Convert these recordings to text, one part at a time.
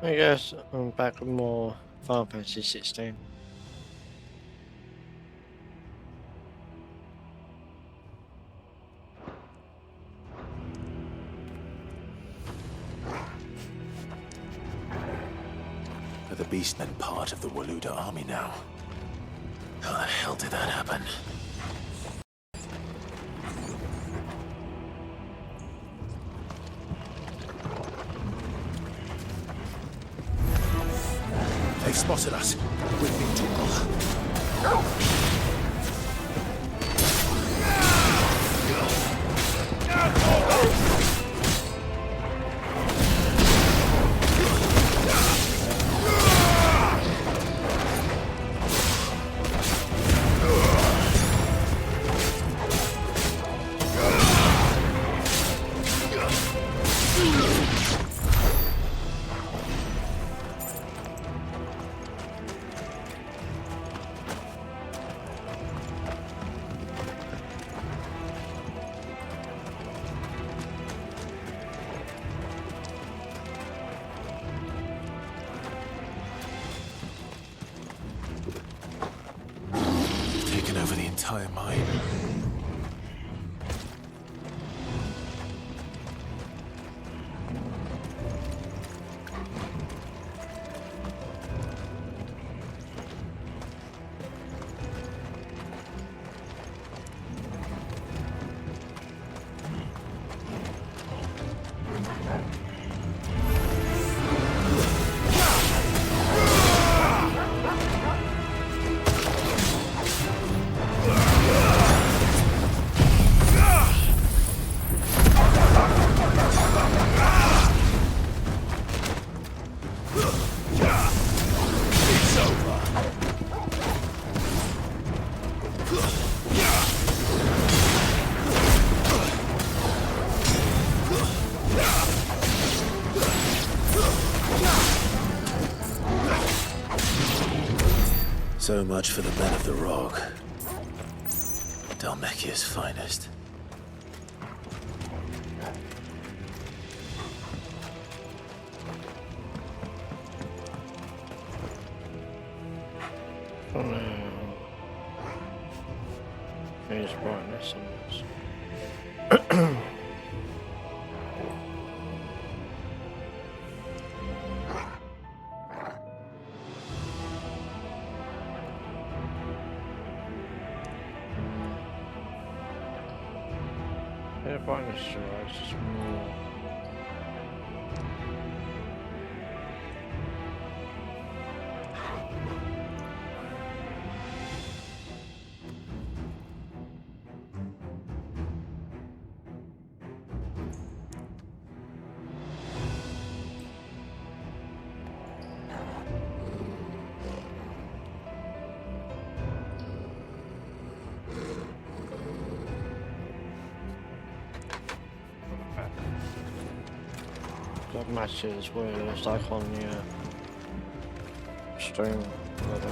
I guess I'm back with more Final Fantasy 16. Are the Beastmen part of the Waluda army now? How the hell did that happen? They've spotted us. We've been too taken over the entire mine. So much for the men of the Rock. Dhalmekia's finest. Oh no. Change brightness on this. Yeah, brightness is alright, it's just more. That matches where it's like on the stream level.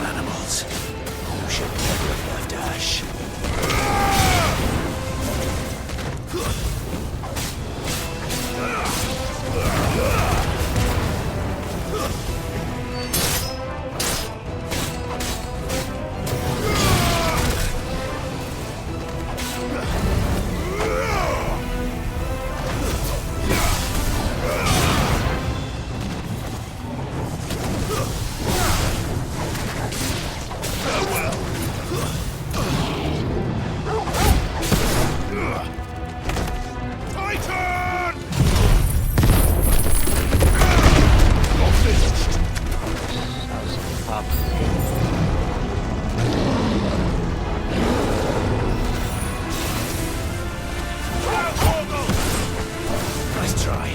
Animals. You should never have left Ash. Nice try.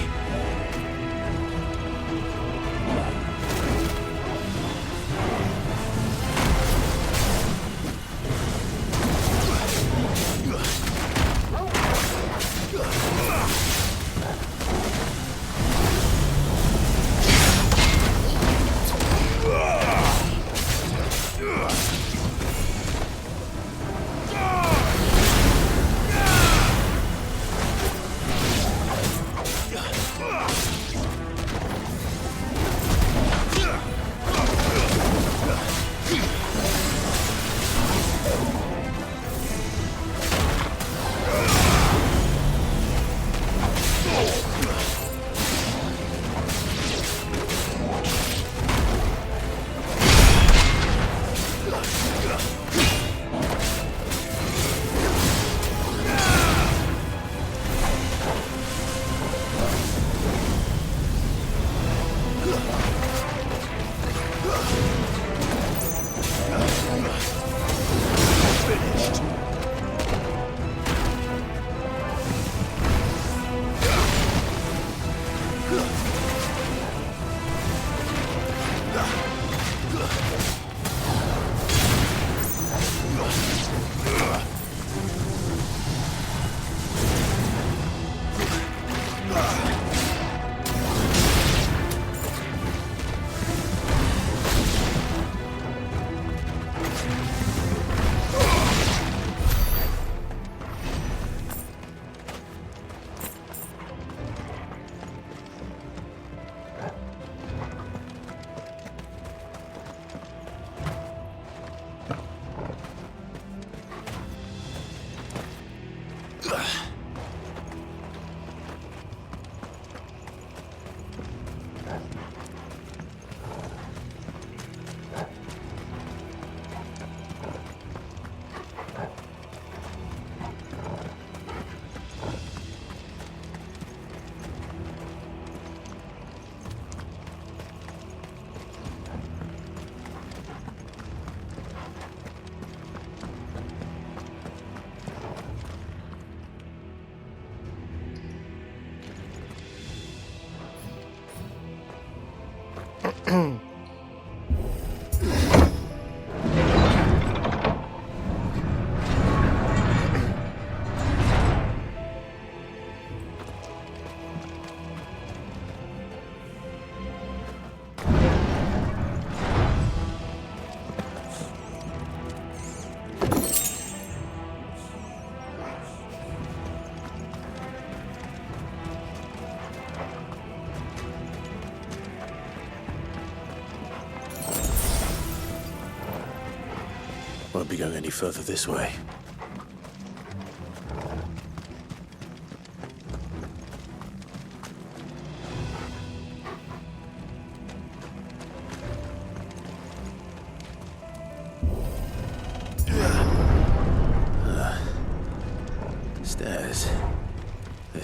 Won't be going any further this way.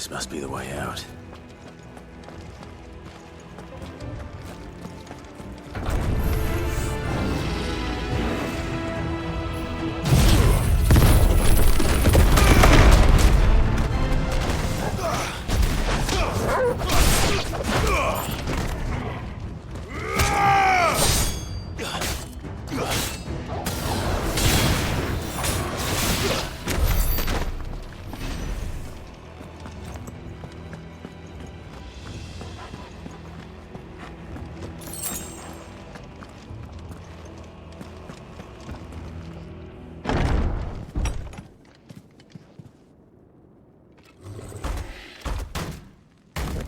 This must be the way out.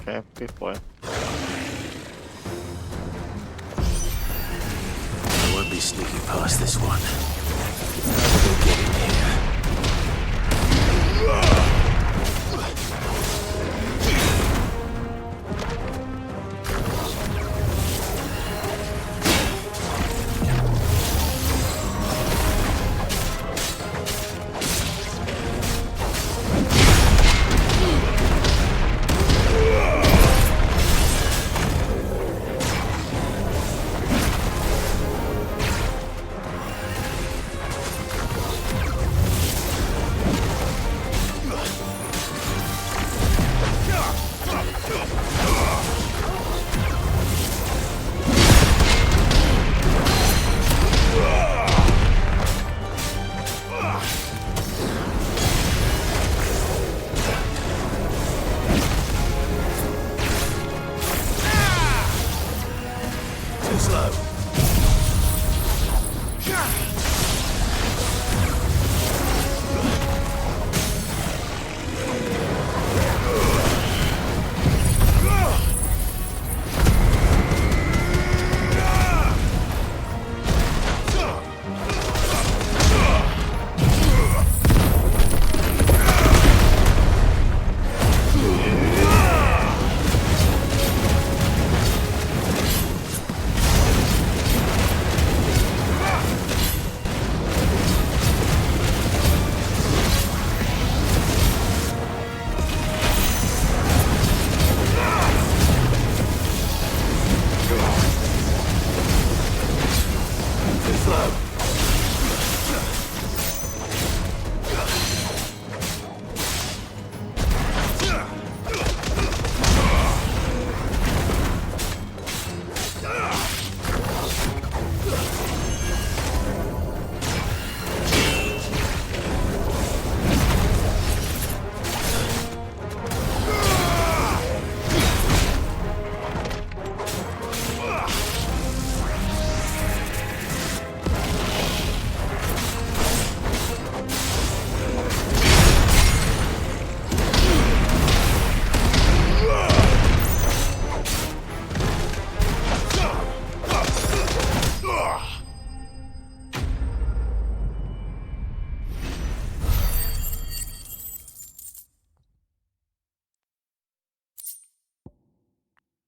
Okay, good boy. I won't be sneaking past this one. How did they get in here? Too slow.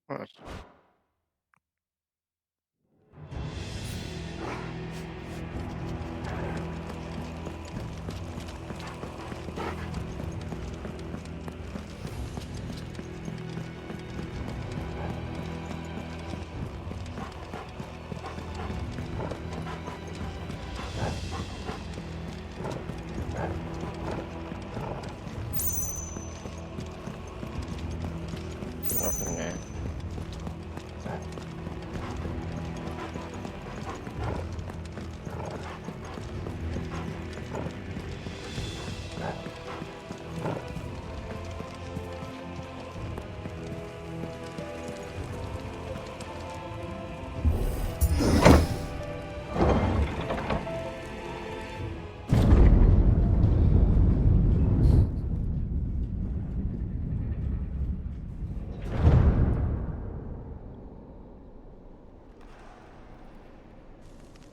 Alright. Nothing there.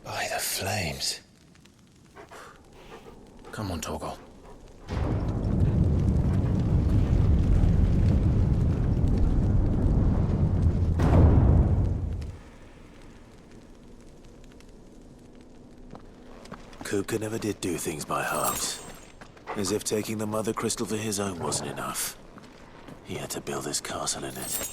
By the flames. Come on, Torgal. Kupka never did do things by halves. As if taking the Mother Crystal for his own wasn't enough. He had to build his castle in it.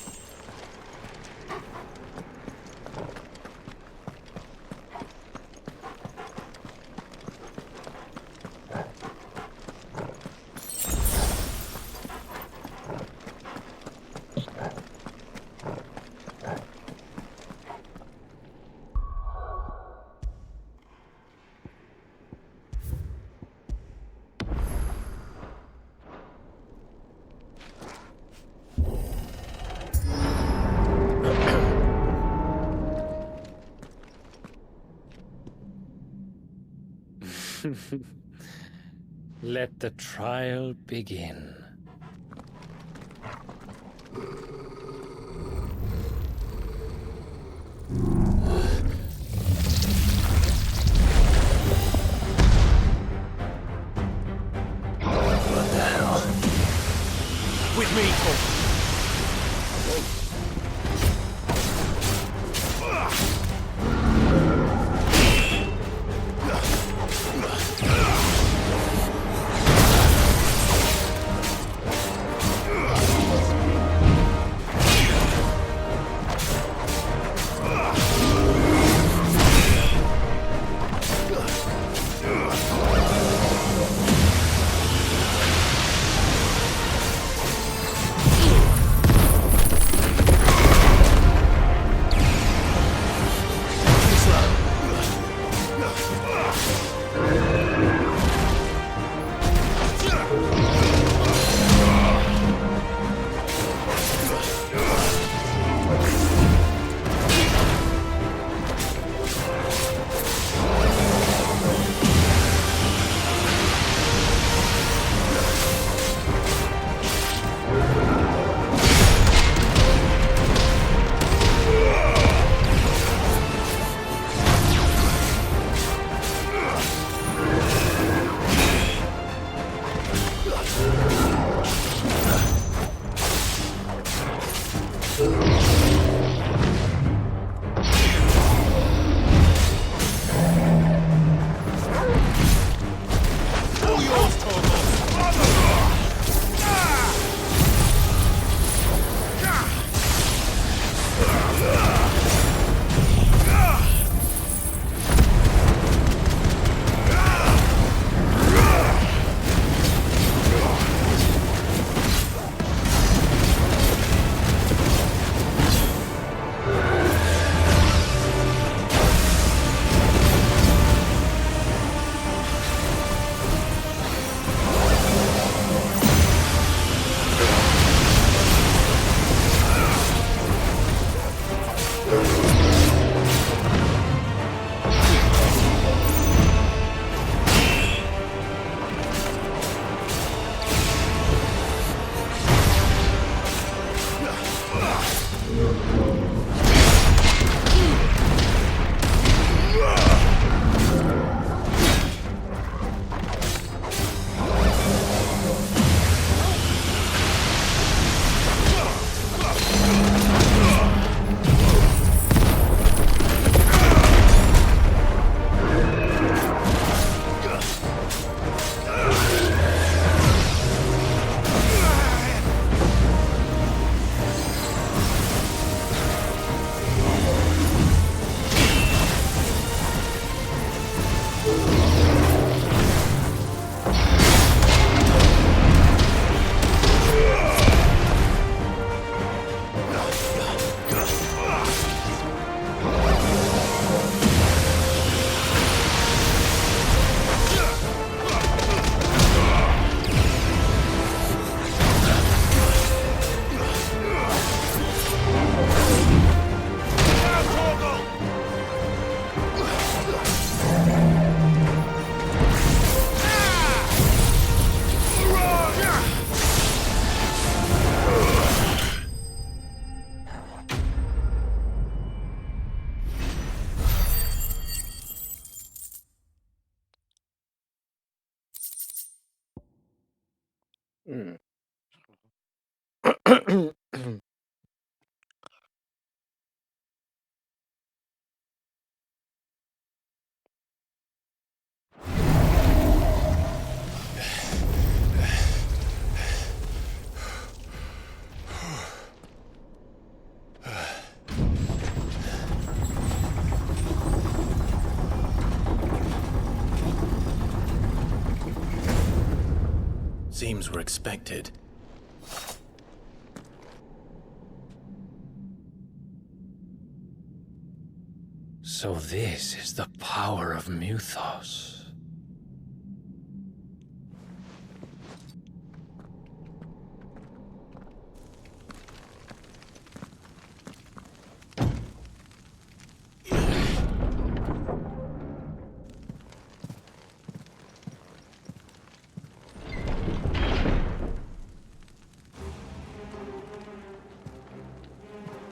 Let the trial begin. What the hell? With me, Seems we're expected. So this is the power of Muthos.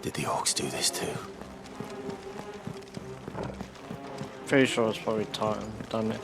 Did the orcs do this too? Pretty sure it's probably Titan done it.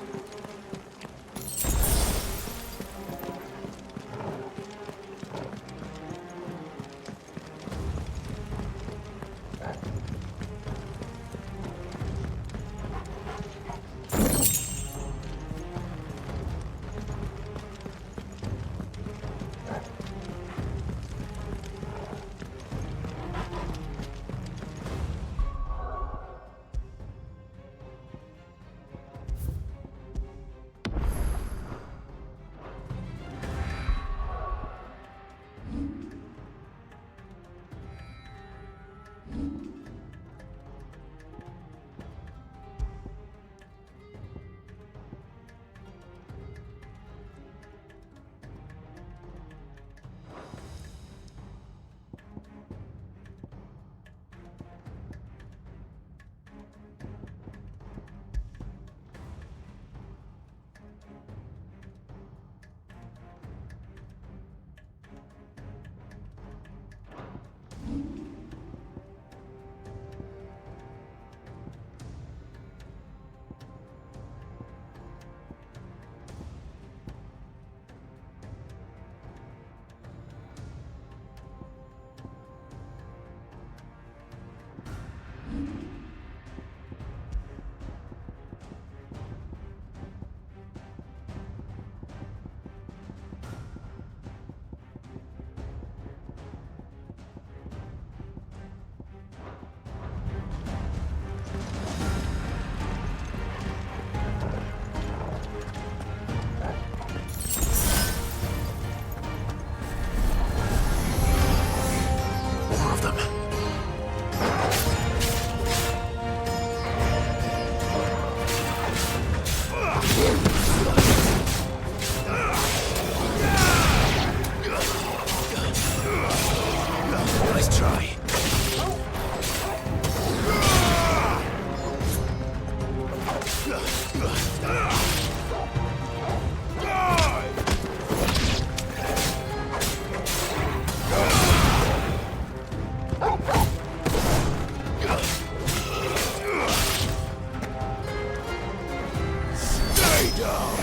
More of them. Nice try. Stay down.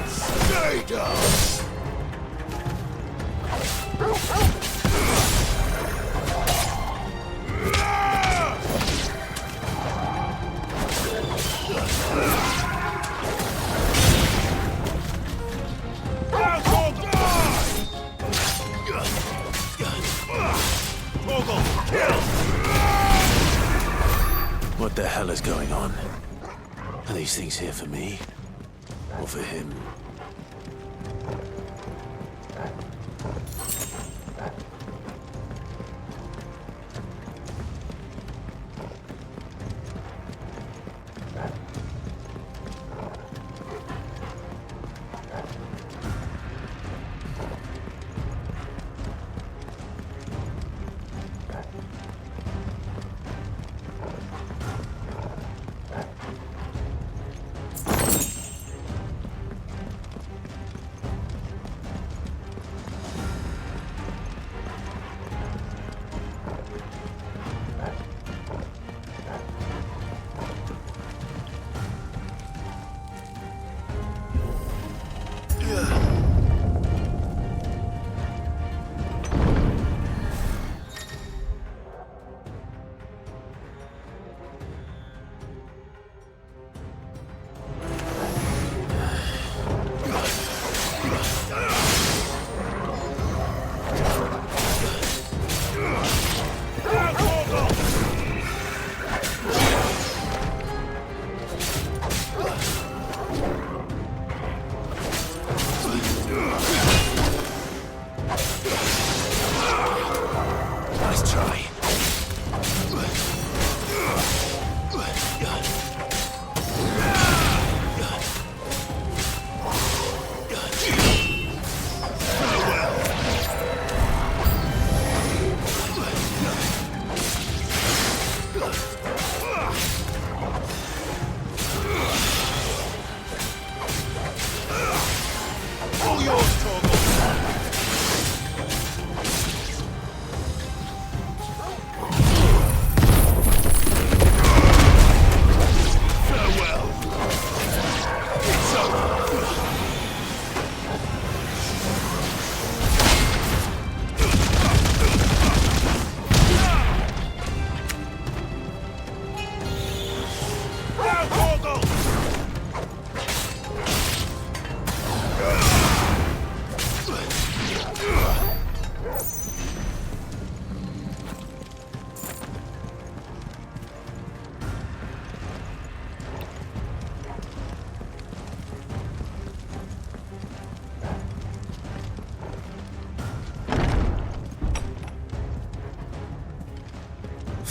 Stay down. What the hell is going on? Are these things here for me? Or for him?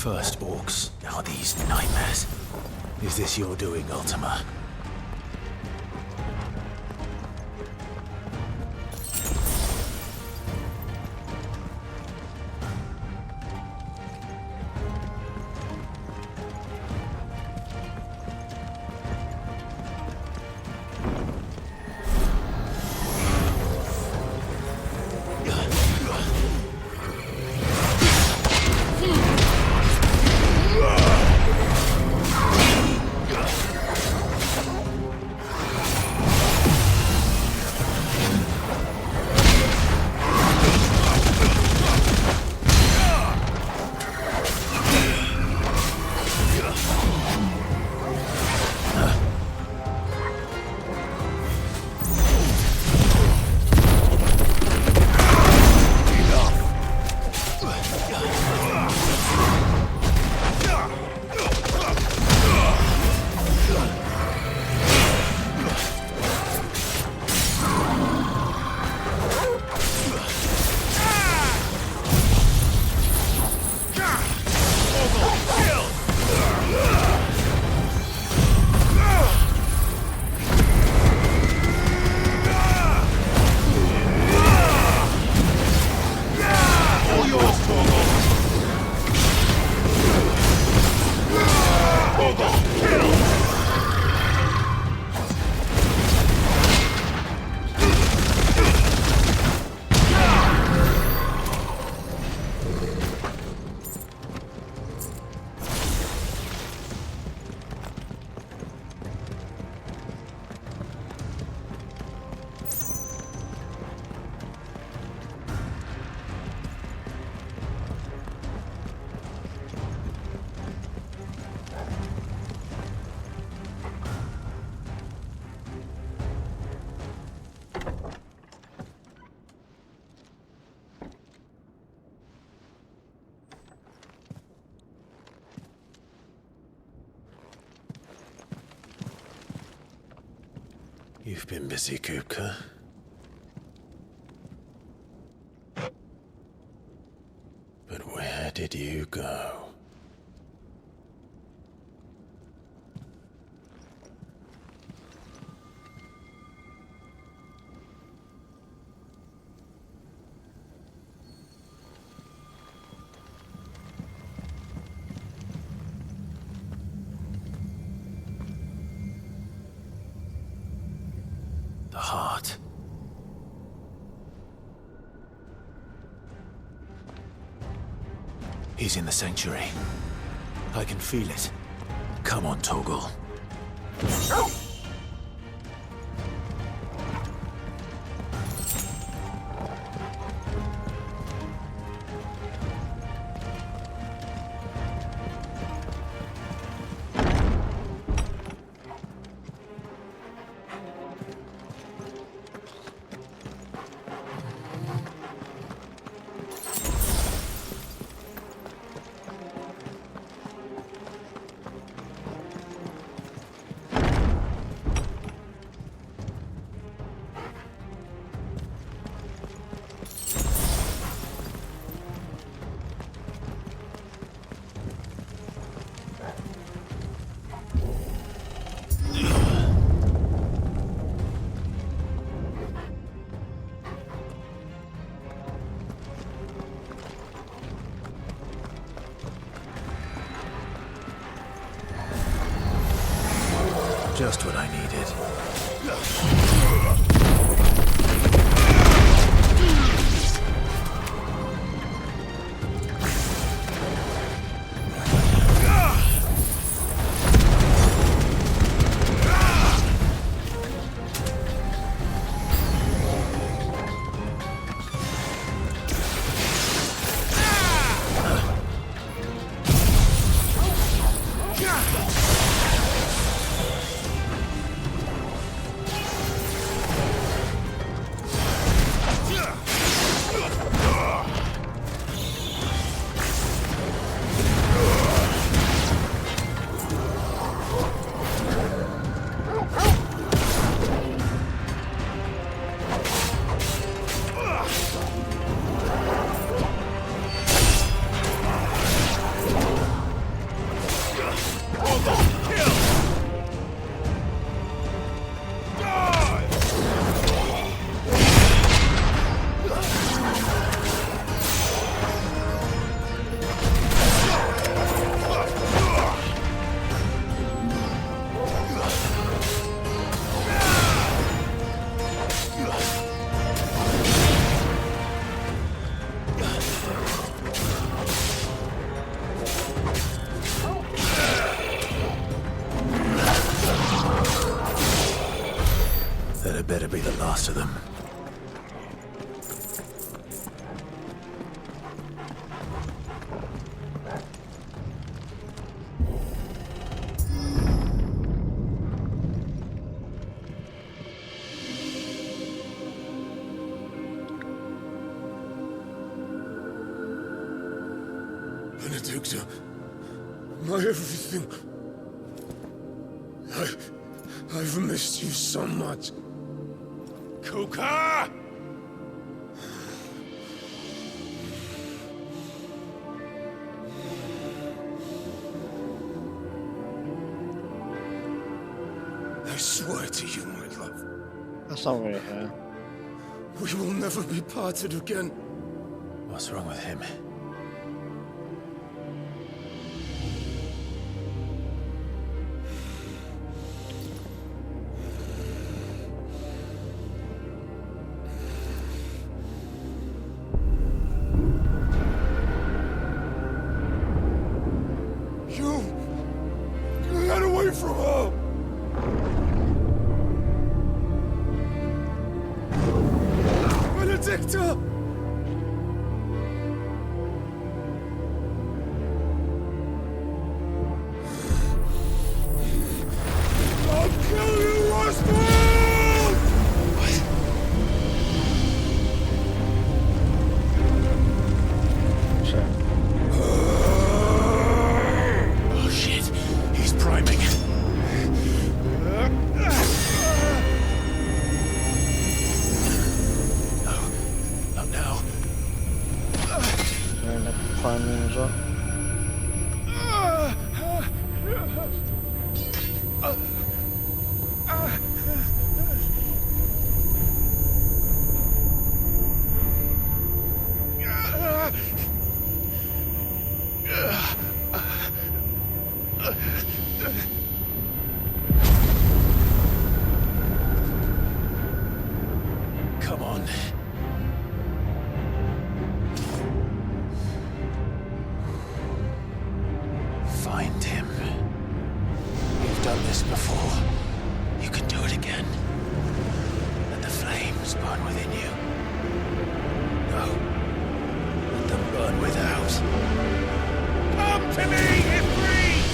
First orcs, now these nightmares. Is this your doing, Ultima? You've been busy, Kupka. But where did you go? The heart. He's in the sanctuary. I can feel it. Come on, Toggle. Just what I needed. That better be the last of them. Benedicta, my everything. I've missed you so much. Kuka! I swear to you, my love, That's not really her. we will never be parted again. What's wrong with him? You got away from her! Benedicta! I'll kill you, Roswell! So, Oh shit, he's priming. No, not now. they're in the priming as well. Come on. Find him. You've done this before. You can do it again. Let the flames burn within you. No. Let them burn without. Come to me, Ifrit!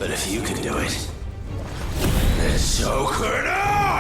But if you can do it, then so could I!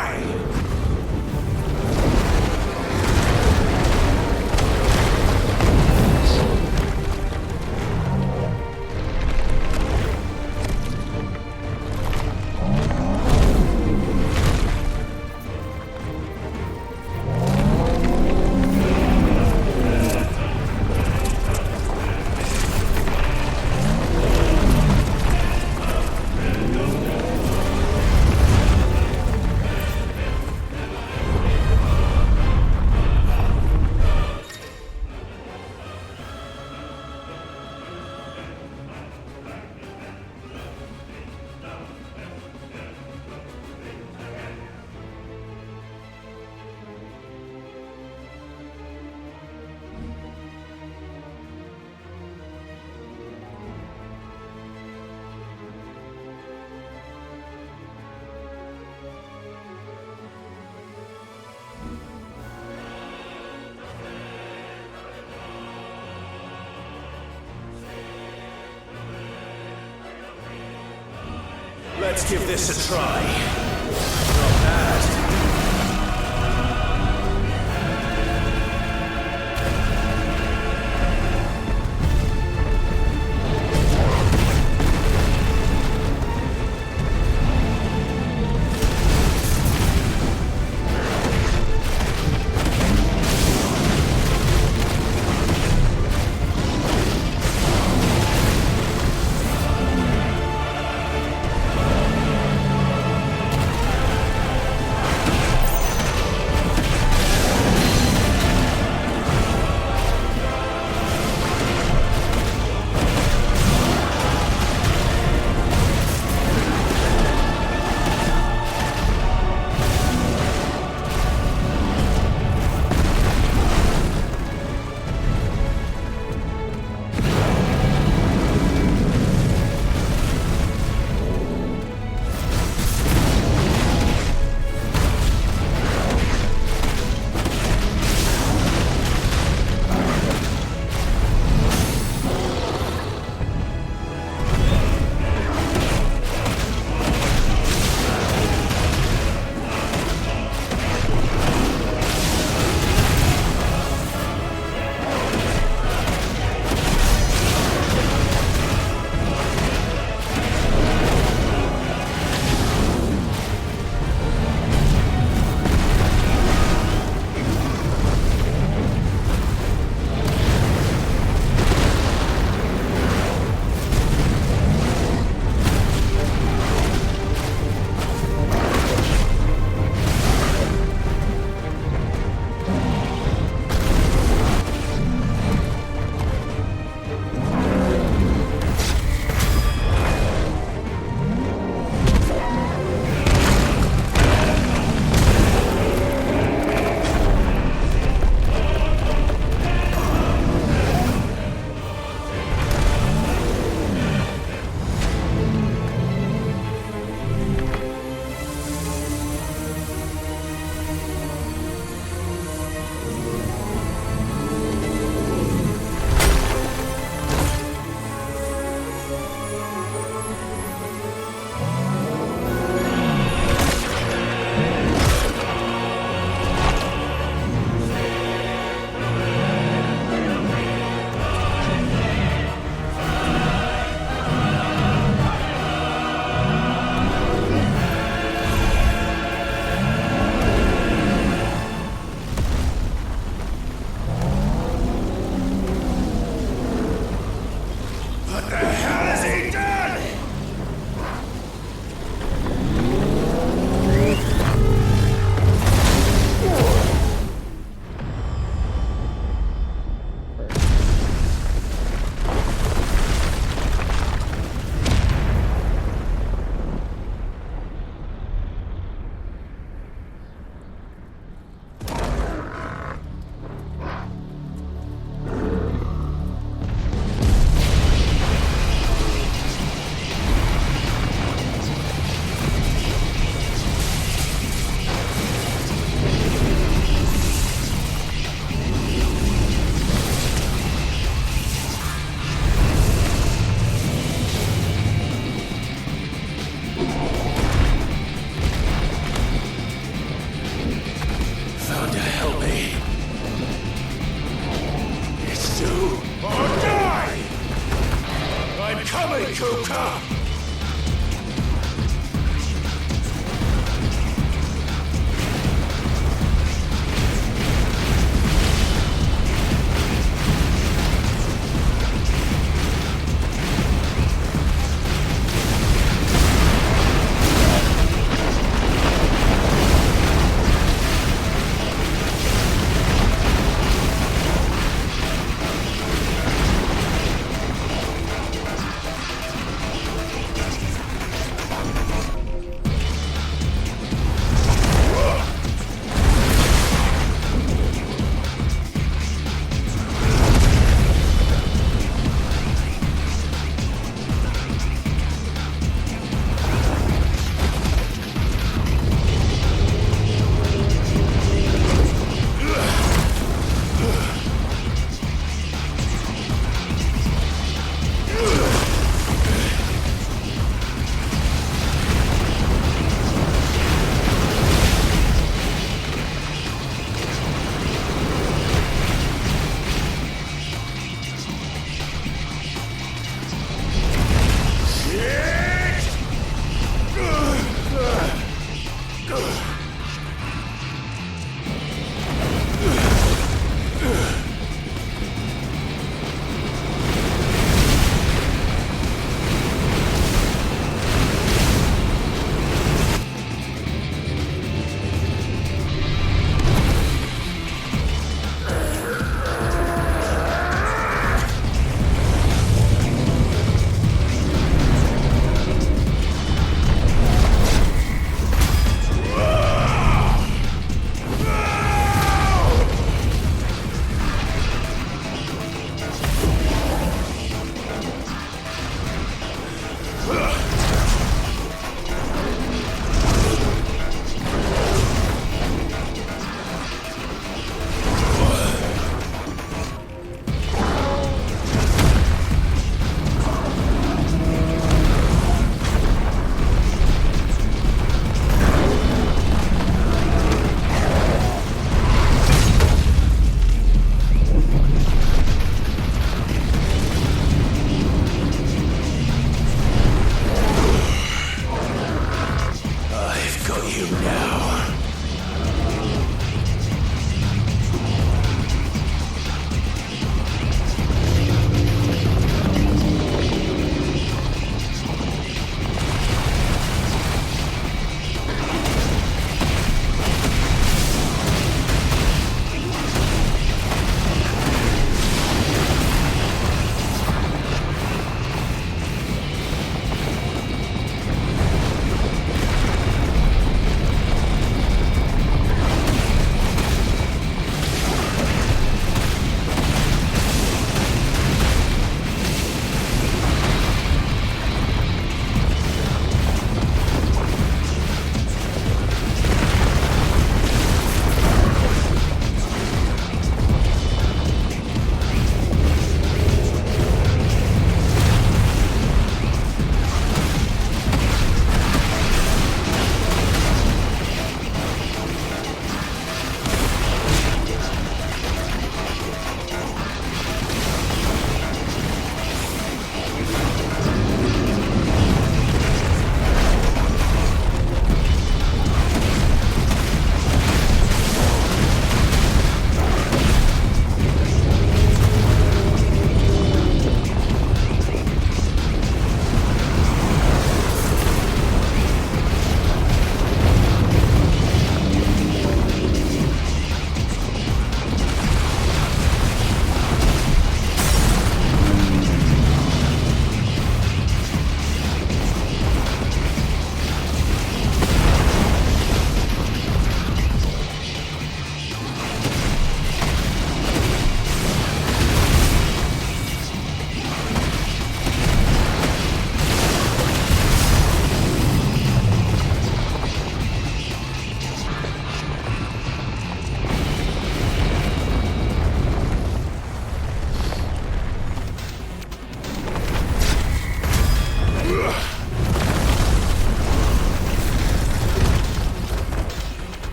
Let's give this a try. Not bad.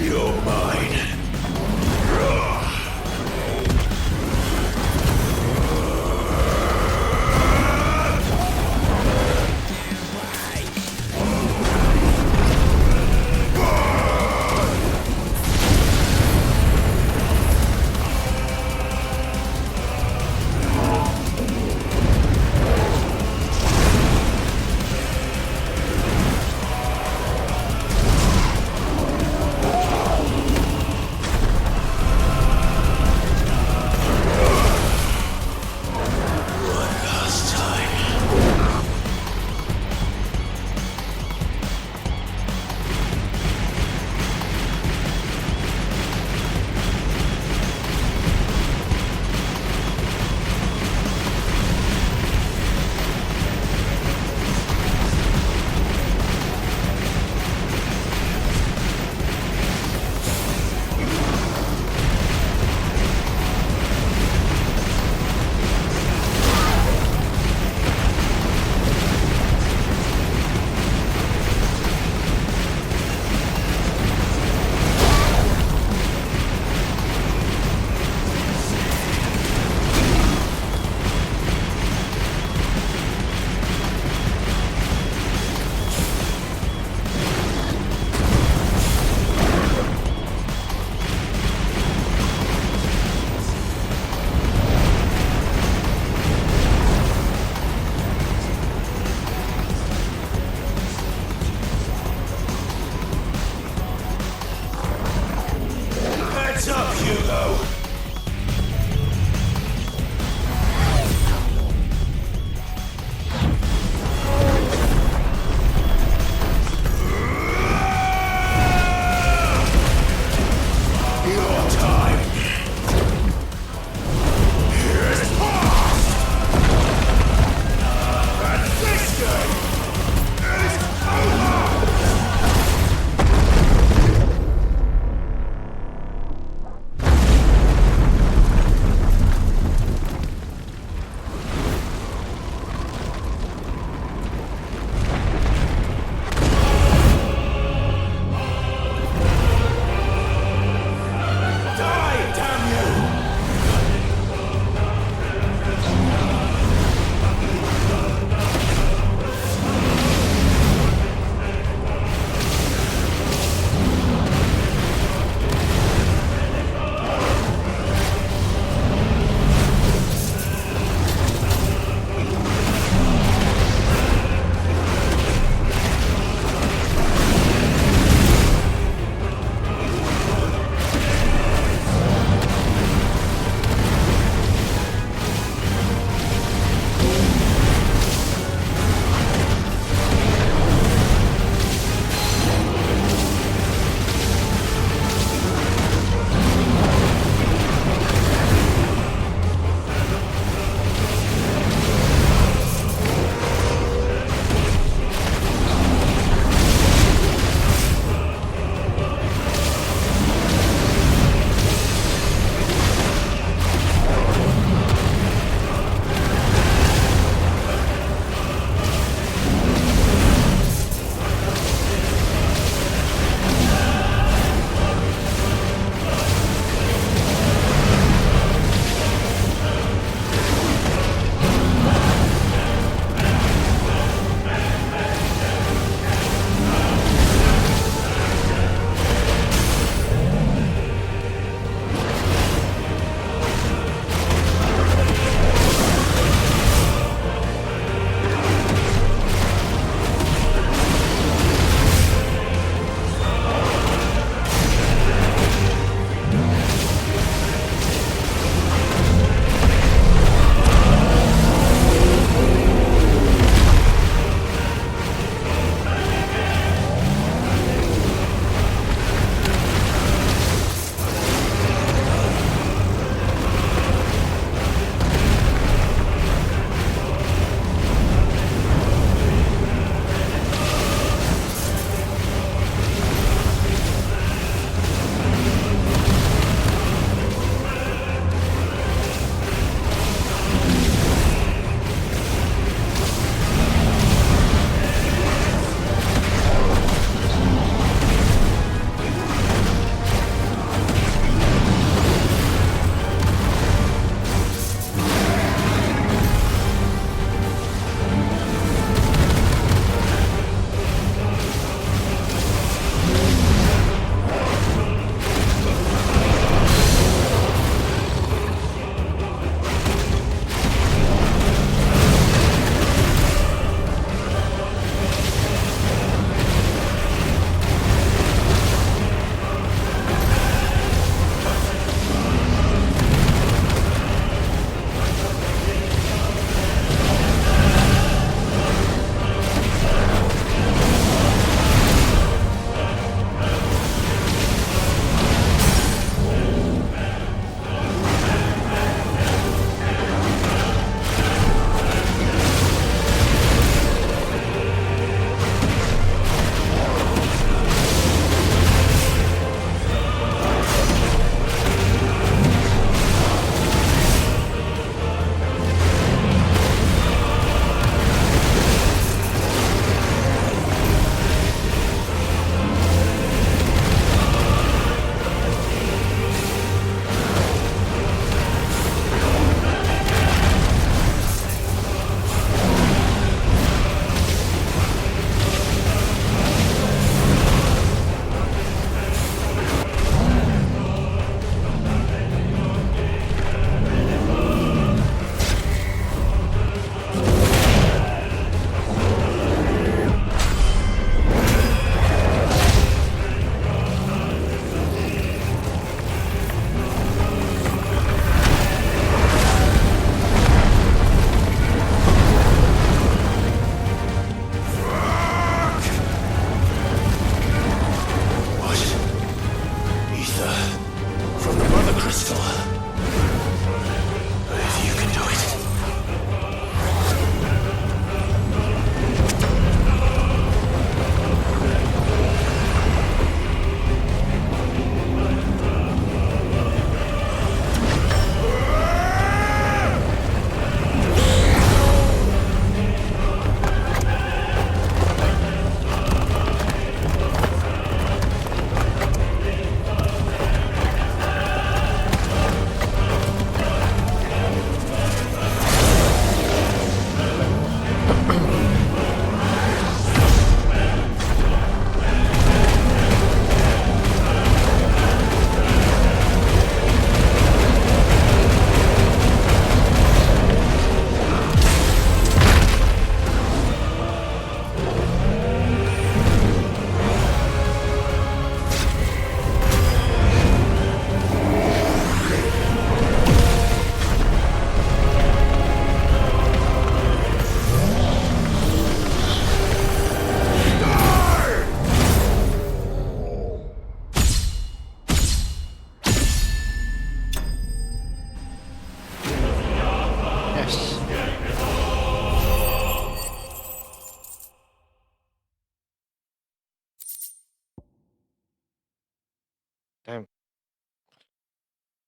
You're mine.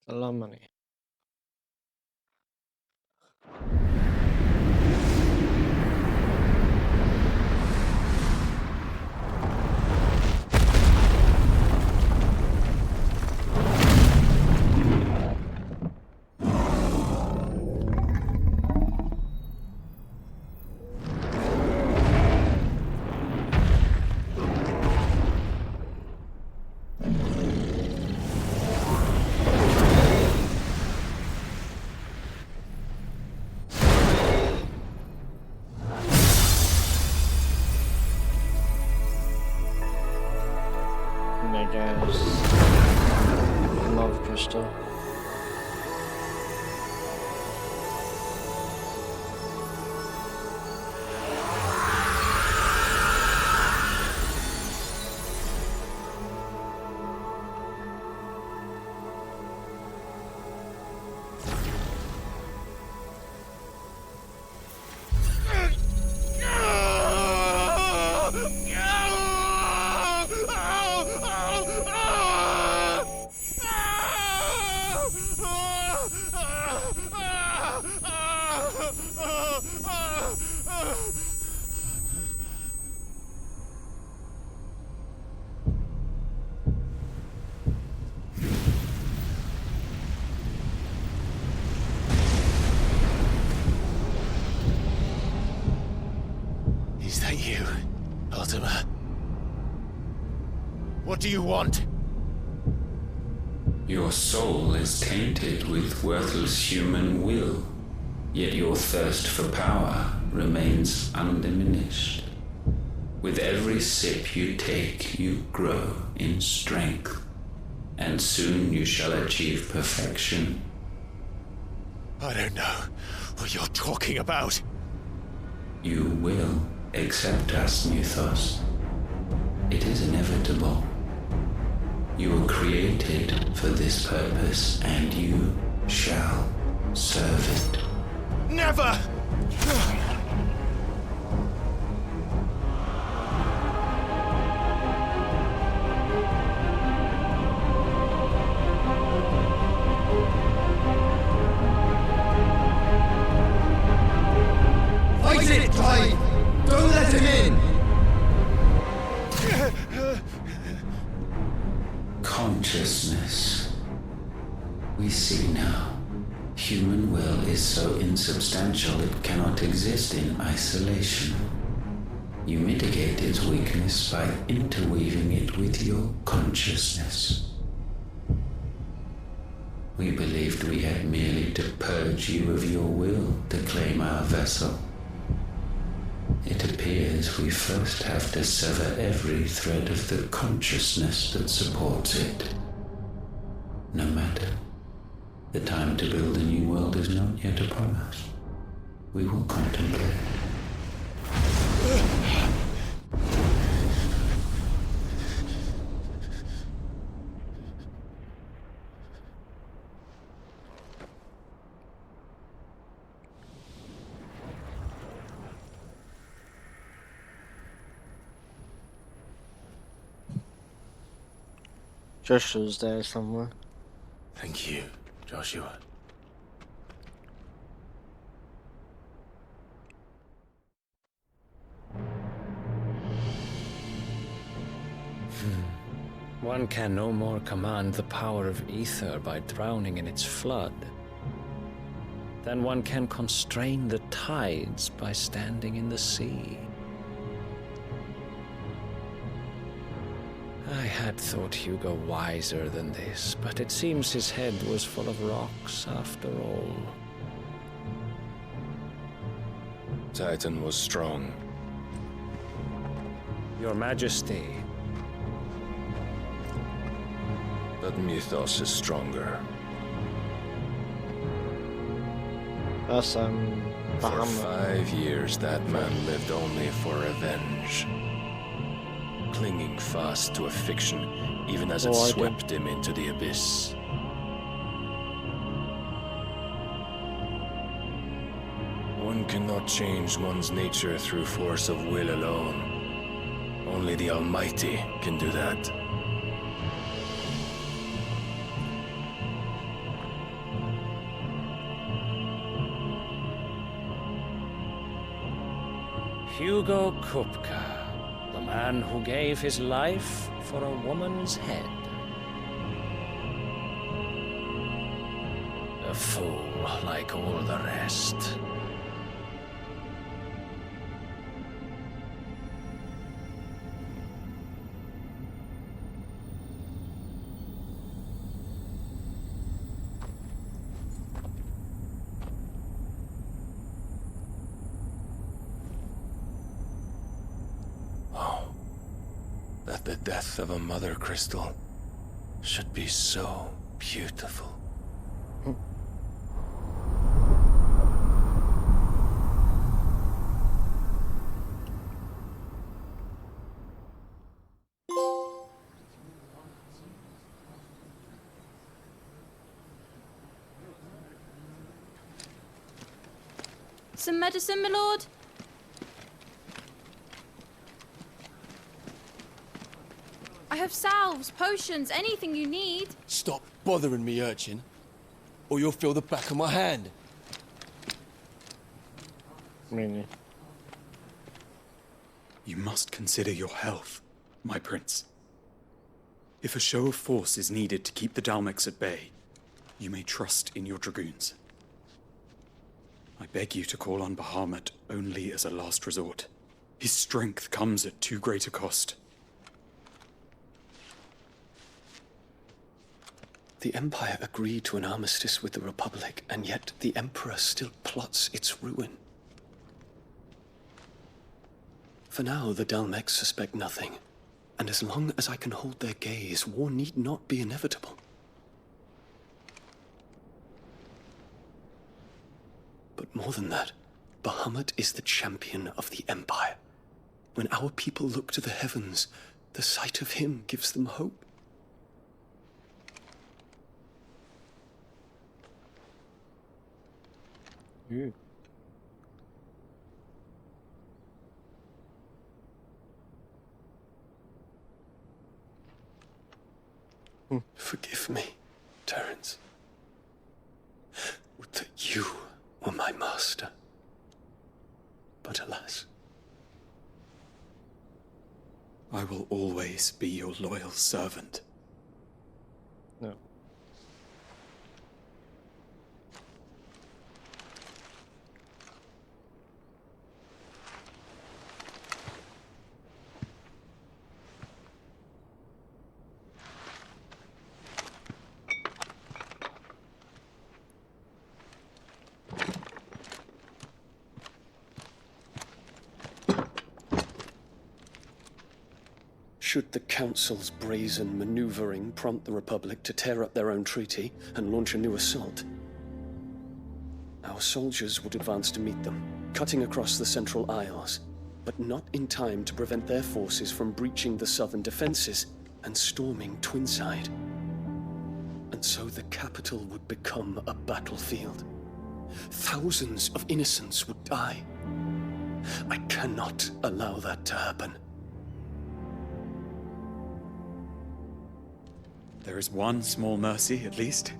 A lot of money. And I guess another crystal. Is that you, Ultima? What do you want? Your soul is tainted with worthless human will, yet your thirst for power remains undiminished. With every sip you take, you grow in strength, and soon you shall achieve perfection. I don't know what you're talking about. You will accept us, Mythos. It is inevitable. You were created for this purpose, and you shall serve it. Never! Fight it, Clive! Don't let him in! Consciousness. We see now. Human will is so insubstantial it cannot exist in isolation. You mitigate its weakness by interweaving it with your consciousness. We believed we had merely to purge you of your will to claim our vessel. It appears we first have to sever every thread of the consciousness that supports it. No matter. The time to build a new world is not yet upon us. We will contemplate. Joshua's there somewhere. Thank you, Joshua. One can no more command the power of ether by drowning in its flood than one can constrain the tides by standing in the sea. I had thought Hugo wiser than this, but it seems his head was full of rocks after all. Titan was strong. Your Majesty, But Mythos is stronger. That's For Bahama. 5 years, that man lived only for revenge. Clinging fast to a fiction, even as it Oh, I do. swept him into the abyss. One cannot change one's nature through force of will alone. Only the Almighty can do that. Hugo Kupka, the man who gave his life for a woman's head. A fool like all the rest. That the death of a mother crystal should be so beautiful. Some medicine, my lord? I have salves, potions, anything you need. Stop bothering me, urchin, or you'll feel the back of my hand. Really? You must consider your health, my prince. If a show of force is needed to keep the Dalmex at bay, you may trust in your dragoons. I beg you to call on Bahamut only as a last resort. His strength comes at too great a cost. The Empire agreed to an armistice with the Republic, and yet the Emperor still plots its ruin. For now, the Dalmex suspect nothing, and as long as I can hold their gaze, war need not be inevitable. But more than that, Bahamut is the champion of the Empire. When our people look to the heavens, the sight of him gives them hope. Forgive me, Terence. Would that you were my master. But alas. I will always be your loyal servant. No. Should the Council's brazen maneuvering prompt the Republic to tear up their own treaty and launch a new assault, our soldiers would advance to meet them, cutting across the Central Isles, but not in time to prevent their forces from breaching the southern defenses and storming Twinside. And so the capital would become a battlefield. Thousands of innocents would die. I cannot allow that to happen. There is one small mercy, at least.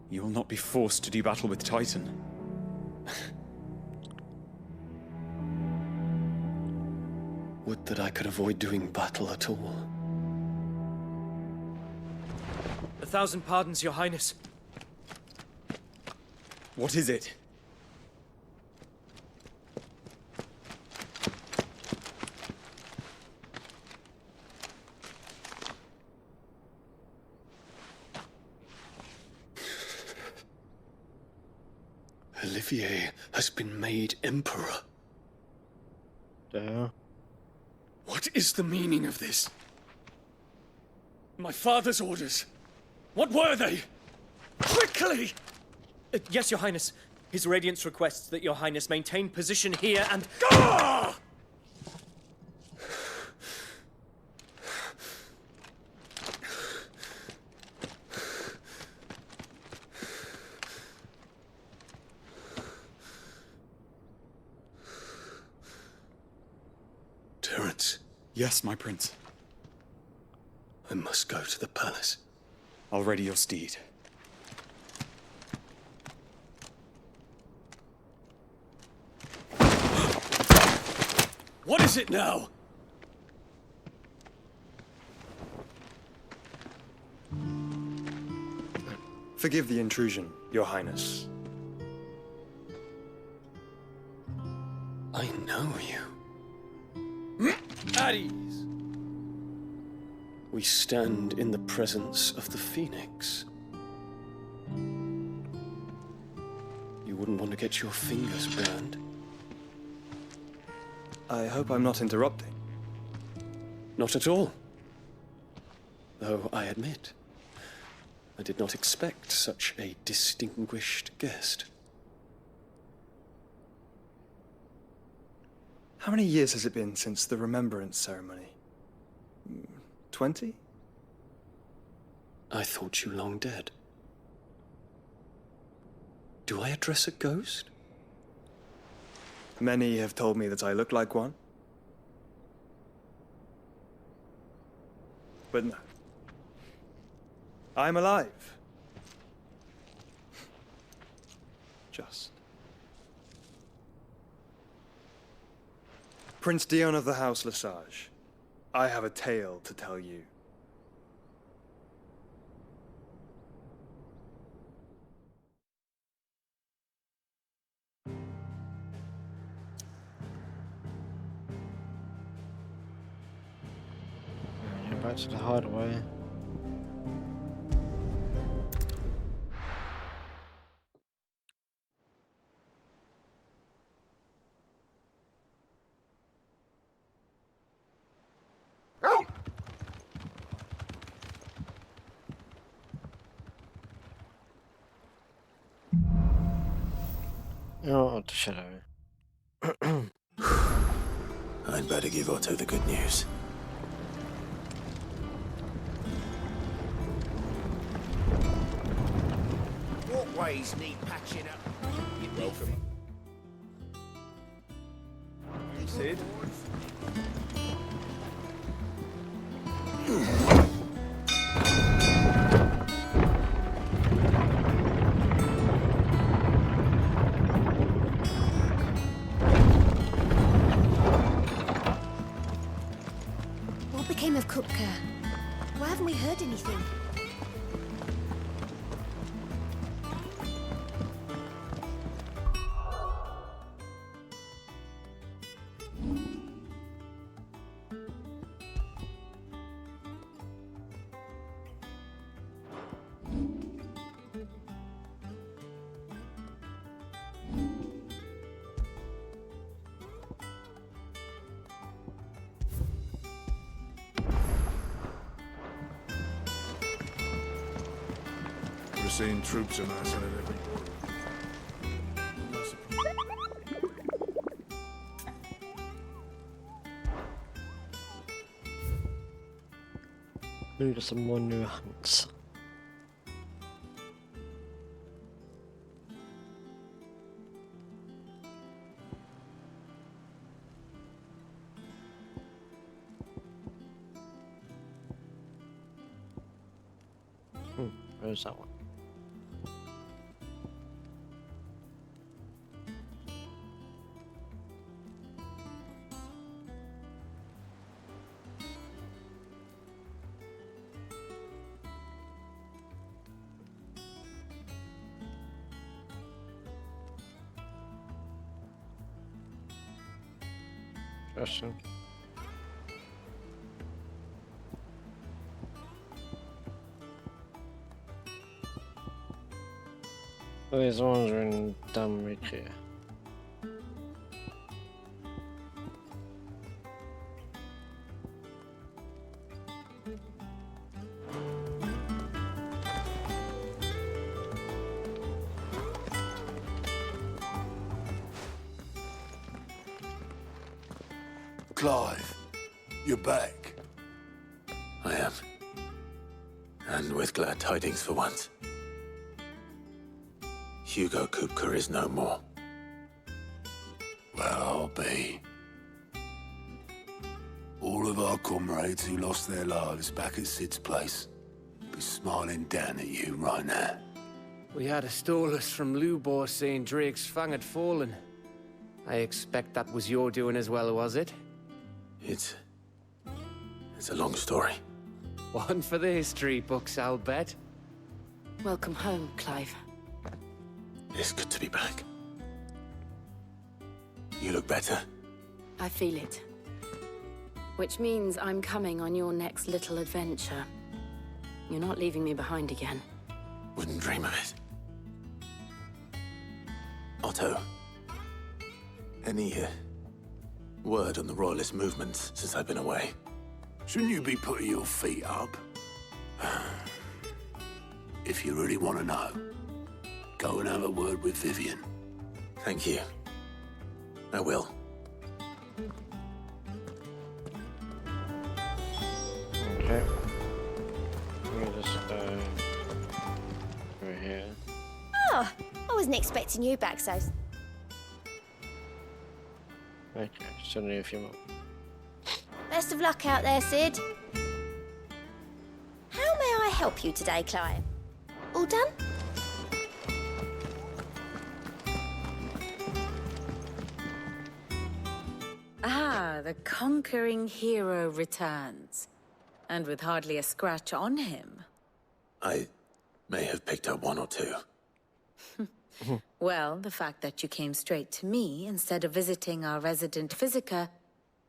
You will not be forced to do battle with Titan. Would that I could avoid doing battle at all. 1,000 pardons, Your Highness. What is it? Olivier has been made Emperor. Yeah. What is the meaning of this? My father's orders. What were they? Quickly! Yes, Your Highness. His Radiance requests that Your Highness maintain position here and... Ah! Terence, Yes, my prince. I must go to the palace. I'll ready your steed. What is it now? Forgive the intrusion, Your Highness. I know you. At ease. We stand in the presence of the Phoenix. You wouldn't want to get your fingers burned. I hope I'm not interrupting. Not at all. Though I admit, I did not expect such a distinguished guest. How many years has it been since the Remembrance ceremony? 20? I thought you long dead. Do I address a ghost? Many have told me that I look like one. But no. I'm alive. Just. Prince Dion of the House Lesage, I have a tale to tell you. Head back to the hideaway. Oh, the shadow. I'd better give Otto the good news. Walkways need patching up. You're welcome. Sid? What became of Kupka? Why haven't we heard anything? We're seeing troops amassing at every port. Need some more new hunts. Where's that one? Interesting. Oh, these ones are in Denmark here. Clive, you're back. I am. And with glad tidings for once. Hugo Kupka is no more. Well, I'll be. All of our comrades who lost their lives back at Sid's place be smiling down at you right now. We had a stolus from Lubor saying Drake's fang had fallen. I expect that was your doing as well, was it? It's a long story. One for the history books, I'll bet. Welcome home, Clive. It's good to be back. You look better. I feel it. Which means I'm coming on your next little adventure. You're not leaving me behind again. Wouldn't dream of it. Otto, any word on the Royalist movements since I've been away? Shouldn't you be putting your feet up? If you really want to know, go and have a word with Vivian. Thank you. I will. Okay. Let me just go over here. Oh, I wasn't expecting you back so... Okay, still need a few more. Best of luck out there, Sid. How may I help you today, Clive? All done? Ah, the conquering hero returns. And with hardly a scratch on him. I may have picked up one or two. Well, the fact that you came straight to me instead of visiting our resident physiker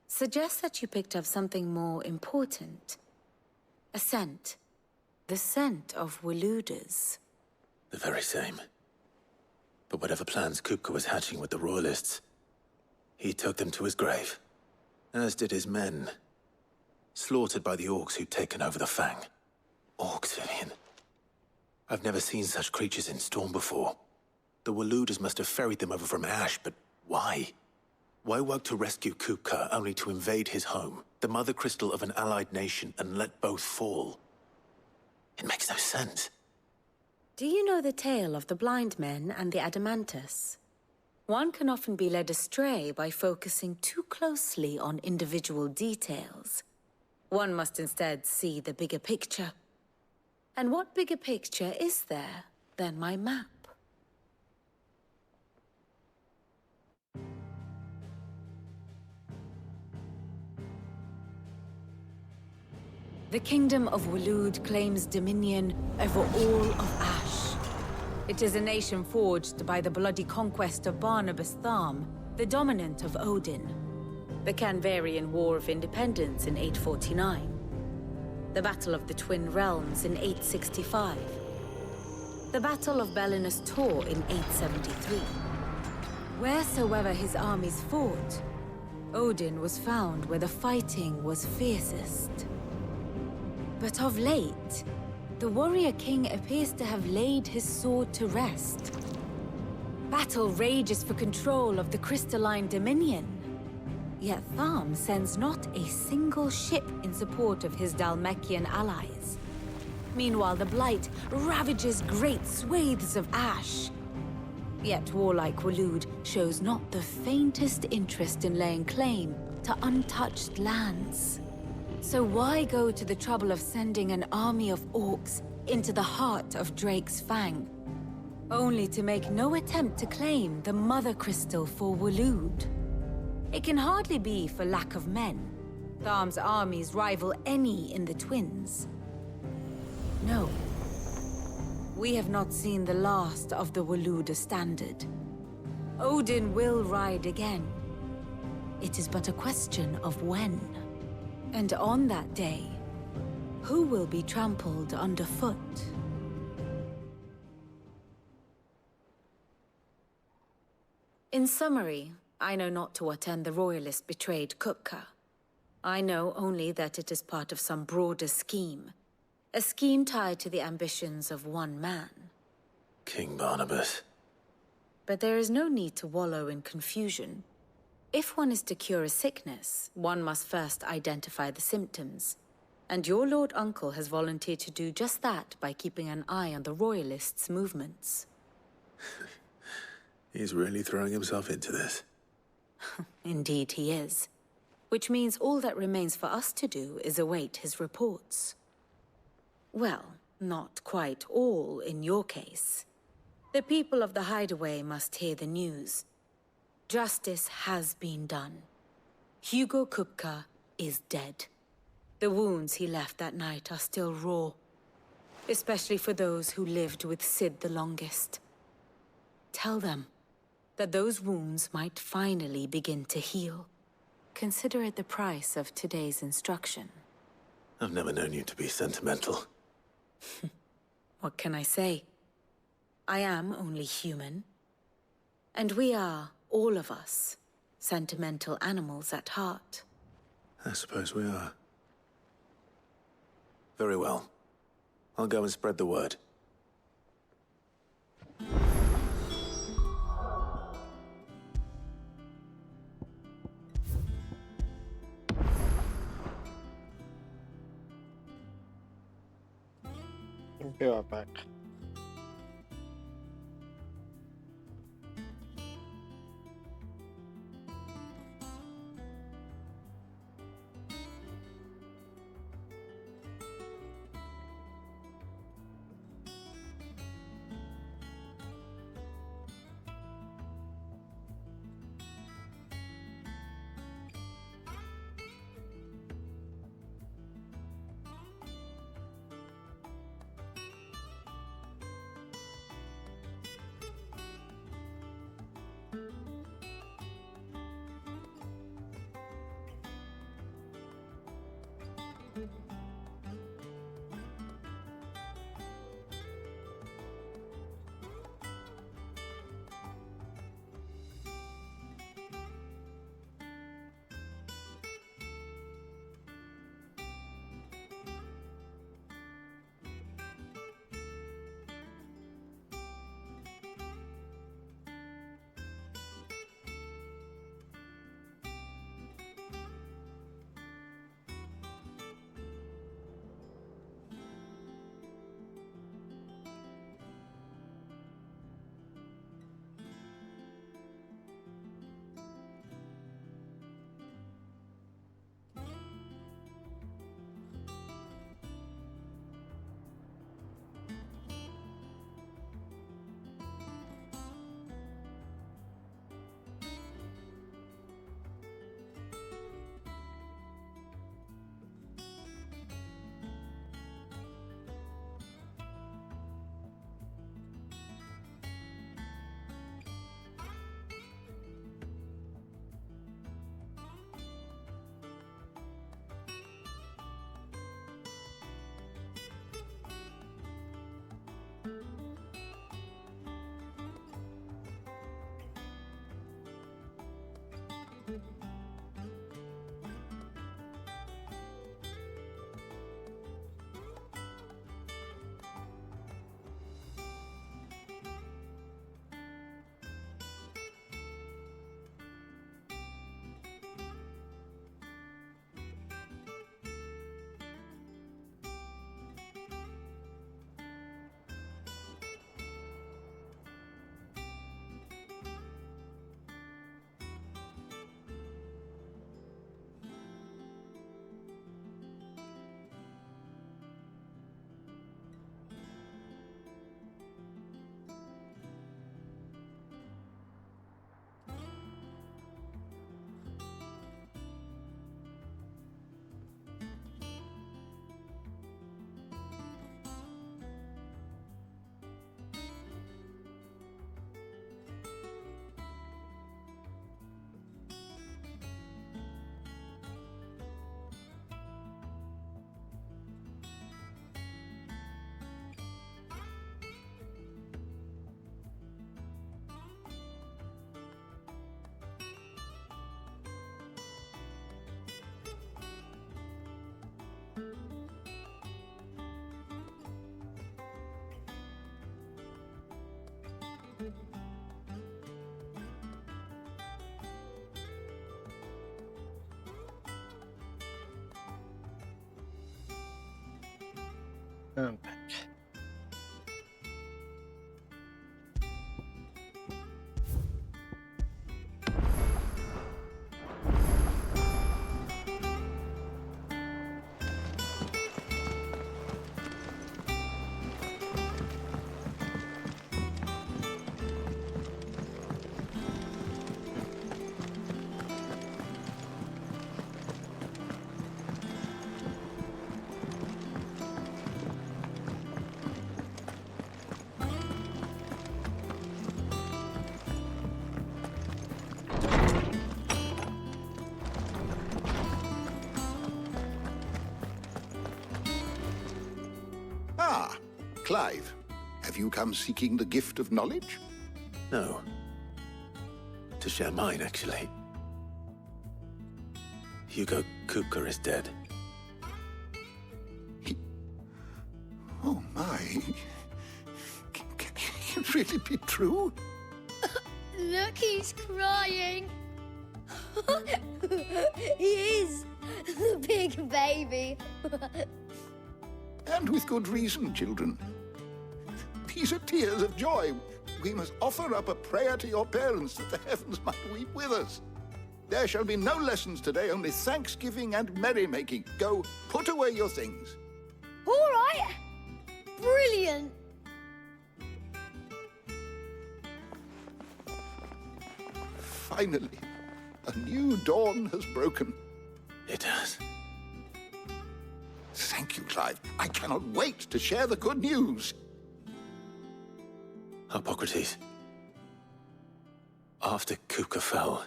suggests that you picked up something more important. A scent. The scent of Waludas. The very same. But whatever plans Kupka was hatching with the Royalists, he took them to his grave. As did his men. Slaughtered by the orcs who'd taken over the Fang. Orcs, Vivian. I've never seen such creatures in Storm before. The Waludas must have ferried them over from Ash, but why? Why work to rescue Kupka only to invade his home, the mother crystal of an allied nation, and let both fall? It makes no sense. Do you know the tale of the blind men and the Adamantus? One can often be led astray by focusing too closely on individual details. One must instead see the bigger picture. And what bigger picture is there than my map? The Kingdom of Waloed claims dominion over all of Ash. It is a nation forged by the bloody conquest of Barnabas Tharm, the dominant of Odin. The Canvarian War of Independence in 849. The Battle of the Twin Realms in 865. The Battle of Belinus Tor in 873. Wheresoever his armies fought, Odin was found where the fighting was fiercest. But of late, the warrior king appears to have laid his sword to rest. Battle rages for control of the crystalline dominion. Yet Tharm sends not a single ship in support of his Dhalmekian allies. Meanwhile, the Blight ravages great swathes of Ash. Yet warlike Waloed shows not the faintest interest in laying claim to untouched lands. So why go to the trouble of sending an army of orcs into the heart of Drake's Fang, only to make no attempt to claim the Mother Crystal for Waloed? It can hardly be for lack of men. Tharm's armies rival any in the Twins. No. We have not seen the last of the Waluda standard. Odin will ride again. It is but a question of when. And on that day, who will be trampled underfoot? In summary, I know not to what end the Royalists betrayed Kupka. I know only that it is part of some broader scheme. A scheme tied to the ambitions of one man. King Barnabas. But there is no need to wallow in confusion. If one is to cure a sickness, one must first identify the symptoms. And your Lord Uncle has volunteered to do just that by keeping an eye on the Royalists' movements. He's really throwing himself into this. Indeed he is. Which means all that remains for us to do is await his reports. Well, not quite all in your case. The people of the Hideaway must hear the news. Justice has been done. Hugo Kupka is dead. The wounds he left that night are still raw, especially for those who lived with Sid the longest. Tell them that those wounds might finally begin to heal. Consider it the price of today's instruction. I've never known you to be sentimental. What can I say? I am only human. And we are, all of us, sentimental animals at heart. I suppose we are. Very well. I'll go and spread the word. Be right back. I'm back. Clive, have you come seeking the gift of knowledge? No. To share mine, actually. Hugo Kupka is dead. Oh my. Can it really be true? Look, he's crying. He is. The big baby. And with good reason, children. These are tears of joy. We must offer up a prayer to your parents that the heavens might weep with us. There shall be no lessons today, only thanksgiving and merrymaking. Go, put away your things. All right. Brilliant. Finally, a new dawn has broken. It has. Thank you, Clive. I cannot wait to share the good news. Hippocrates. After Kupka fell,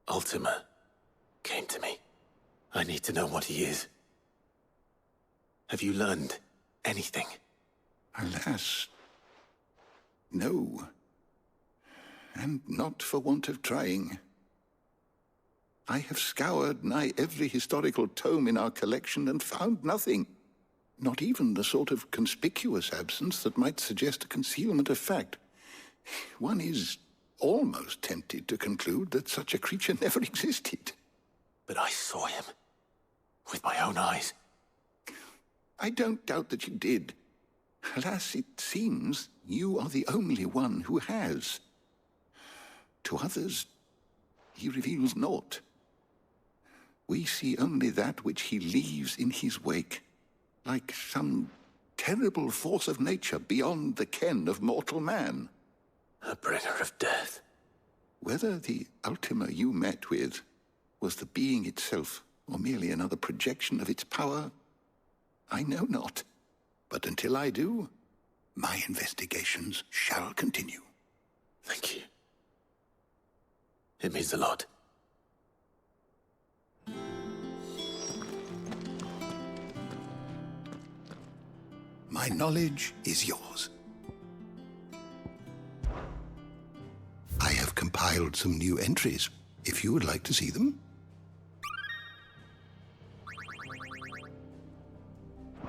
Ultima came to me. I need to know what he is. Have you learned anything? Alas, no. And not for want of trying. I have scoured nigh every historical tome in our collection and found nothing. Not even the sort of conspicuous absence that might suggest a concealment of fact. One is almost tempted to conclude that such a creature never existed. But I saw him. With my own eyes. I don't doubt that you did. Alas, it seems you are the only one who has. To others, he reveals naught. We see only that which he leaves in his wake, like some terrible force of nature beyond the ken of mortal man. A bringer of death. Whether the Ultima you met with was the being itself, or merely another projection of its power, I know not. But until I do, my investigations shall continue. Thank you. It means a lot. My knowledge is yours. I have compiled some new entries, if you would like to see them.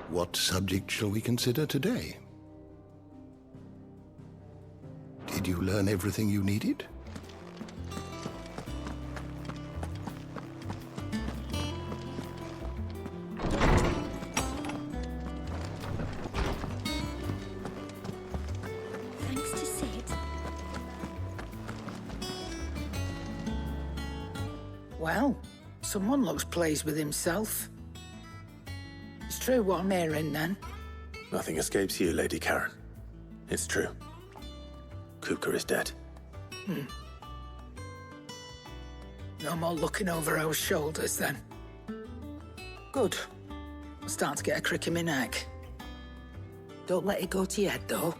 What subject shall we consider today? Did you learn everything you needed? Thanks to Sid. Well, someone looks pleased with himself. It's true what I'm hearing, then. Nothing escapes you, Lady Karen. It's true. Kupka is dead. No more looking over our shoulders, then. Good. I'm starting to get a crick in my neck. Don't let it go to your head, though.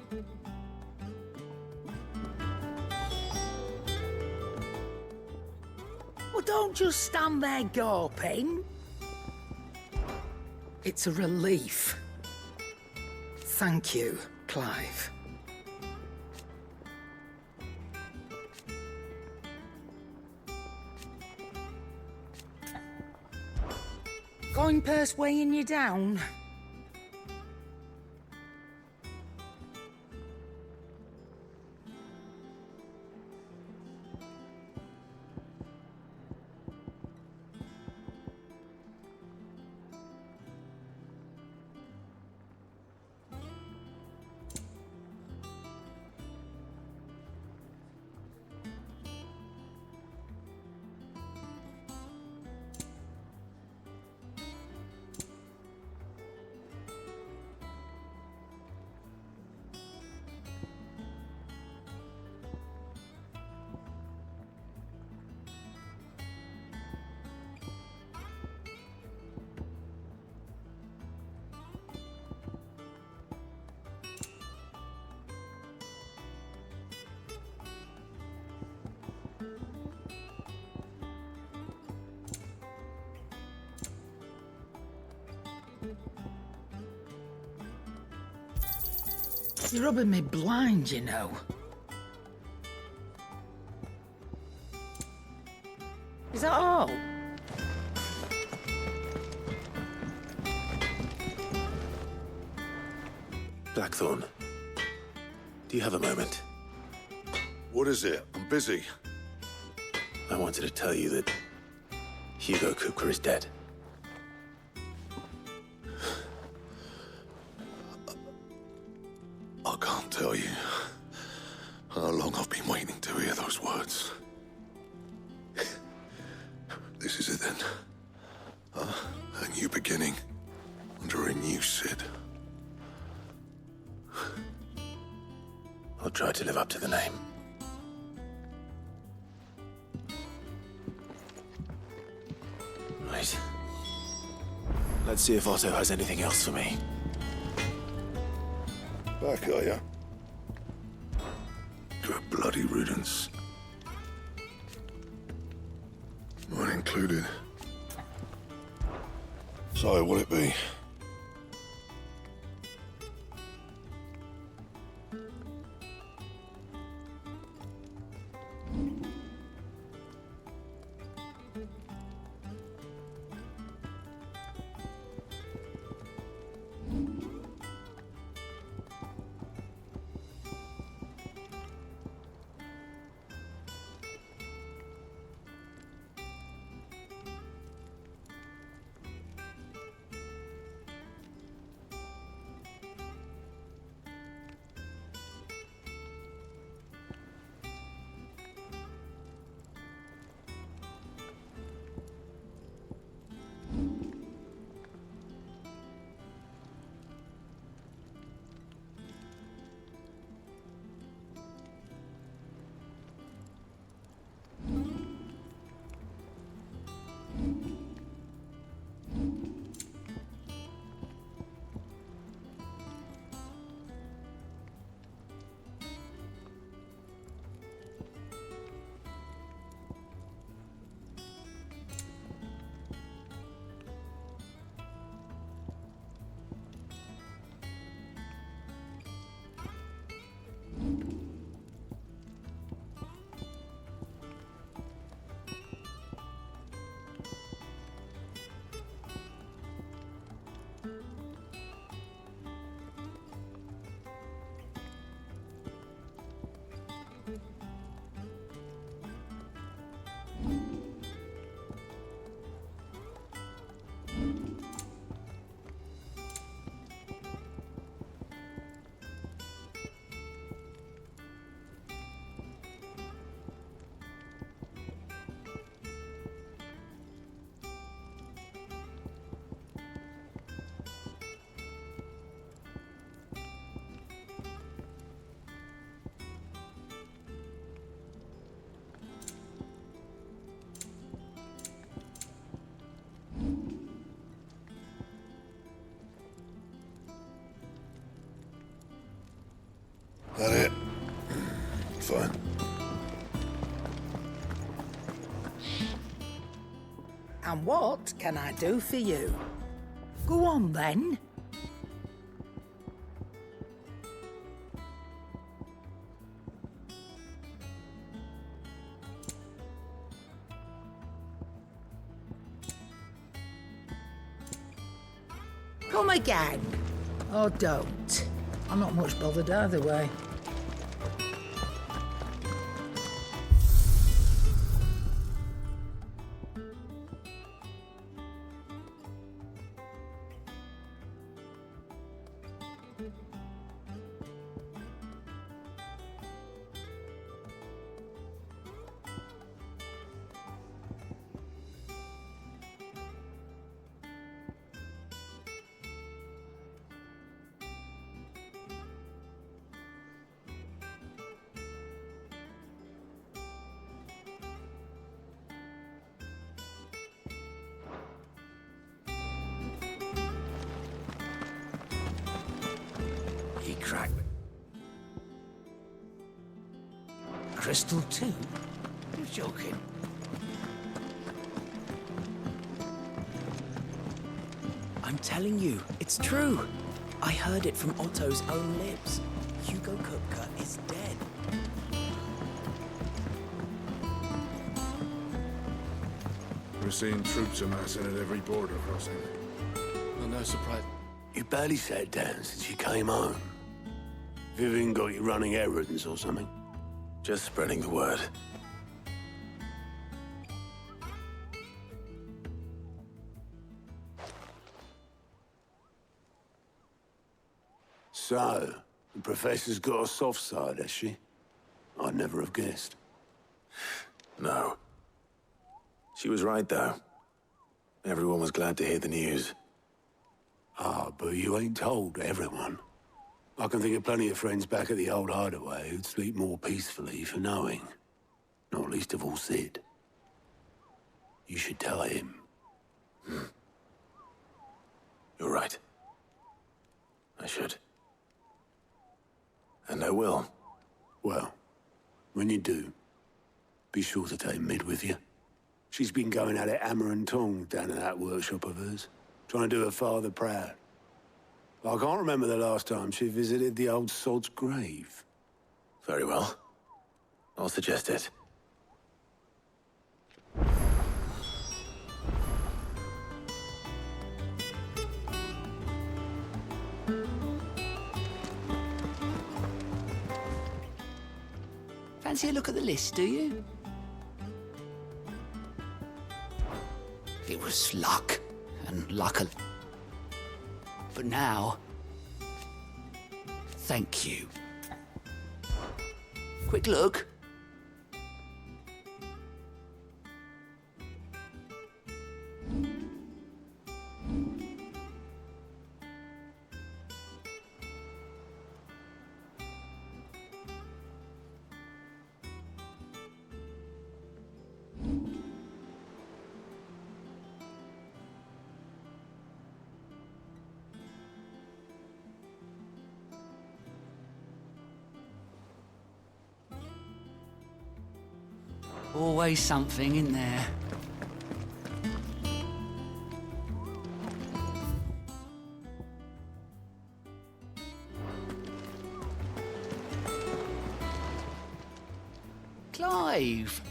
Well, don't just stand there gawping. It's a relief. Thank you, Clive. Going purse weighing you down? It's rubbing me blind, you know. Is that all? Blackthorn, do you have a moment? What is it? I'm busy. I wanted to tell you that Hugo Kupka is dead. I can't tell you how long I've been waiting to hear those words. This is it then. A new beginning under a new Sid. I'll try to live up to the name. Right. Let's see if Otto has anything else for me. Back, are ya? To a bloody riddance. Mine included. So, what'll it be? That it? Fine. And what can I do for you? Go on, then. Come again. Or don't. I'm not much bothered either way. He cracked. Crystal too? You're joking. I'm telling you, it's true. I heard it from Otto's own lips. Hugo Kupka is dead. We're seeing troops amassing at every border crossing. Well, no surprise. You barely sat down since you came home. Vivian got you running errands or something? Just spreading the word. So, the Professor's got a soft side, has she? I'd never have guessed. No. She was right, though. Everyone was glad to hear the news. Ah, but you ain't told everyone. I can think of plenty of friends back at the old hideaway who'd sleep more peacefully for knowing. Not least of all Sid. You should tell him. You're right. I should. And I will. Well, when you do, be sure to take Mid with you. She's been going at it hammer and tongs down in that workshop of hers, trying to do her father proud. I can't remember the last time she visited the old sod's grave. Very well. I'll suggest it. Fancy a look at the list, do you? It was luck, and luck. But now, thank you. Quick look. Always something in there. Clive.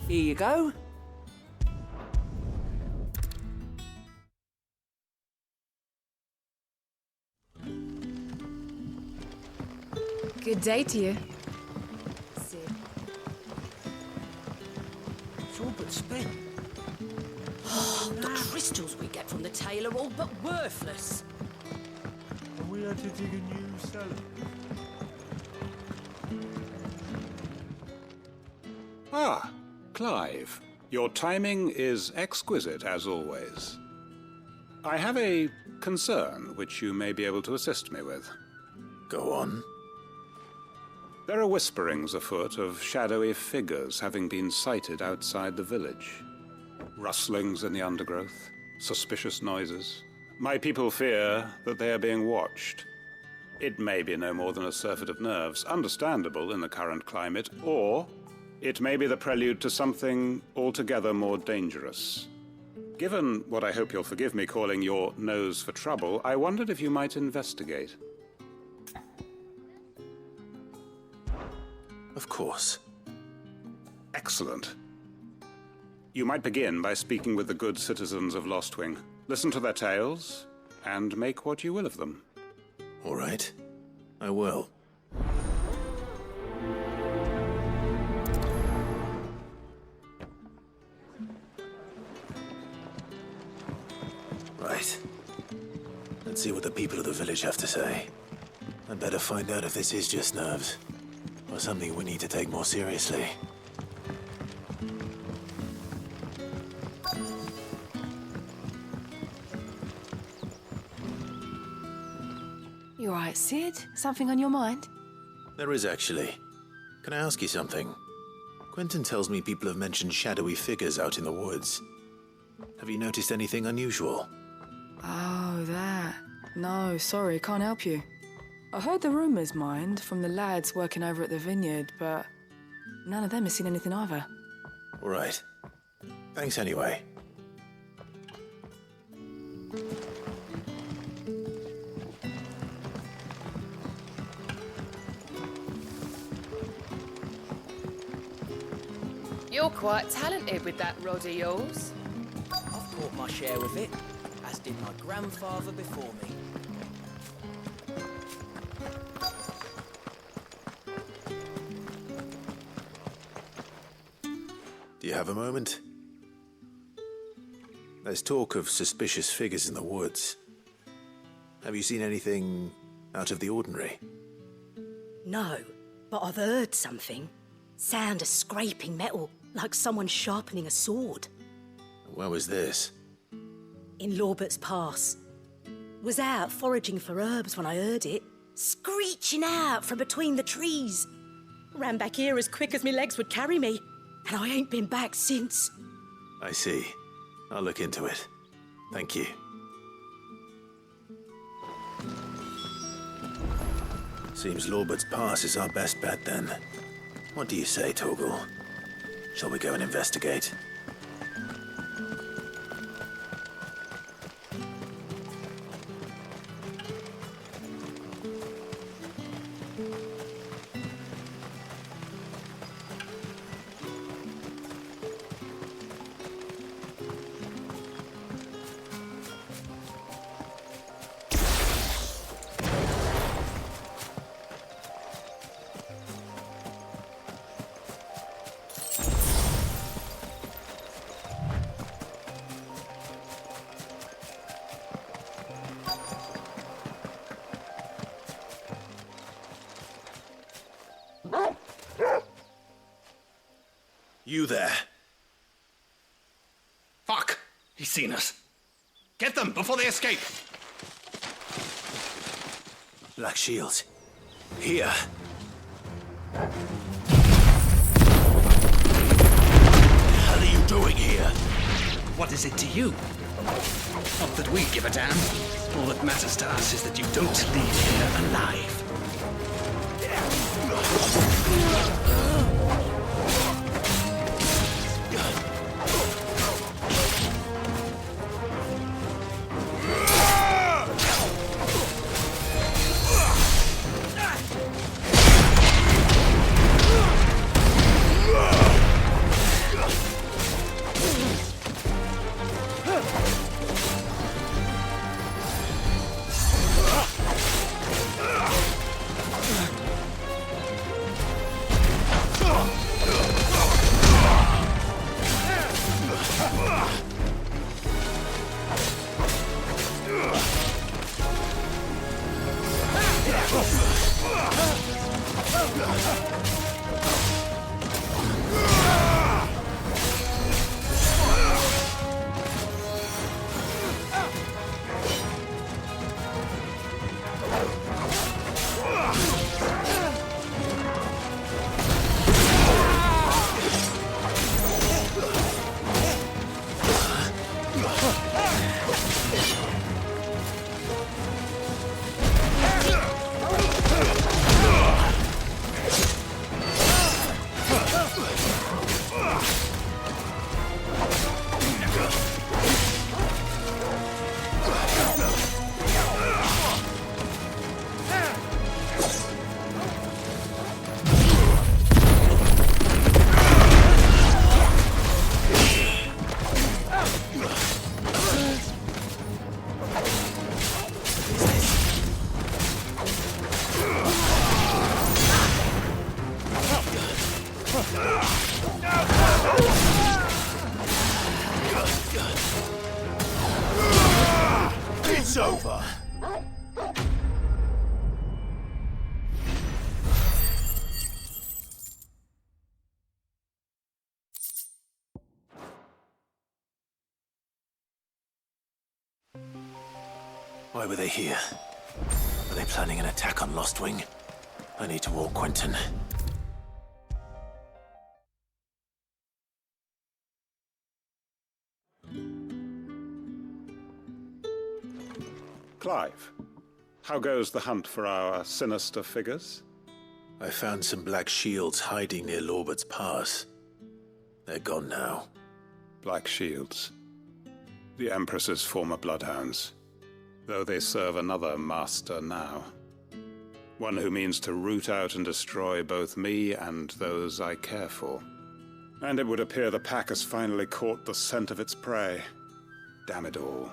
Here you go. Good day to you. But spent. The crystals we get from the tail are all but worthless. And we had to dig a new cellar. Ah, Clive. Your timing is exquisite, as always. I have a concern which you may be able to assist me with. Go on. There are whisperings afoot of shadowy figures having been sighted outside the village. Rustlings in the undergrowth, suspicious noises. My people fear that they are being watched. It may be no more than a surfeit of nerves, understandable in the current climate, or it may be the prelude to something altogether more dangerous. Given what I hope you'll forgive me calling your nose for trouble, I wondered if you might investigate. Of course. Excellent. You might begin by speaking with the good citizens of Lostwing. Listen to their tales, and make what you will of them. All right. I will. Right. Let's see what the people of the village have to say. I'd better find out if this is just nerves, or something we need to take more seriously. You all right, Sid? Something on your mind? There is, actually. Can I ask you something? Quentin tells me people have mentioned shadowy figures out in the woods. Have you noticed anything unusual? Oh, that. No, sorry, can't help you. I heard the rumours, mind, from the lads working over at the vineyard, but none of them has seen anything either. All right. Thanks anyway. You're quite talented with that rod of yours. I've caught my share with it, as did my grandfather before me. Do you have a moment? There's talk of suspicious figures in the woods. Have you seen anything out of the ordinary? No, but I've heard something. Sound of scraping metal, like someone sharpening a sword. Where was this? In Lorbert's Pass. Was out foraging for herbs when I heard it, screeching out from between the trees. Ran back here as quick as my legs would carry me, and I ain't been back since. I see. I'll look into it. Thank you. Seems Lorbert's Pass is our best bet then. What do you say, Torgal? Shall we go and investigate? You there. Fuck! He's seen us. Get them before they escape! Black Shields. Here. What the hell are you doing here? What is it to you? Not that we give a damn. All that matters to us is that you don't leave here alive. It's over. Why were they here? Are they planning an attack on Lostwing? I need to warn Quentin. Clive, how goes the hunt for our sinister figures? I found some black shields hiding near Lorbert's Pass. They're gone now. Black shields. The Empress's former bloodhounds. Though they serve another master now. One who means to root out and destroy both me and those I care for. And it would appear the pack has finally caught the scent of its prey. Damn it all.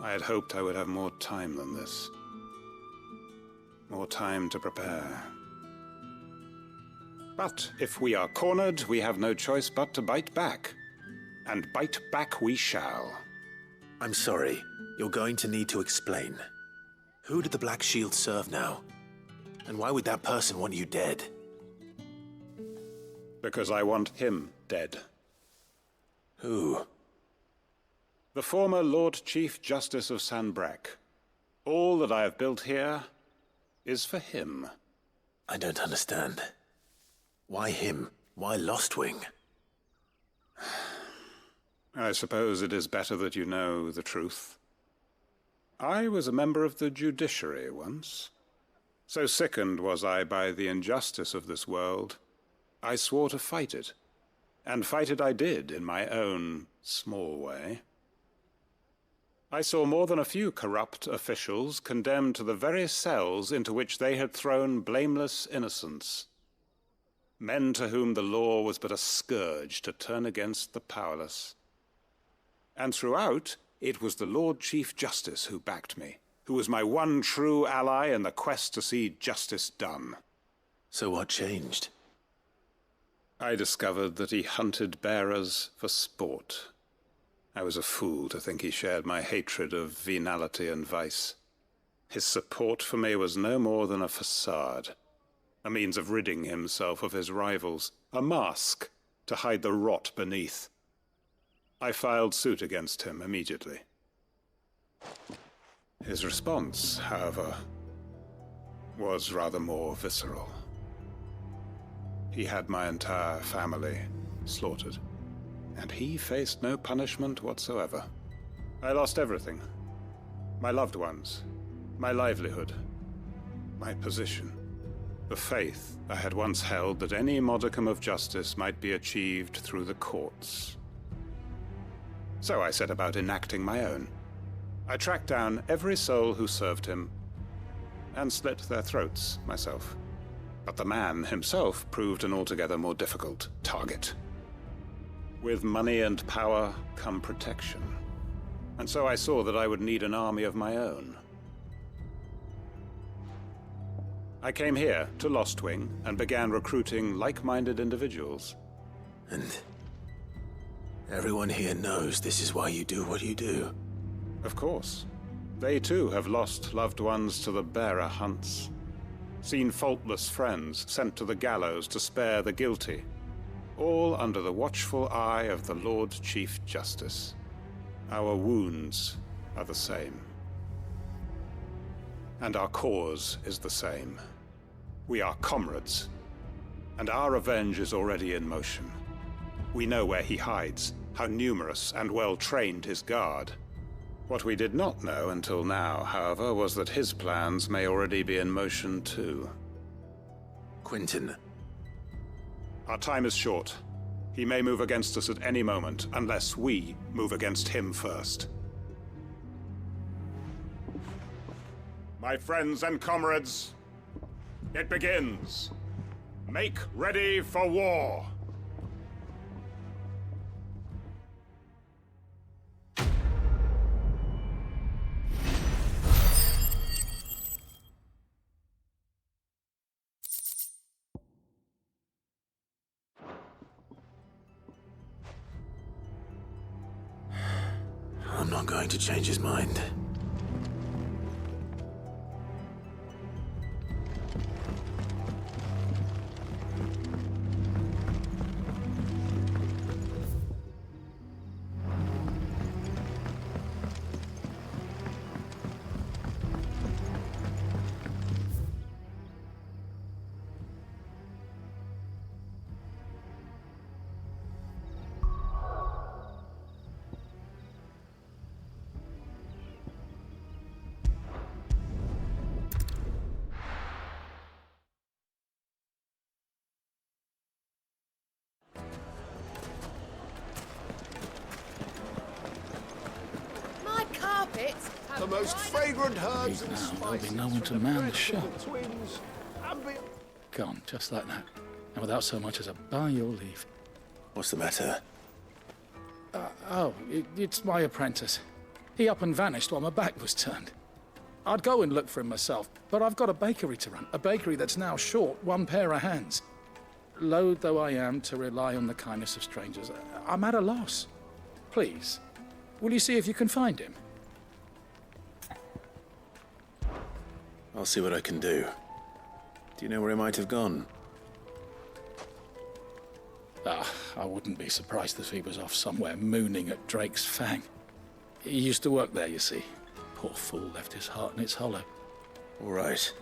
I had hoped I would have more time than this. More time to prepare. But if we are cornered, we have no choice but to bite back. And bite back we shall. I'm sorry. You're going to need to explain. Who did the Black Shield serve now? And why would that person want you dead? Because I want him dead. Who? The former Lord Chief Justice of Sanbreque. All that I have built here is for him. I don't understand. Why him? Why Lostwing? I suppose it is better that you know the truth. I was a member of the judiciary once. So sickened was I by the injustice of this world, I swore to fight it. And fight it I did in my own small way. I saw more than a few corrupt officials condemned to the very cells into which they had thrown blameless innocents. Men to whom the law was but a scourge to turn against the powerless. And throughout, it was the Lord Chief Justice who backed me, who was my one true ally in the quest to see justice done. So what changed? I discovered that he hunted bearers for sport. I was a fool to think he shared my hatred of venality and vice. His support for me was no more than a facade, a means of ridding himself of his rivals, a mask to hide the rot beneath. I filed suit against him immediately. His response, however, was rather more visceral. He had my entire family slaughtered, and he faced no punishment whatsoever. I lost everything. My loved ones, my livelihood, my position, the faith I had once held that any modicum of justice might be achieved through the courts. So I set about enacting my own. I tracked down every soul who served him, and slit their throats myself. But the man himself proved an altogether more difficult target. With money and power come protection. And so I saw that I would need an army of my own. I came here to Lostwing and began recruiting like-minded individuals. And everyone here knows this is why you do what you do. Of course. They too have lost loved ones to the bearer hunts. Seen faultless friends sent to the gallows to spare the guilty. All under the watchful eye of the Lord Chief Justice. Our wounds are the same. And our cause is the same. We are comrades. And our revenge is already in motion. We know where he hides, how numerous and well-trained his guard. What we did not know until now, however, was that his plans may already be in motion too. Quentin. Our time is short. He may move against us at any moment, unless we move against him first. My friends and comrades, it begins. Make ready for war. I'm not going to change his mind. My carpets The most fragrant herbs and Now there'll spices. be no one to from the man the breath of shop. twins, ambient. Gone, just like that. And without so much as a by your leave. What's the matter? It's my apprentice. He up and vanished while my back was turned. I'd go and look for him myself, but I've got a bakery to run. A bakery that's now short one pair of hands. Loath though I am to rely on the kindness of strangers, I'm at a loss. Please, will you see if you can find him? I'll see what I can do. Do you know where he might have gone? I wouldn't be surprised if he was off somewhere mooning at Drake's Fang. He used to work there, you see. Poor fool left his heart in its hollow. All right.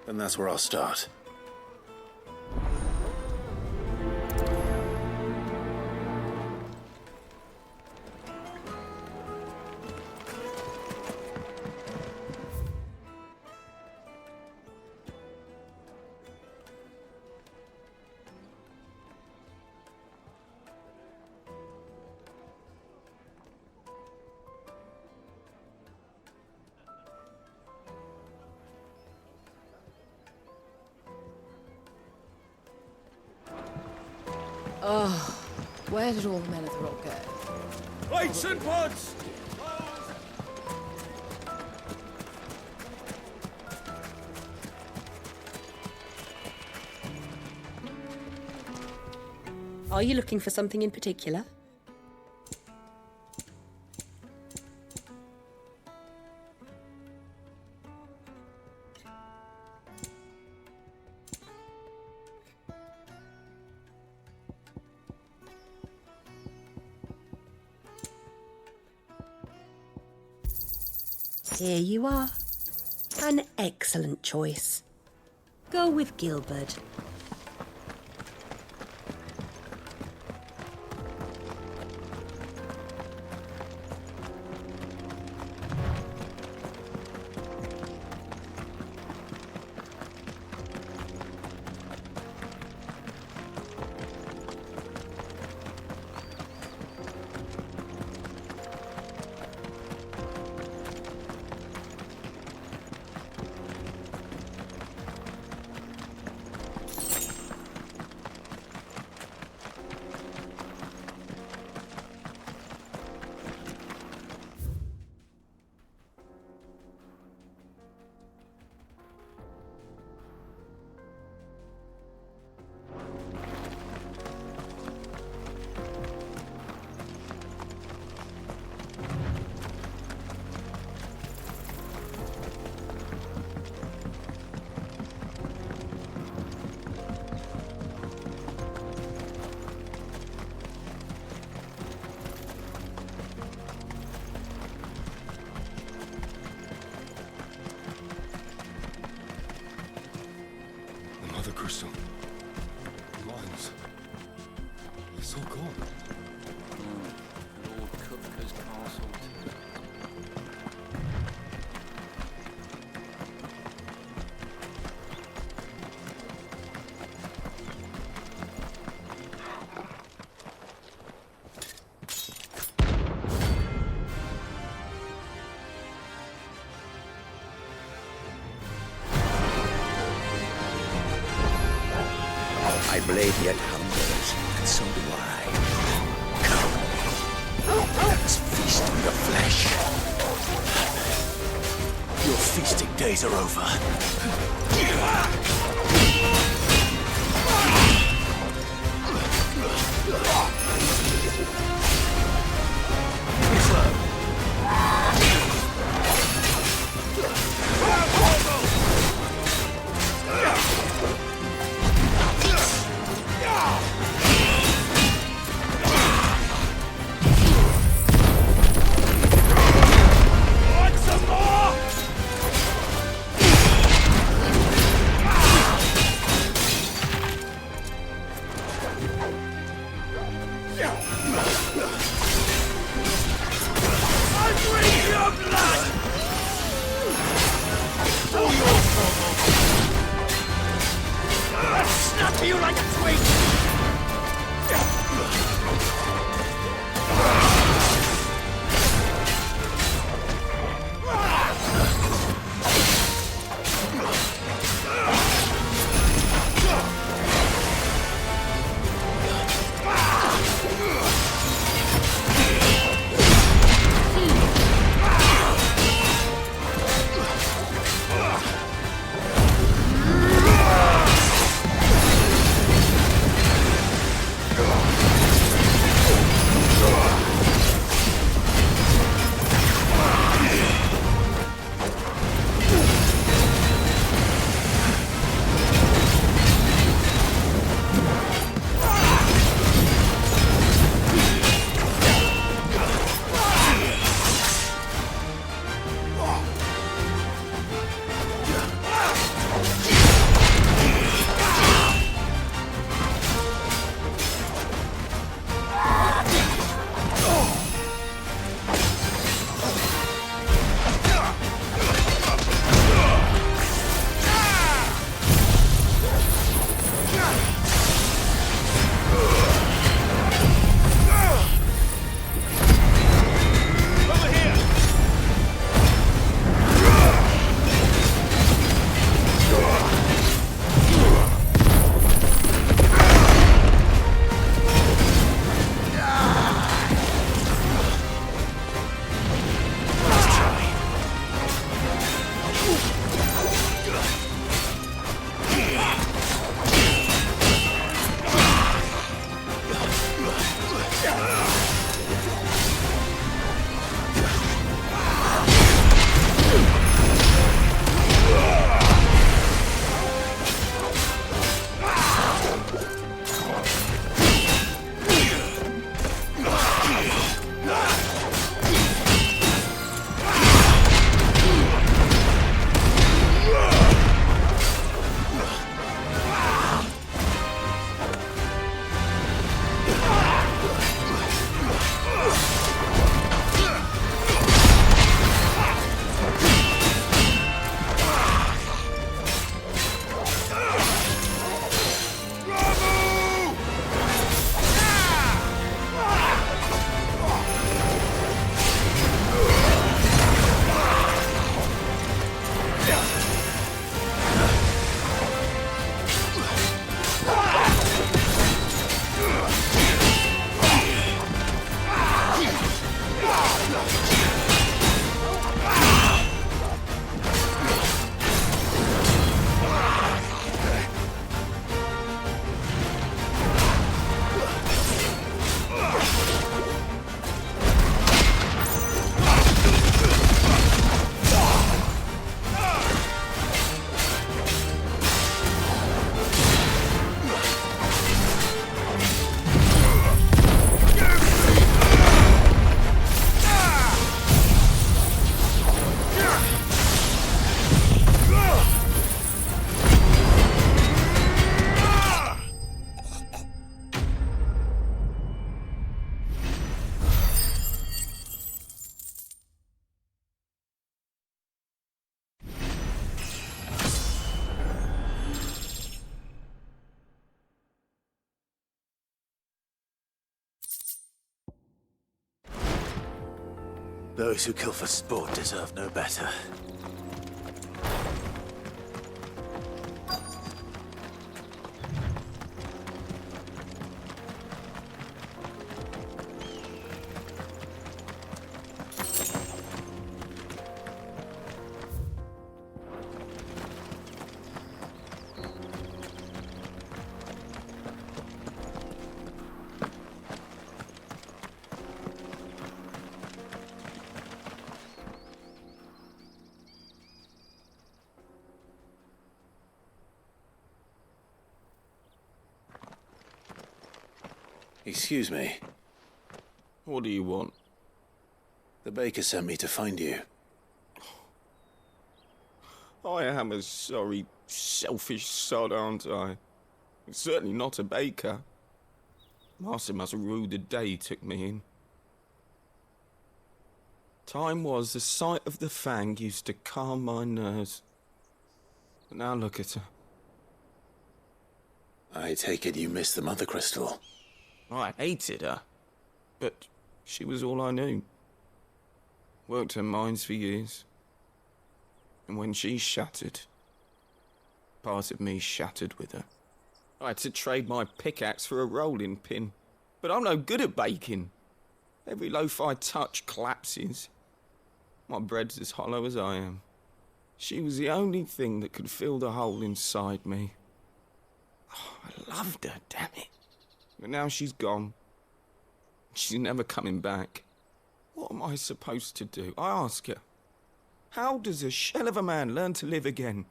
Then that's where I'll start. Oh, where did all the men of the rock go? Lights and pods! Are you looking for something in particular? Here you are. An excellent choice. Go with Gilbert. Another crystal. Lines. It's all gone. Lord Kupka's castle too. My blade yet hungers, and so do I. Come, let's feast on the flesh. Your feasting days are over. Snap you like a twig! Those who kill for sport deserve no better. Excuse me. What do you want? The baker sent me to find you. I am a sorry, selfish sod, aren't I? Certainly not a baker. Master must rue the day he took me in. Time was the sight of the fang used to calm my nerves. But now look at her. I take it you missed the Mother Crystal. I hated her, but she was all I knew. Worked her mines for years. And when she shattered, part of me shattered with her. I had to trade my pickaxe for a rolling pin, but I'm no good at baking. Every loaf I touch collapses. My bread's as hollow as I am. She was the only thing that could fill the hole inside me. Oh, I loved her, damn it. But now she's gone. She's never coming back. What am I supposed to do? I ask her. How does a shell of a man learn to live again?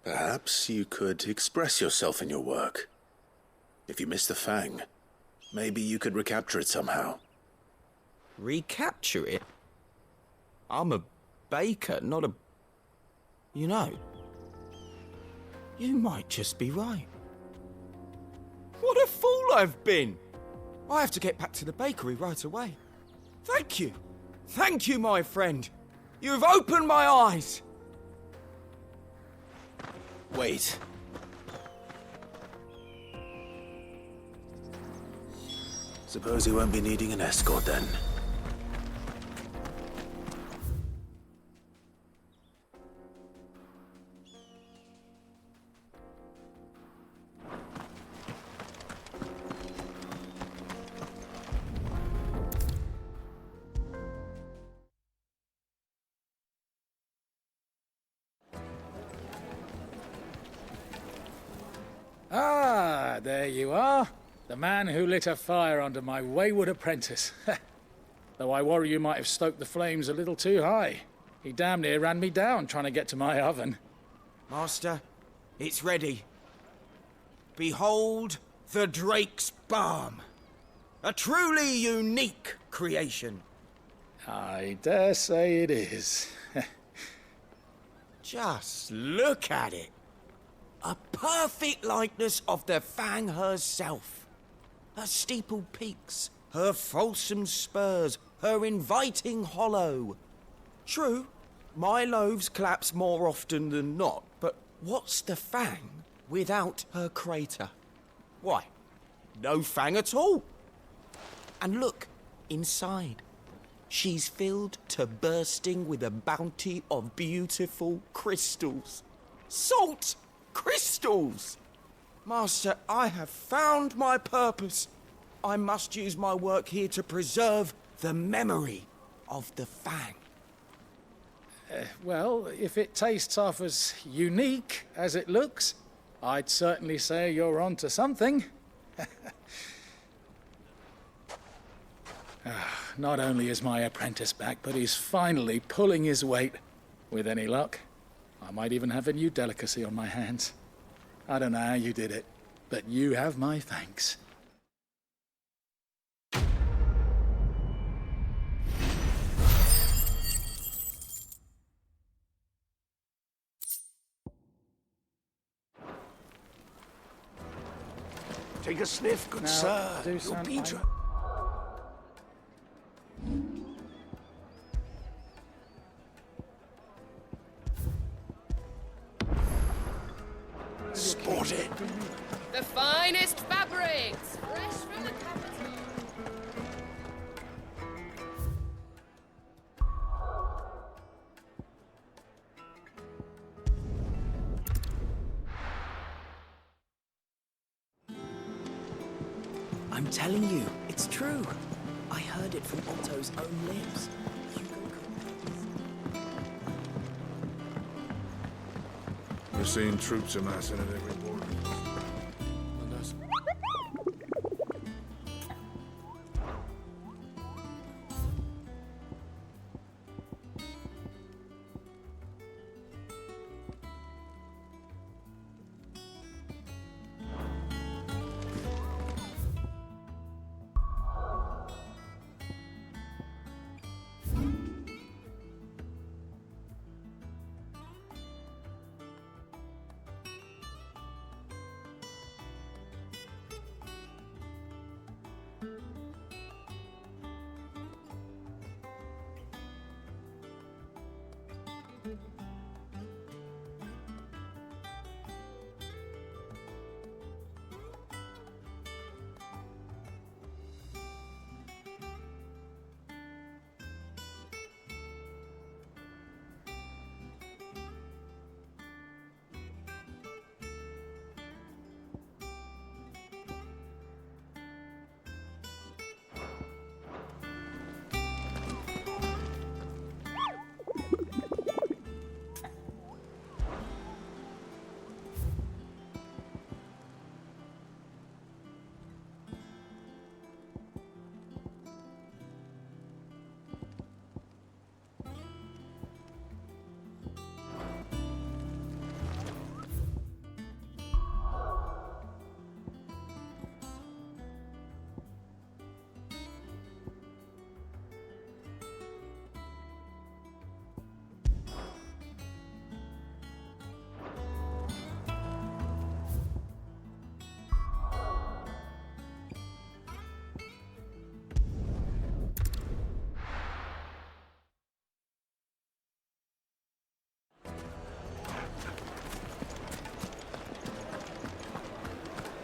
Perhaps you could express yourself in your work. If you miss the fang, maybe you could recapture it somehow. Recapture it? I'm a baker, not a... You know, you might just be right. What a fool I've been! I have to get back to the bakery right away. Thank you. Thank you, my friend. You've opened my eyes. Wait. Suppose you won't be needing an escort then. Ah, there you are. The man who lit a fire under my wayward apprentice. Though I worry you might have stoked the flames a little too high. He damn near ran me down trying to get to my oven. Master, it's ready. Behold the Drake's Balm. A truly unique creation. I dare say it is. Just look at it. A perfect likeness of the Fang herself. Her steepled peaks, her fulsome spurs, her inviting hollow. True, my loaves collapse more often than not, but what's the Fang without her crater? Why, no Fang at all. And look, inside. She's filled to bursting with a bounty of beautiful crystals. Salt crystals! Master, I have found my purpose. I must use my work here to preserve the memory of the Fang. Well, if it tastes half as unique as it looks, I'd certainly say you're onto something. Not only is my apprentice back, but he's finally pulling his weight. With any luck, I might even have a new delicacy on my hands. I don't know how you did it, but you have my thanks. Take a sniff, good Now, sir. do You'll some- be dry. I'm telling you, it's true. I heard it from Otto's own lips. We're seeing troops amassing at every border. Unless...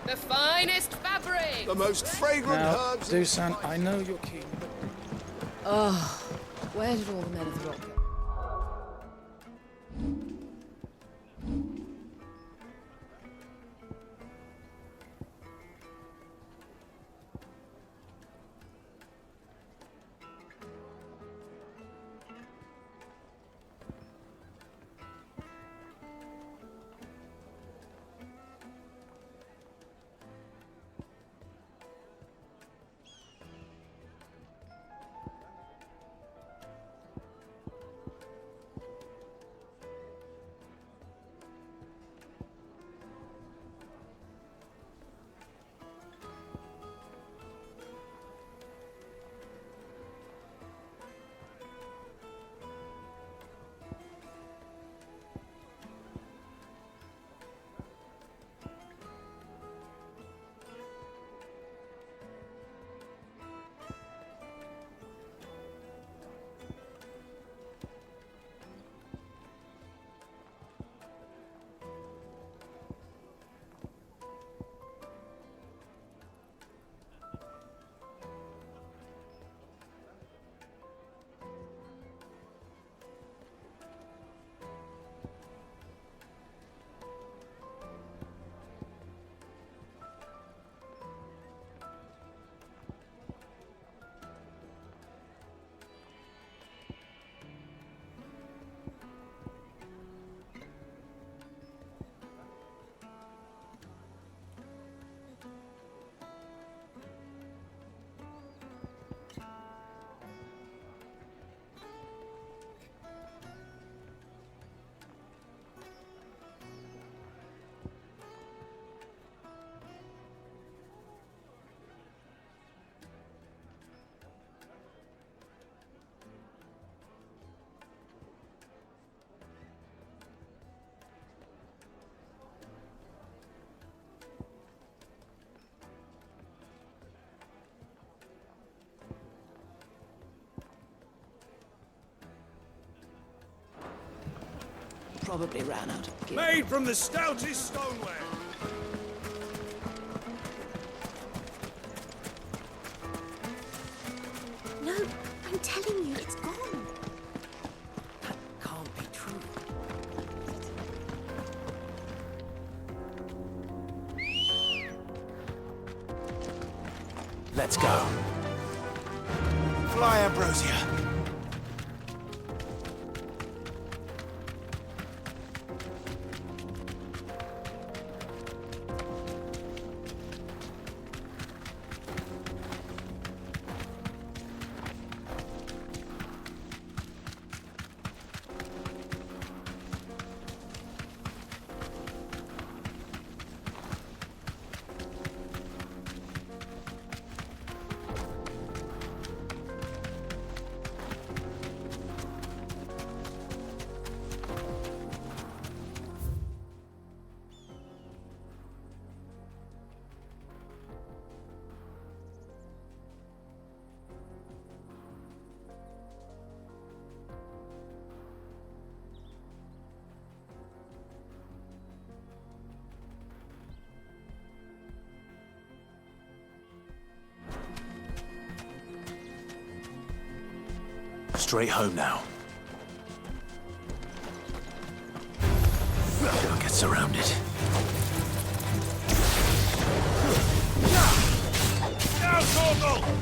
The finest fabric! The most fragrant Now, herbs. Dusan, I know you're keen, but... Oh, where did all the men of the rock go? Probably ran out of gear. Made from the stoutest stoneware. No, I'm telling you, it's gone. That can't be true. Let's go. Fly, Ambrosia. Straight home now. Don't get surrounded. Now, Torgal!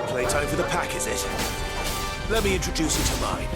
Playtime for the pack, is it? Let me introduce you to mine.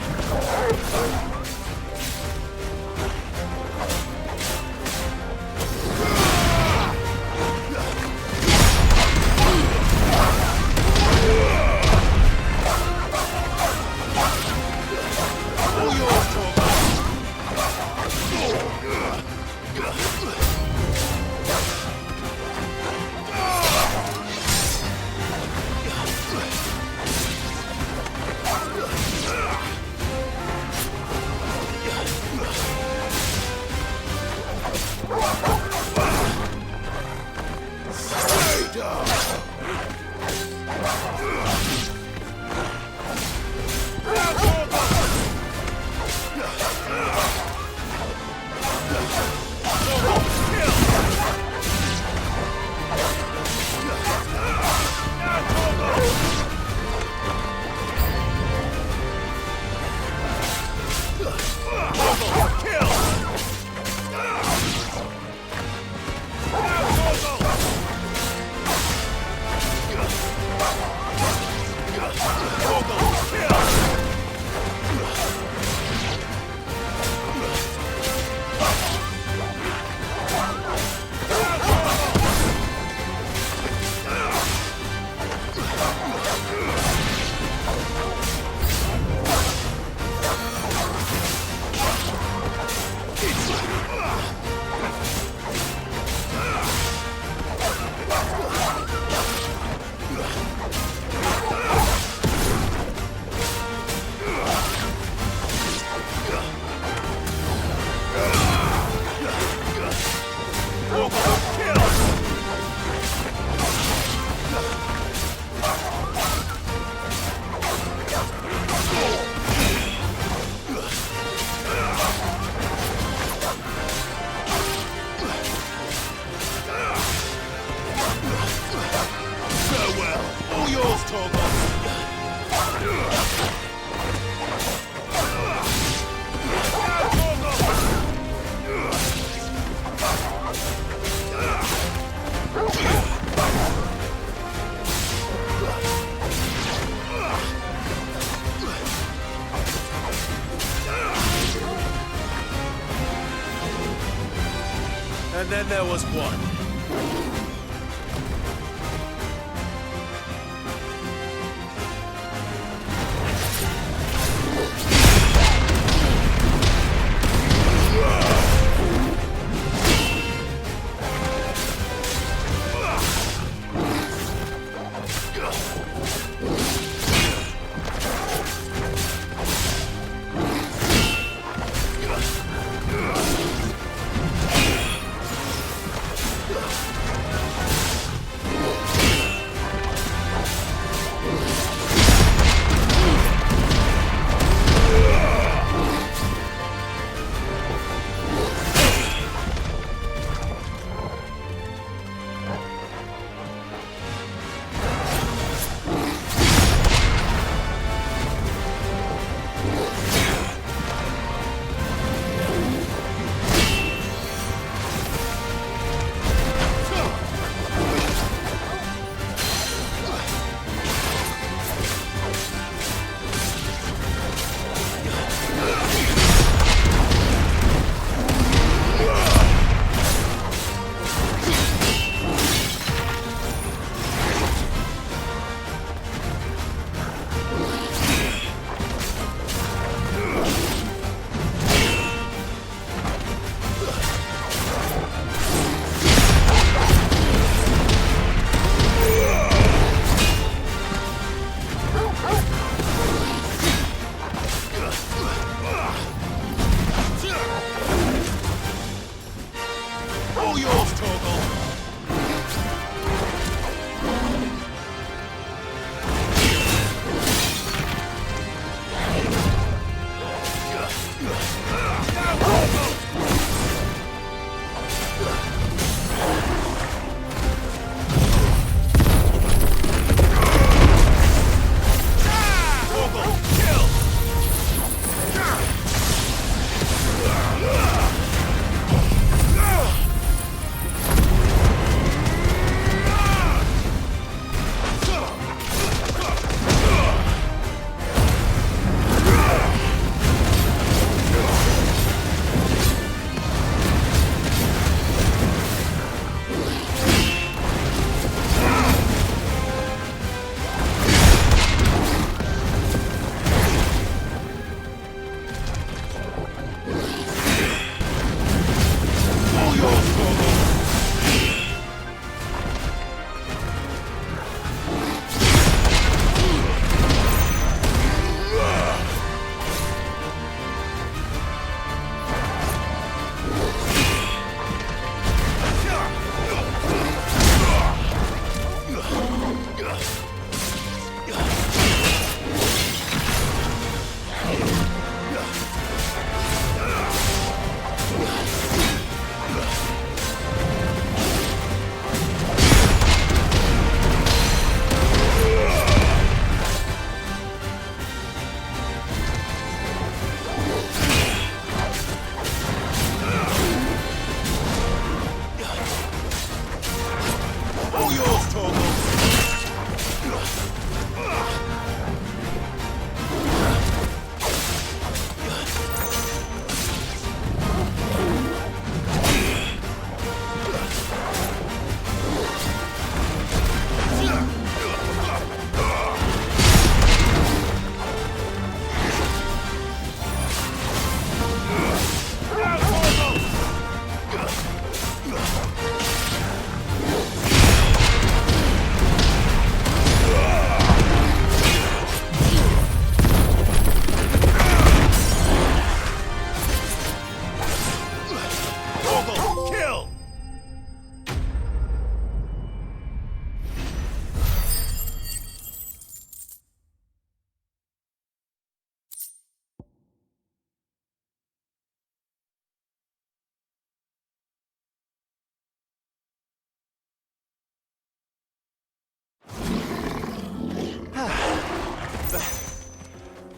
And then there was one.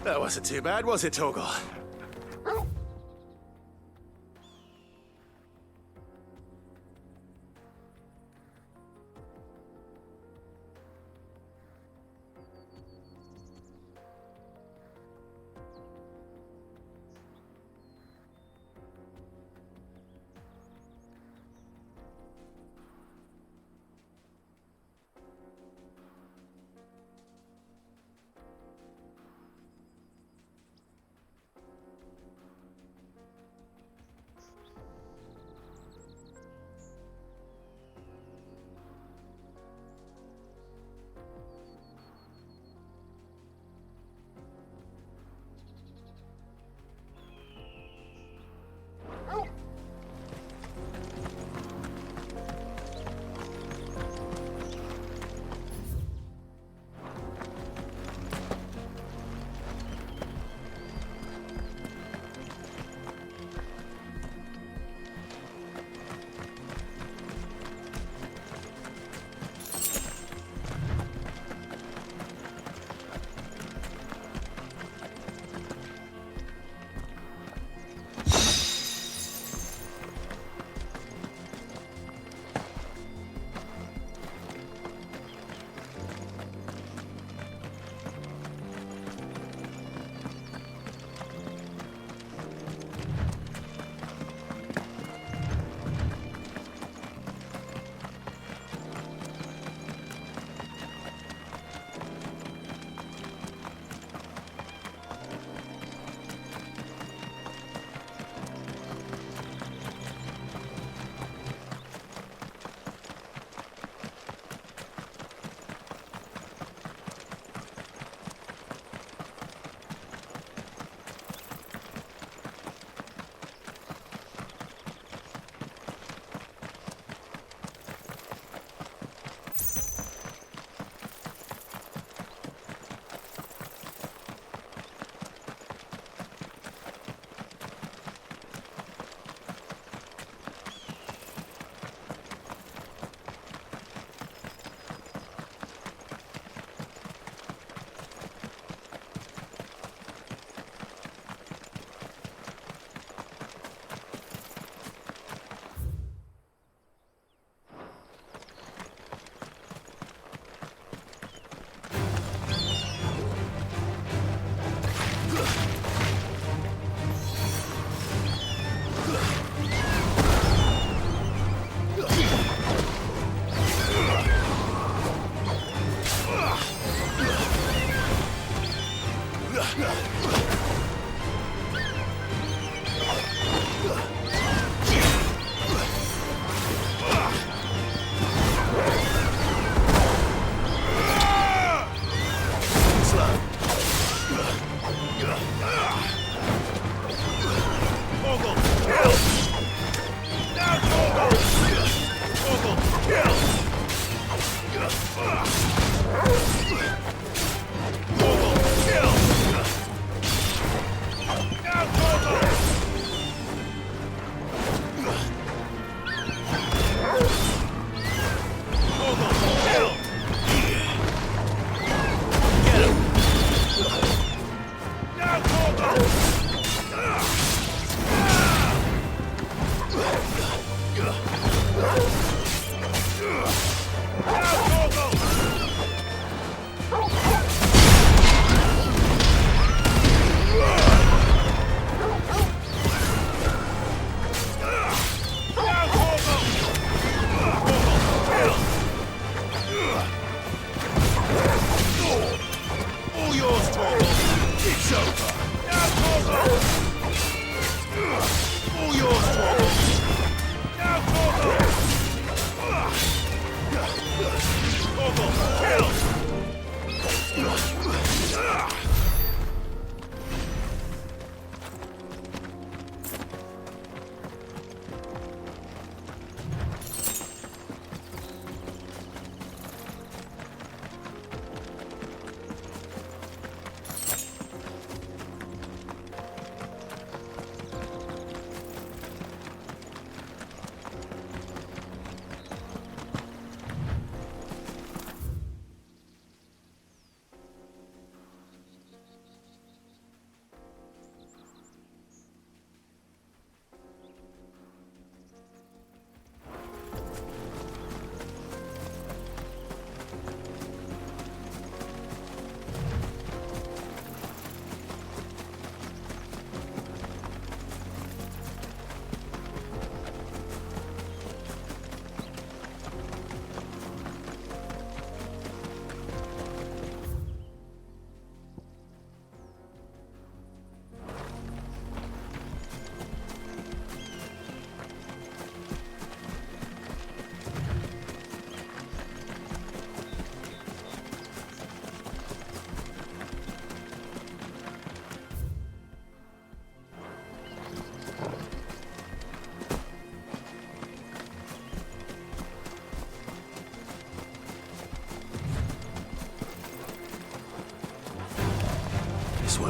That wasn't too bad, was it, Torgal?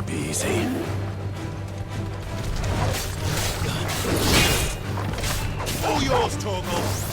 won't be easy. All yours, Torgal!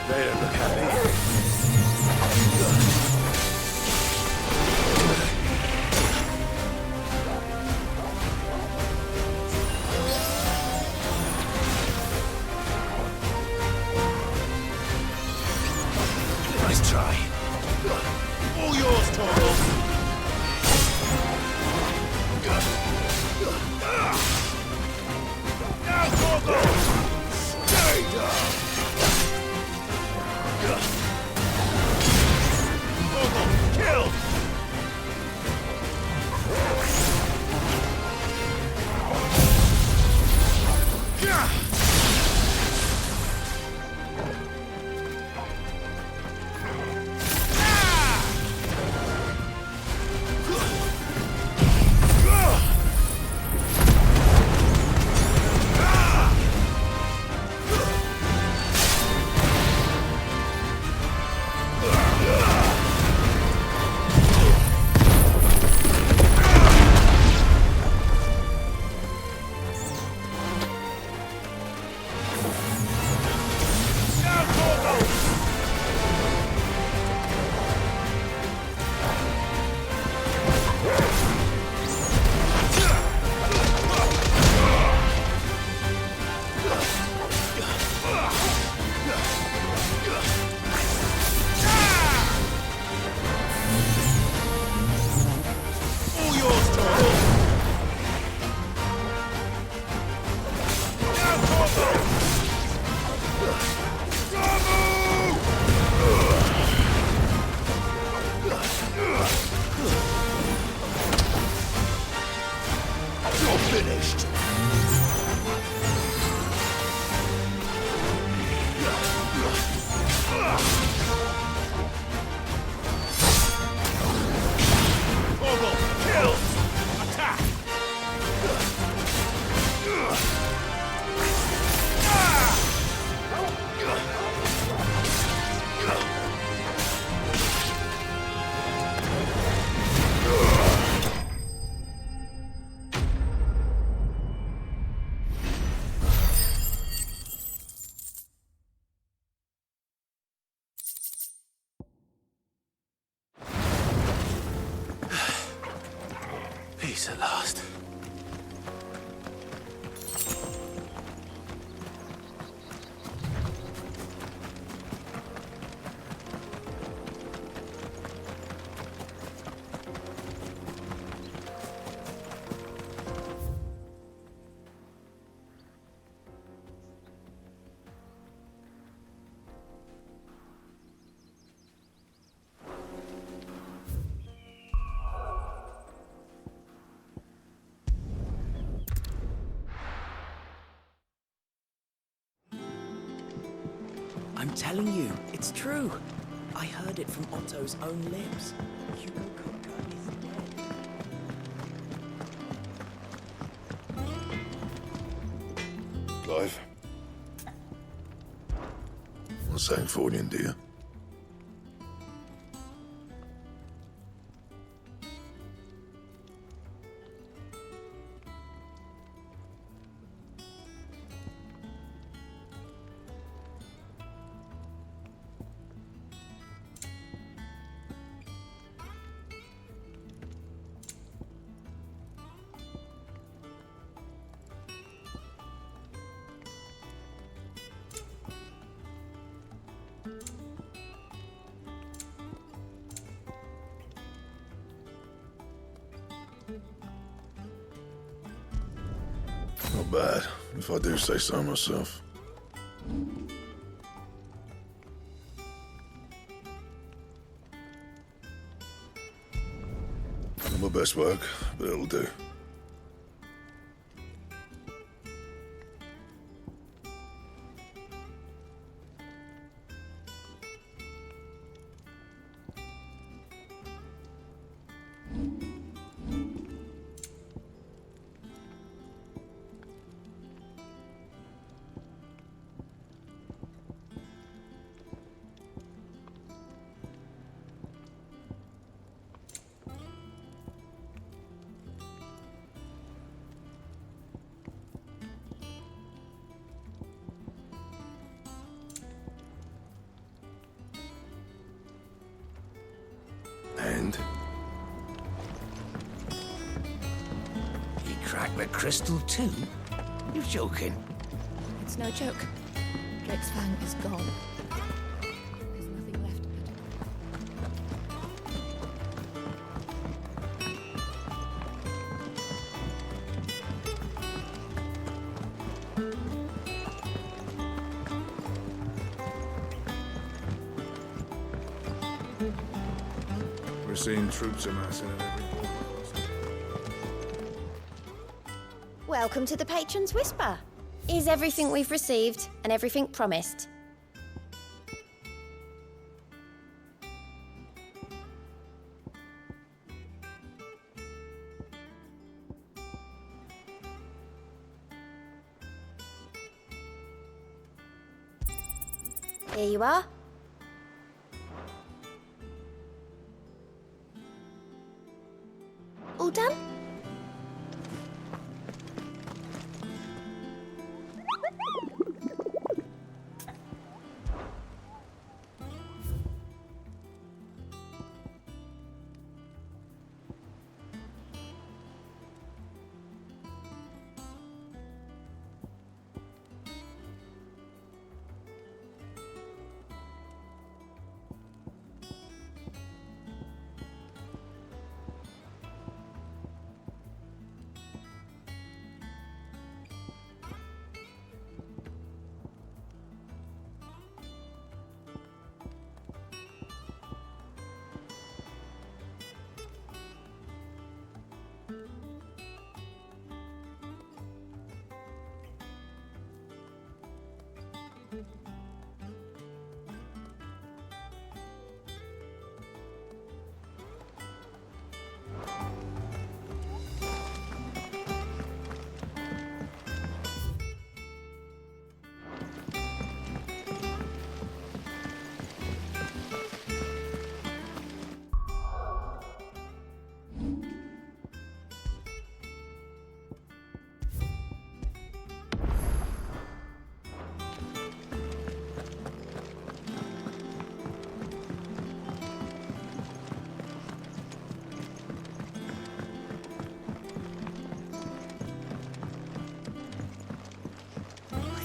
They don't look happy. Nice try. All yours, Torgal. Now, Torgal! Stay down! Torgal, kill! Peace at last. I'm telling you, it's true. I heard it from Otto's own lips. Hugo Kupka is dead. Clive? What's Sangfordian, dear? Not bad, if I do say so myself. Not my best work, but it'll do. And? He cracked the crystal too? You're joking. It's no joke. Drake's fang is gone. There's nothing left of it. We're seeing troops amassing at every border crossing. Welcome to the Patron's Whisper. Is everything we've received and everything promised? Here you are. All done?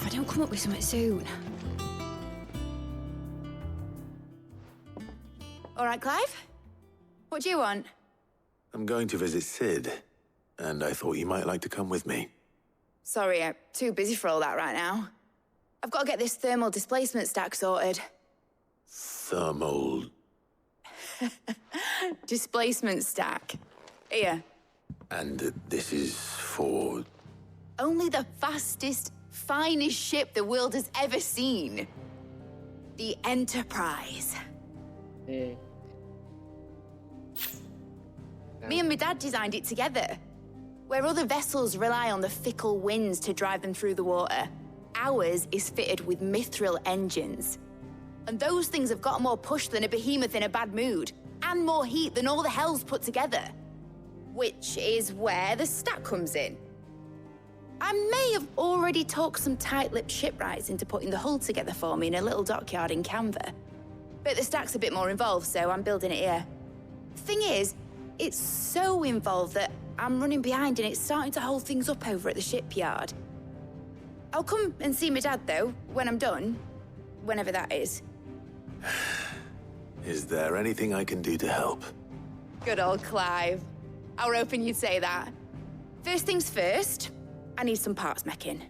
Don't come up with something soon. All right, Clive? What do you want? I'm going to visit Sid, and I thought you might like to come with me. Sorry, I'm too busy for all that right now. I've got to get this thermal displacement stack sorted. Thermal... Displacement stack. Here. And this is for... Only the fastest, finest ship the world has ever seen. The Enterprise. Me and my dad designed it together. Where other vessels rely on the fickle winds to drive them through the water, ours is fitted with mithril engines. And those things have got more push than a behemoth in a bad mood, and more heat than all the hells put together. Which is where the stack comes in. I may have already talked some tight-lipped shipwrights into putting the hull together for me in a little dockyard in Canva. But the stack's a bit more involved, so I'm building it here. Thing is, it's so involved that I'm running behind and it's starting to hold things up over at the shipyard. I'll come and see my dad, though, when I'm done. Whenever that is. Is there anything I can do to help? Good old Clive. I were hoping you'd say that. First things first, I need some parts meching.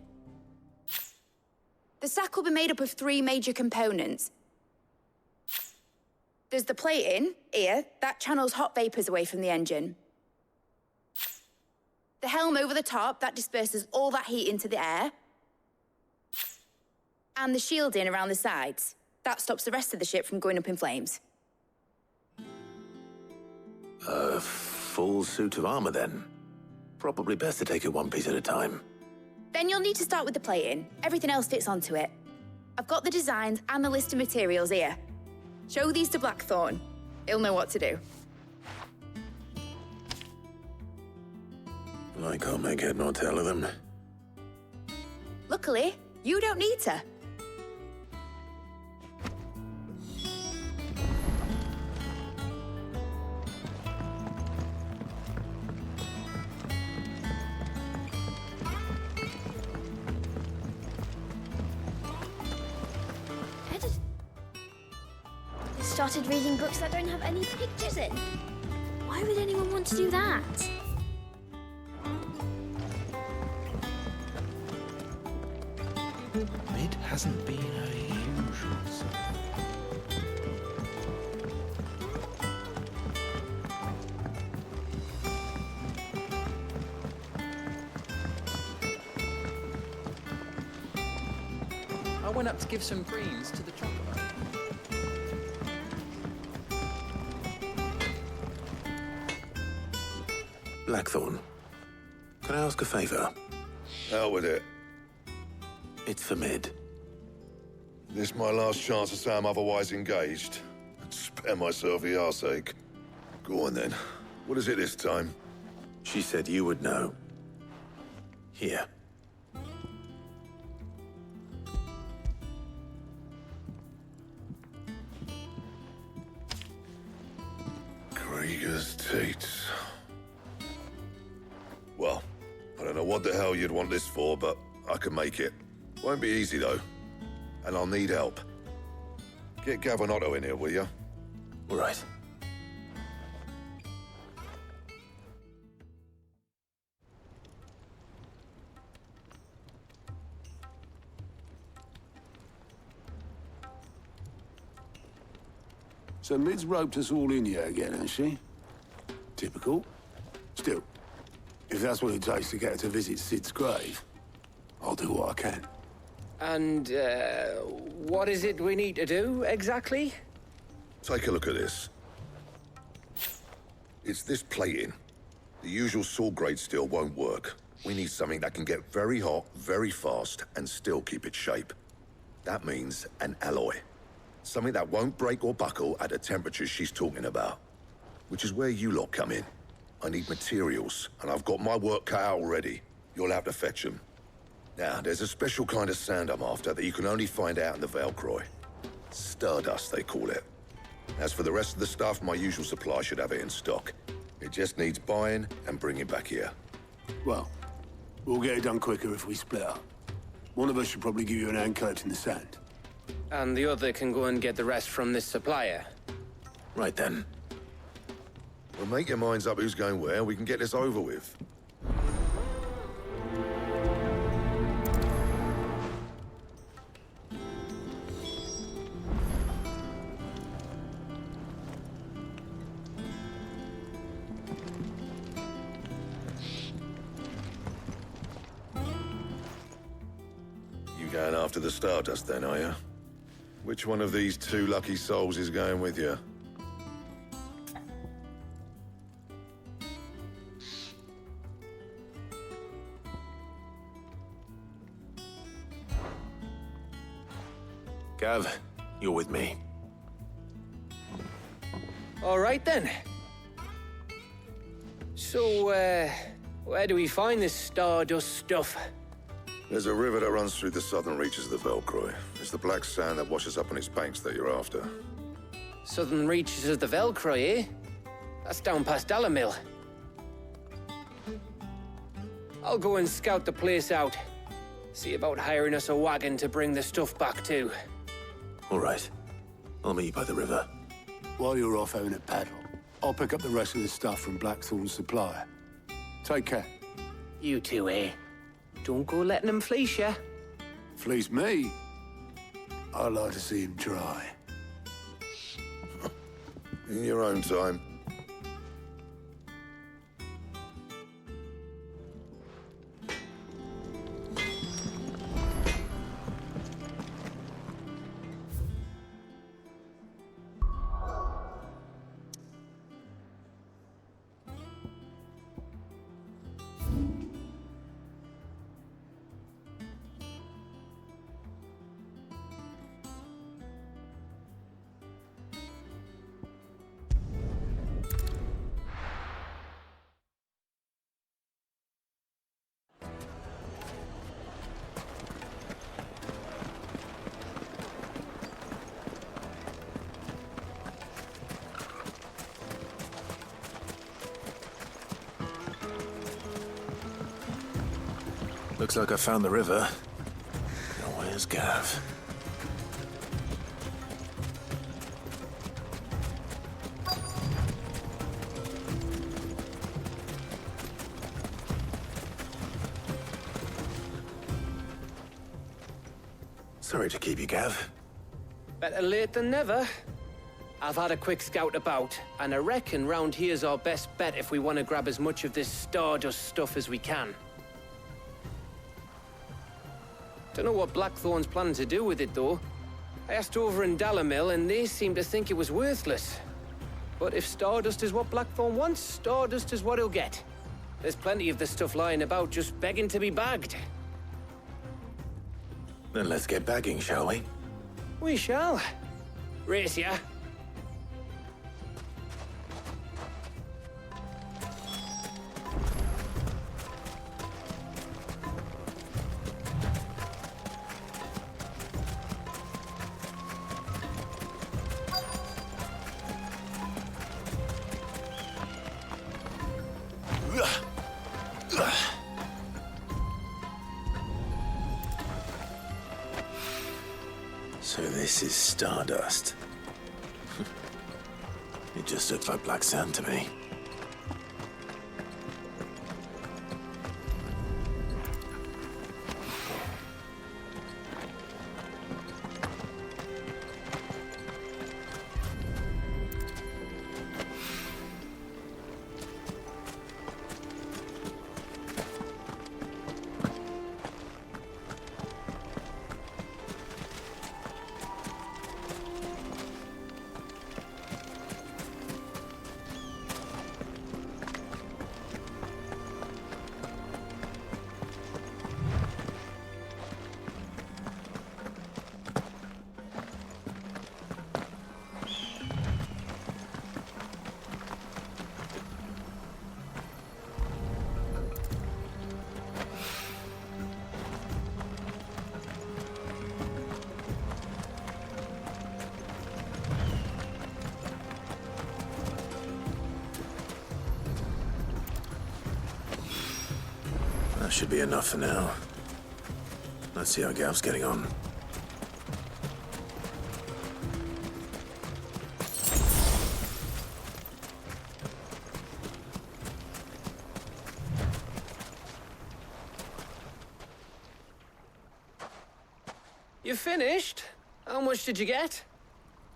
The stack will be made up of 3 major components. There's the plating, here, that channels hot vapors away from the engine. The helm over the top, that disperses all that heat into the air. And the shielding around the sides. That stops the rest of the ship from going up in flames. A full suit of armor, then? Probably best to take it one piece at a time. Then you'll need to start with the plating. Everything else fits onto it. I've got the designs and the list of materials here. Show these to Blackthorn. He'll know what to do. I can't make head nor tail of them. Luckily, you don't need to. started reading books that don't have any pictures in. Why would anyone want to do that? Mid hasn't been her usual self. I went up to give some greens to the chocolate. Blackthorn, can I ask a favor? Hell with it. It's for Mid. This my last chance to say I'm otherwise engaged. Spare myself the arseache. Go on then. What is it this time? She said you would know. Here. Krieger's Tates. Well, I don't know what the hell you'd want this for, but I can make it. Won't be easy, though. And I'll need help. Get Gavin-Otto in here, will you? All right. So Mid's roped us all in here again, has she? Typical. Still, if that's what it takes to get her to visit Sid's grave, I'll do what I can. And, what is it we need to do, exactly? Take a look at this. It's this plating. The usual sword-grade steel won't work. We need something that can get very hot, very fast, and still keep its shape. That means an alloy. Something that won't break or buckle at the temperatures she's talking about. Which is where you lot come in. I need materials, and I've got my work cut out already. You'll have to fetch them. Now, there's a special kind of sand I'm after that you can only find out in the Velcroy. Stardust, they call it. As for the rest of the stuff, my usual supply should have it in stock. It just needs buying and bringing back here. Well, we'll get it done quicker if we split up. One of us should probably give you an hand collecting the sand. And the other can go and get the rest from this supplier. Right then. Well, make your minds up who's going where, we can get this over with. You going after the Stardust then, are you? Which one of these two lucky souls is going with you? Gav, you're with me. All right, then. So, where do we find this Stardust stuff? There's a river that runs through the southern reaches of the Velcroy. It's the black sand that washes up on its banks that you're after. Southern reaches of the Velcroy, eh? That's down past Allamil. I'll go and scout the place out. See about hiring us a wagon to bring the stuff back to. All right. I'll meet you by the river. While you're off having a paddle, I'll pick up the rest of the stuff from Blackthorn's supplier. Take care. You two, eh? Don't go letting them fleece ya. Fleece me? I'd like to see him try. In your own time. Looks like I found the river. Now where's Gav? Sorry to keep you, Gav. Better late than never. I've had a quick scout about, and I reckon round here's our best bet if we want to grab as much of this Stardust stuff as we can. Don't know what Blackthorn's planning to do with it, though. I asked over in Dalamil, and they seem to think it was worthless. But if Stardust is what Blackthorn wants, Stardust is what he'll get. There's plenty of the stuff lying about, just begging to be bagged. Then let's get bagging, shall we? We shall. Race ya. So this is Stardust. It just looks like black sand to me. That should be enough for now. Let's see how Gav's getting on. You finished? How much did you get?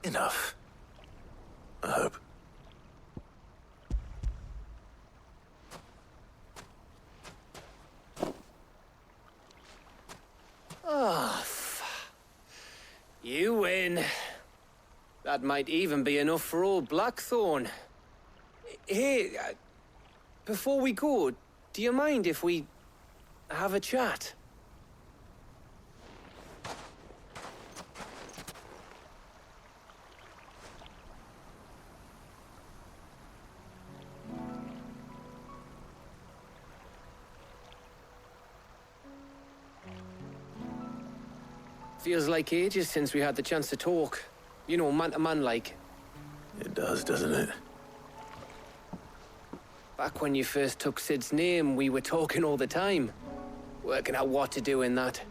Enough. I hope. Oh, you win. That might even be enough for old Blackthorn. Hey, before we go, do you mind if we have a chat? Feels like ages since we had the chance to talk. You know, man to man like. It does, doesn't it? Back when you first took Sid's name, we were talking all the time. Working out what to do in that.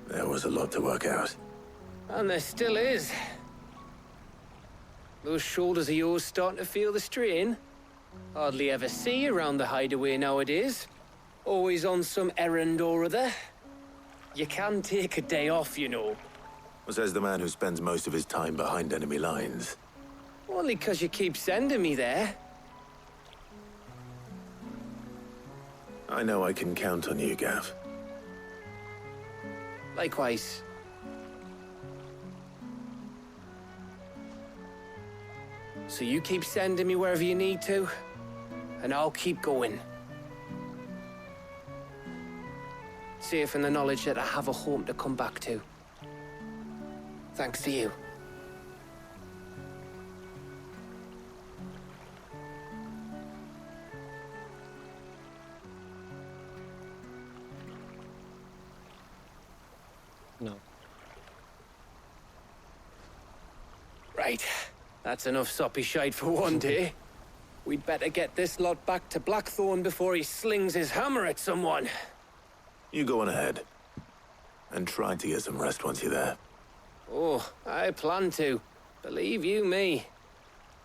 There was a lot to work out. And there still is. Those shoulders of yours starting to feel the strain. Hardly ever see you around the hideaway nowadays. Always on some errand or other. You can take a day off, you know. Says the man who spends most of his time behind enemy lines. Only 'cause you keep sending me there. I know I can count on you, Gav. Likewise. So you keep sending me wherever you need to, and I'll keep going. Safe in the knowledge that I have a home to come back to. Thanks to you. No. Right. That's enough soppy shite for one day. We'd better get this lot back to Blackthorn before he slings his hammer at someone. You go on ahead. And try to get some rest once you're there. Oh, I plan to. Believe you me.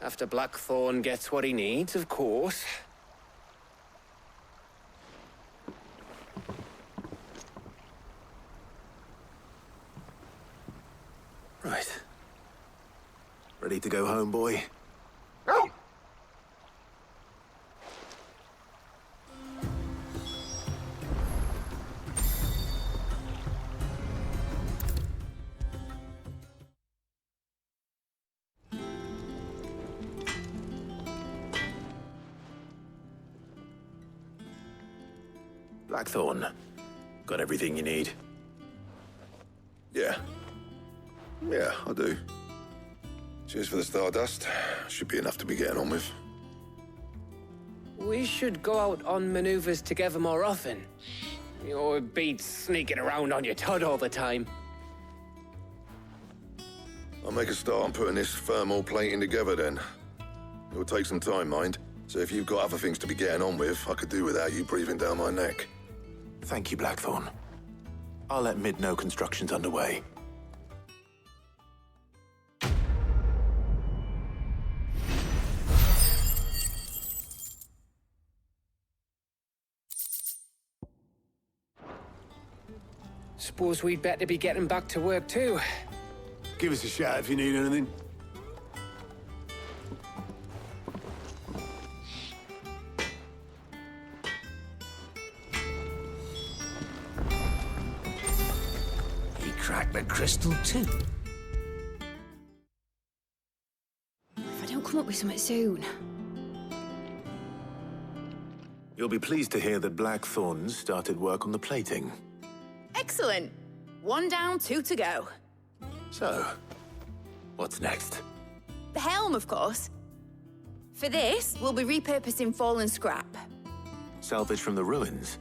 After Blackthorn gets what he needs, of course. Right. Ready to go home, boy? Blackthorn. Got everything you need? Yeah. Yeah, I do. Cheers for the Stardust. Should be enough to be getting on with. We should go out on maneuvers together more often. You know, it beats sneaking around on your Todd all the time. I'll make a start on putting this thermal plating together then. It'll take some time, mind. So if you've got other things to be getting on with, I could do without you breathing down my neck. Thank you, Blackthorn. I'll let Mid know construction's underway. Suppose we'd better be getting back to work too. Give us a shout if you need anything. He cracked the crystal too. If I don't come up with something soon. You'll be pleased to hear that Blackthorn's started work on the plating. Excellent. 1 down, 2 to go. So, what's next? The helm, of course. For this, we'll be repurposing fallen scrap. Salvage from the ruins?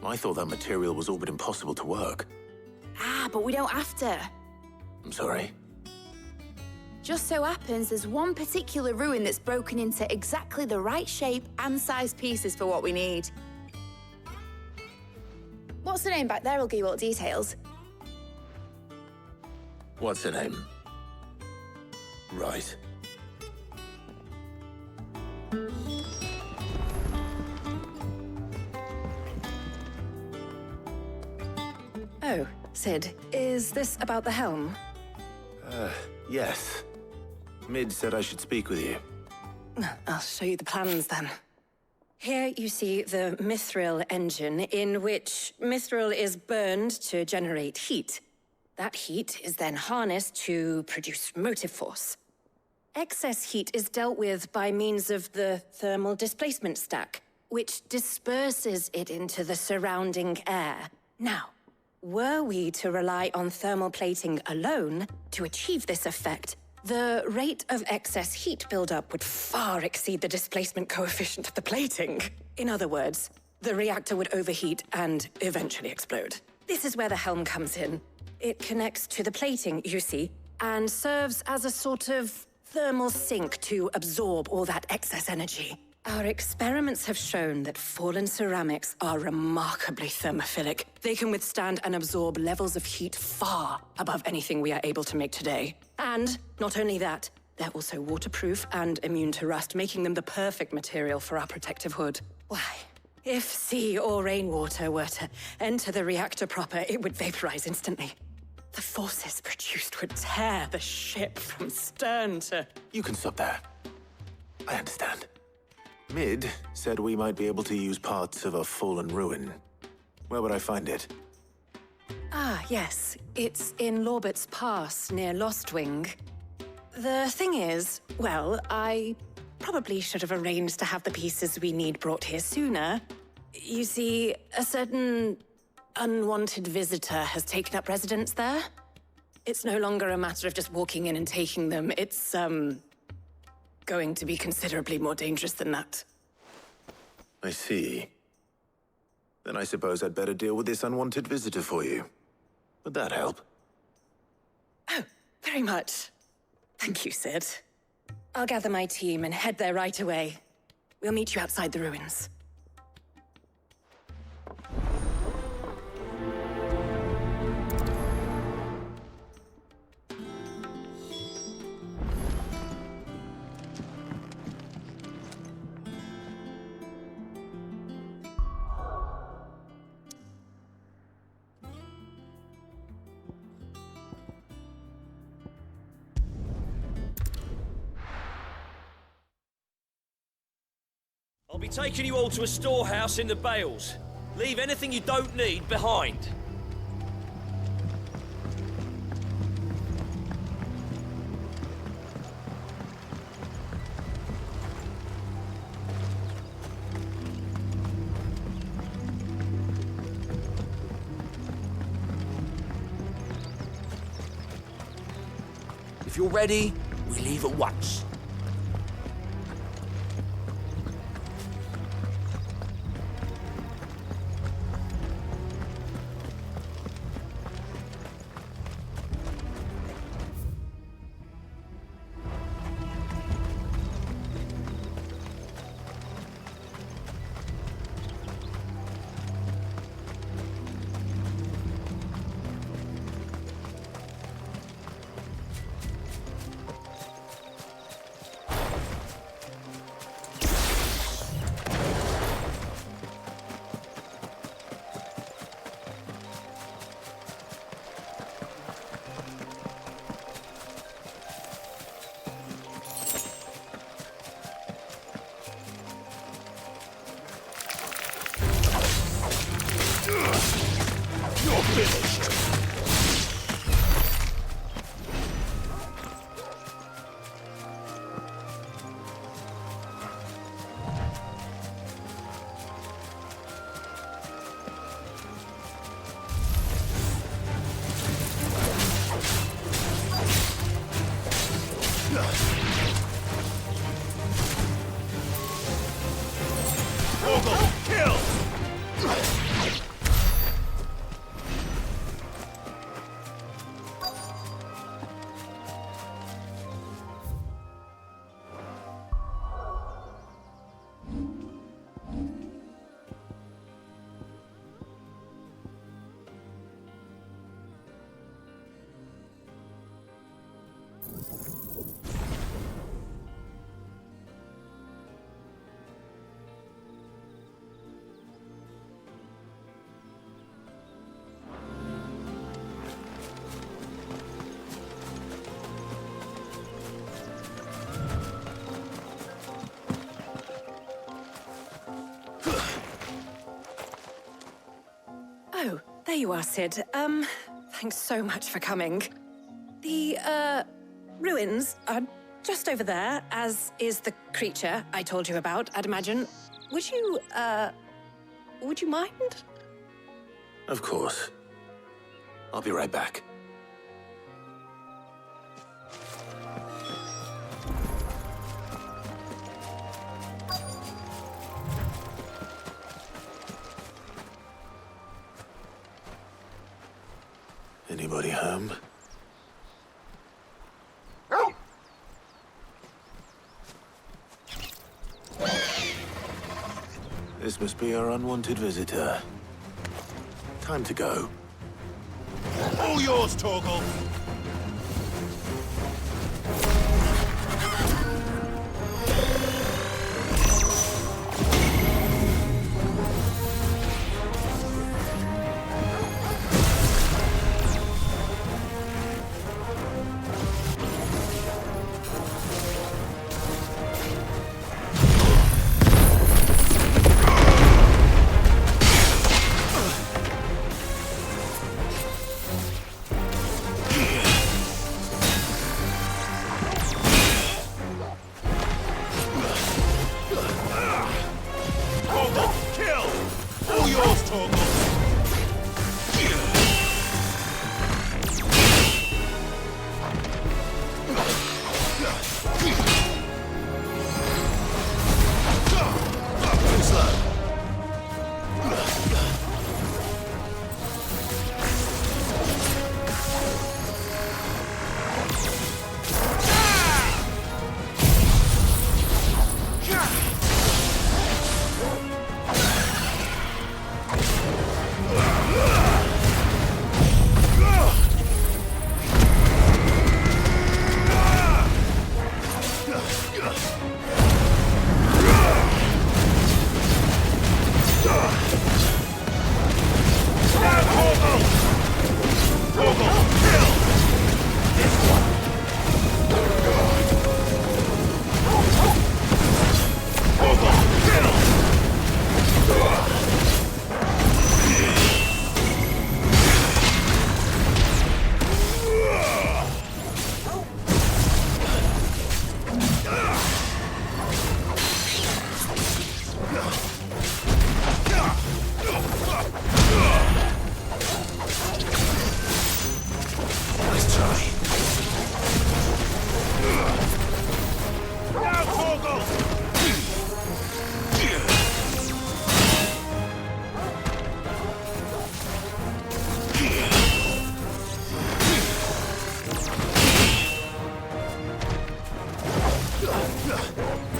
I thought that material was all but impossible to work. Ah, but we don't have to. I'm sorry. Just so happens there's one particular ruin that's broken into exactly the right shape and size pieces for what we need. What's the name back there? I'll give you all the details. What's her name? Right. Oh, Sid, is this about the helm? Yes. Mid said I should speak with you. I'll show you the plans then. Here you see the mithril engine, in which mithril is burned to generate heat. That heat is then harnessed to produce motive force. Excess heat is dealt with by means of the thermal displacement stack, which disperses it into the surrounding air. Now, were we to rely on thermal plating alone to achieve this effect, the rate of excess heat buildup would far exceed the displacement coefficient of the plating. In other words, the reactor would overheat and eventually explode. This is where the helm comes in. It connects to the plating, you see, and serves as a sort of thermal sink to absorb all that excess energy. Our experiments have shown that fallen ceramics are remarkably thermophilic. They can withstand and absorb levels of heat far above anything we are able to make today. And not only that, they're also waterproof and immune to rust, making them the perfect material for our protective hood. Why, if sea or rainwater were to enter the reactor proper, it would vaporize instantly. The forces produced would tear the ship from stern to... You can stop there. I understand. Mid said we might be able to use parts of a fallen ruin. Where would I find it? Ah, yes. It's in Lorbert's Pass, near Lostwing. The thing is, well, I probably should have arranged to have the pieces we need brought here sooner. You see, a certain unwanted visitor has taken up residence there. It's no longer a matter of just walking in and taking them. It's, going to be considerably more dangerous than that. I see. Then I suppose I'd better deal with this unwanted visitor for you. Would that help? Oh, very much. Thank you, Sid. I'll gather my team and head there right away. We'll meet you outside the ruins. be taking you all to a storehouse in the Bales. Leave anything you don't need behind. If you're ready, we leave at once. You're finished! Vogel, kill! Oh, there you are, Sid. Thanks so much for coming. The, ruins are just over there, as is the creature I told you about, I'd imagine. Would you mind? Of course. I'll be right back. Anybody home? This must be our unwanted visitor. Time to go. All yours, Torgal! Yeah.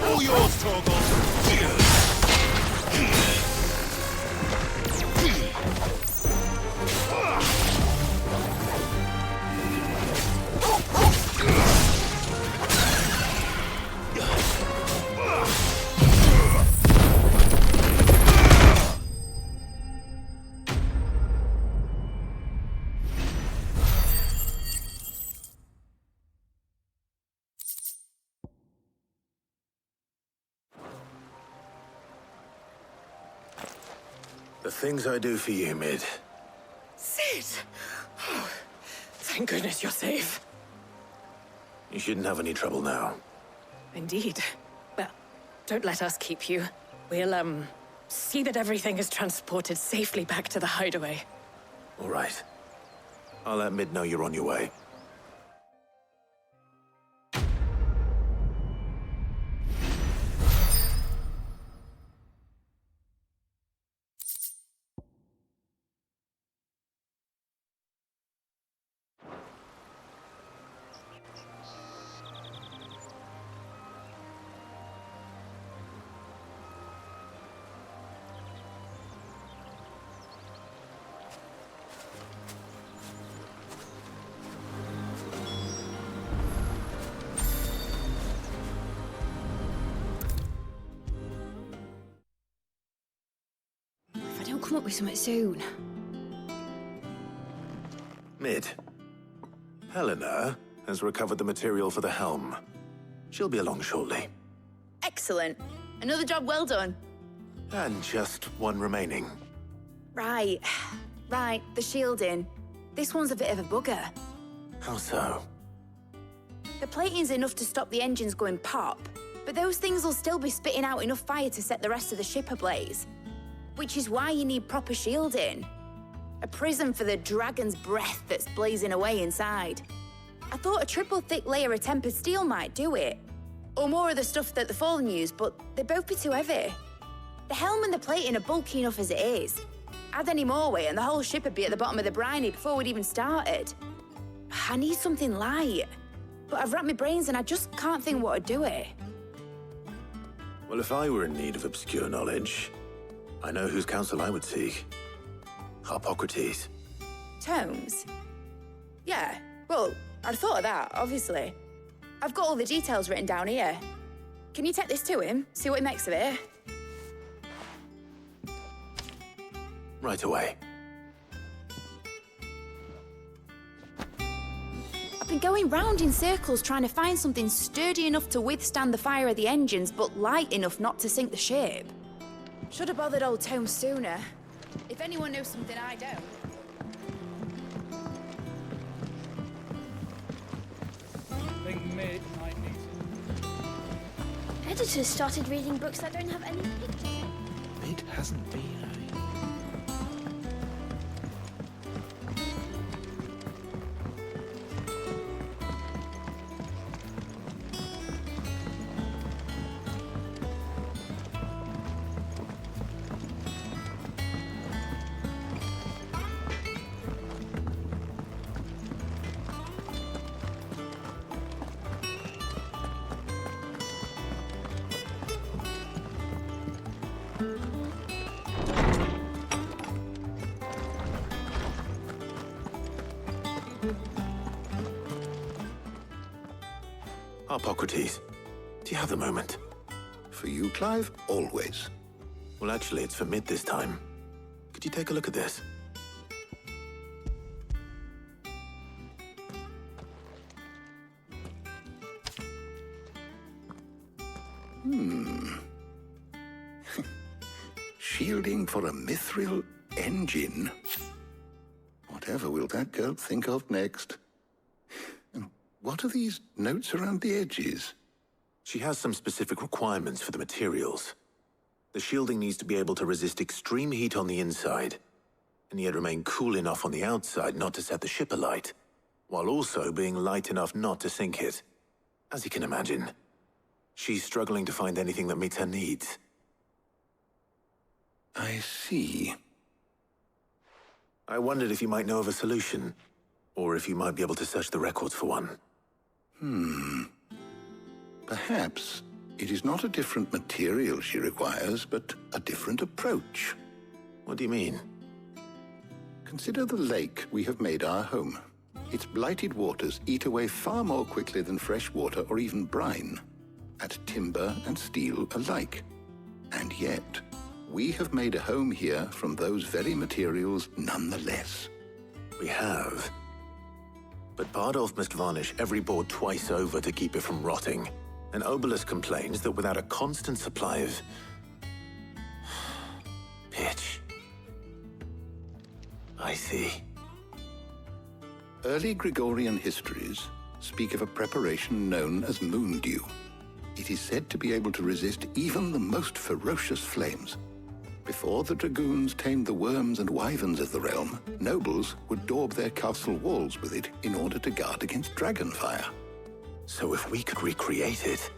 All yours, Torgal! The things I do for you, Mid. Sid! Oh, thank goodness you're safe. You shouldn't have any trouble now. Indeed. Well, don't let us keep you. We'll, see that everything is transported safely back to the hideaway. All right. I'll let Mid know you're on your way. If I don't come up with something soon. Mid. Helena has recovered the material for the helm. She'll be along shortly. Excellent. Another job well done. And just one remaining. Right. Right, the shielding. This one's a bit of a bugger. How so? The plating's enough to stop the engines going pop, but those things will still be spitting out enough fire to set the rest of the ship ablaze. Which is why you need proper shielding. A prism for the dragon's breath that's blazing away inside. I thought a triple thick layer of tempered steel might do it. Or more of the stuff that the Fallen use, but they'd both be too heavy. The helm and the plating are bulky enough as it is. Add any more weight and the whole ship would be at the bottom of the briny before we'd even started. I need something light. But I've racked my brains and I just can't think what would do it. Well, if I were in need of obscure knowledge, I know whose counsel I would seek. Harpocrates. Tomes? Yeah, well, I'd thought of that, obviously. I've got all the details written down here. Can you take this to him, see what he makes of it? Right away. I've been going round in circles trying to find something sturdy enough to withstand the fire of the engines, but light enough not to sink the ship. Should have bothered old Tomes sooner. If anyone knows something I don't. I think Mid might need to... Editors started reading books that don't have any pictures in. Mid hasn't been, Harpocrates, do you have the moment? For you, Clive? Always. Well, actually, it's for Mid this time. Could you take a look at this? Shielding for a mithril engine. Whatever will that girl think of next? And what are these notes around the edges? She has some specific requirements for the materials. The shielding needs to be able to resist extreme heat on the inside, and yet remain cool enough on the outside not to set the ship alight, while also being light enough not to sink it. As you can imagine, she's struggling to find anything that meets her needs. I see. I wondered if you might know of a solution. Or if you might be able to search the records for one. Perhaps it is not a different material she requires, but a different approach. What do you mean? Consider the lake we have made our home. Its blighted waters eat away far more quickly than fresh water or even brine, at timber and steel alike. And yet, we have made a home here from those very materials nonetheless. We have. But Bardolph must varnish every board twice over to keep it from rotting. And Obelus complains that without a constant supply of pitch. I see. Early Gregorian histories speak of a preparation known as moon dew. It is said to be able to resist even the most ferocious flames. Before the dragoons tamed the worms and wyverns of the realm, nobles would daub their castle walls with it in order to guard against dragon fire. So if we could recreate it...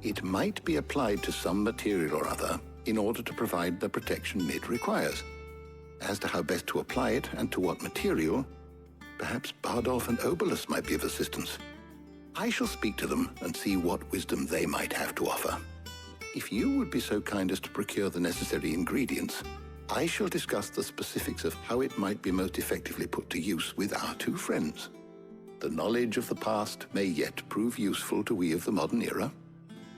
It might be applied to some material or other in order to provide the protection it requires. As to how best to apply it and to what material, perhaps Bardolph and Obelus might be of assistance. I shall speak to them and see what wisdom they might have to offer. If you would be so kind as to procure the necessary ingredients, I shall discuss the specifics of how it might be most effectively put to use with our two friends. The knowledge of the past may yet prove useful to we of the modern era.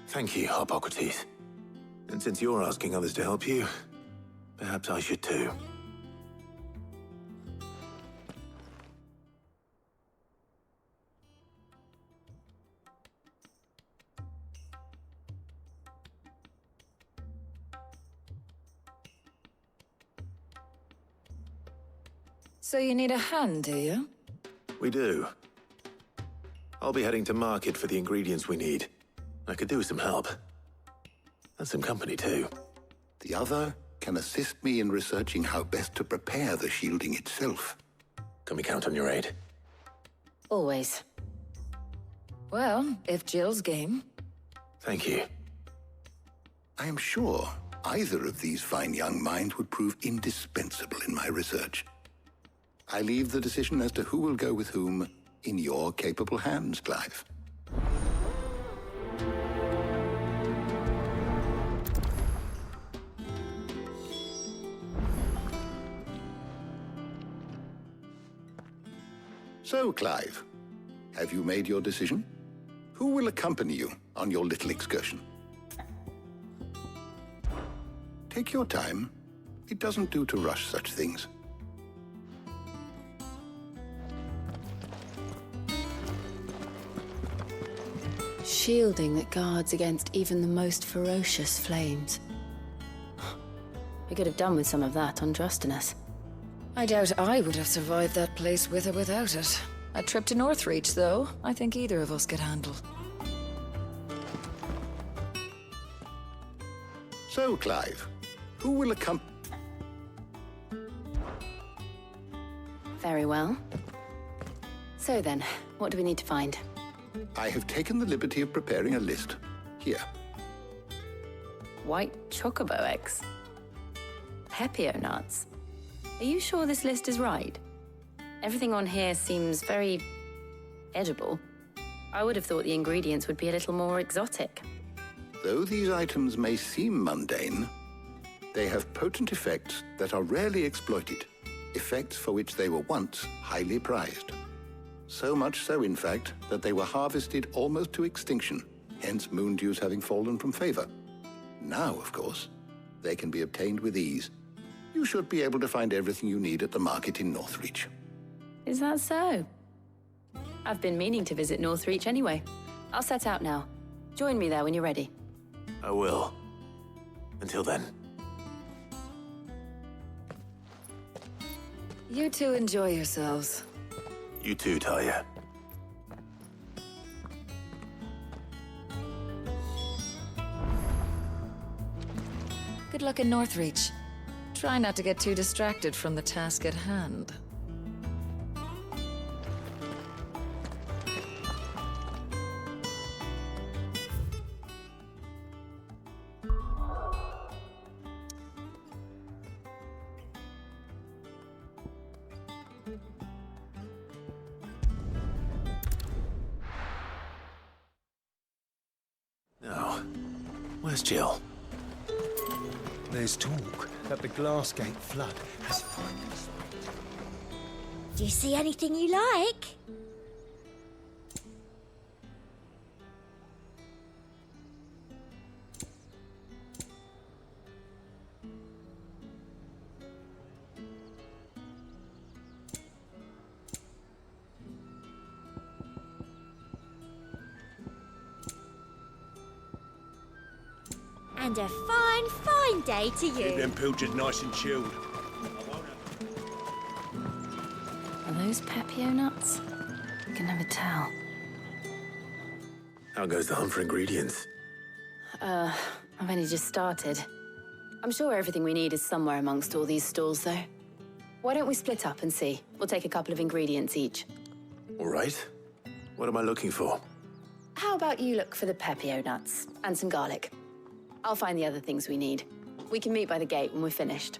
Thank you, Harpocrates. And since you're asking others to help you, perhaps I should too. So you need a hand, do you? We do. I'll be heading to market for the ingredients we need. I could do with some help. And some company, too. The other can assist me in researching how best to prepare the shielding itself. Can we count on your aid? Always. Well, if Jill's game. Thank you. I am sure either of these fine young minds would prove indispensable in my research. I leave the decision as to who will go with whom in your capable hands, Clive. So, Clive, have you made your decision? Who will accompany you on your little excursion? Take your time. It doesn't do to rush such things. Shielding that guards against even the most ferocious flames. We could have done with some of that on Drustinus. I doubt I would have survived that place with or without it. A trip to Northreach, though, I think either of us could handle. So, Clive, who will accompany... Very well. So then, what do we need to find? I have taken the liberty of preparing a list. Here. White chocobo eggs. Pepio nuts. Are you sure this list is right? Everything on here seems very edible. I would have thought the ingredients would be a little more exotic. Though these items may seem mundane, they have potent effects that are rarely exploited, effects for which they were once highly prized. So much so, in fact, that they were harvested almost to extinction, hence moon dews having fallen from favor. Now, of course, they can be obtained with ease. You should be able to find everything you need at the market in Northreach. Is that so? I've been meaning to visit Northreach anyway. I'll set out now. Join me there when you're ready. I will. Until then. You two enjoy yourselves. You too, Talia. Good luck in Northreach. Try not to get too distracted from the task at hand. Where's Jill? There's talk that the Glassgate flood has finally stopped. Do you see anything you like? And a fine, fine day to Keep you. them pilchards nice and chilled. Are those Pepio nuts? You can never tell. How goes the hunt for ingredients? I've only just started. I'm sure everything we need is somewhere amongst all these stalls, though. Why don't we split up and see? We'll take a couple of ingredients each. All right. What am I looking for? How about you look for the Pepio nuts and some garlic? I'll find the other things we need. We can meet by the gate when we're finished.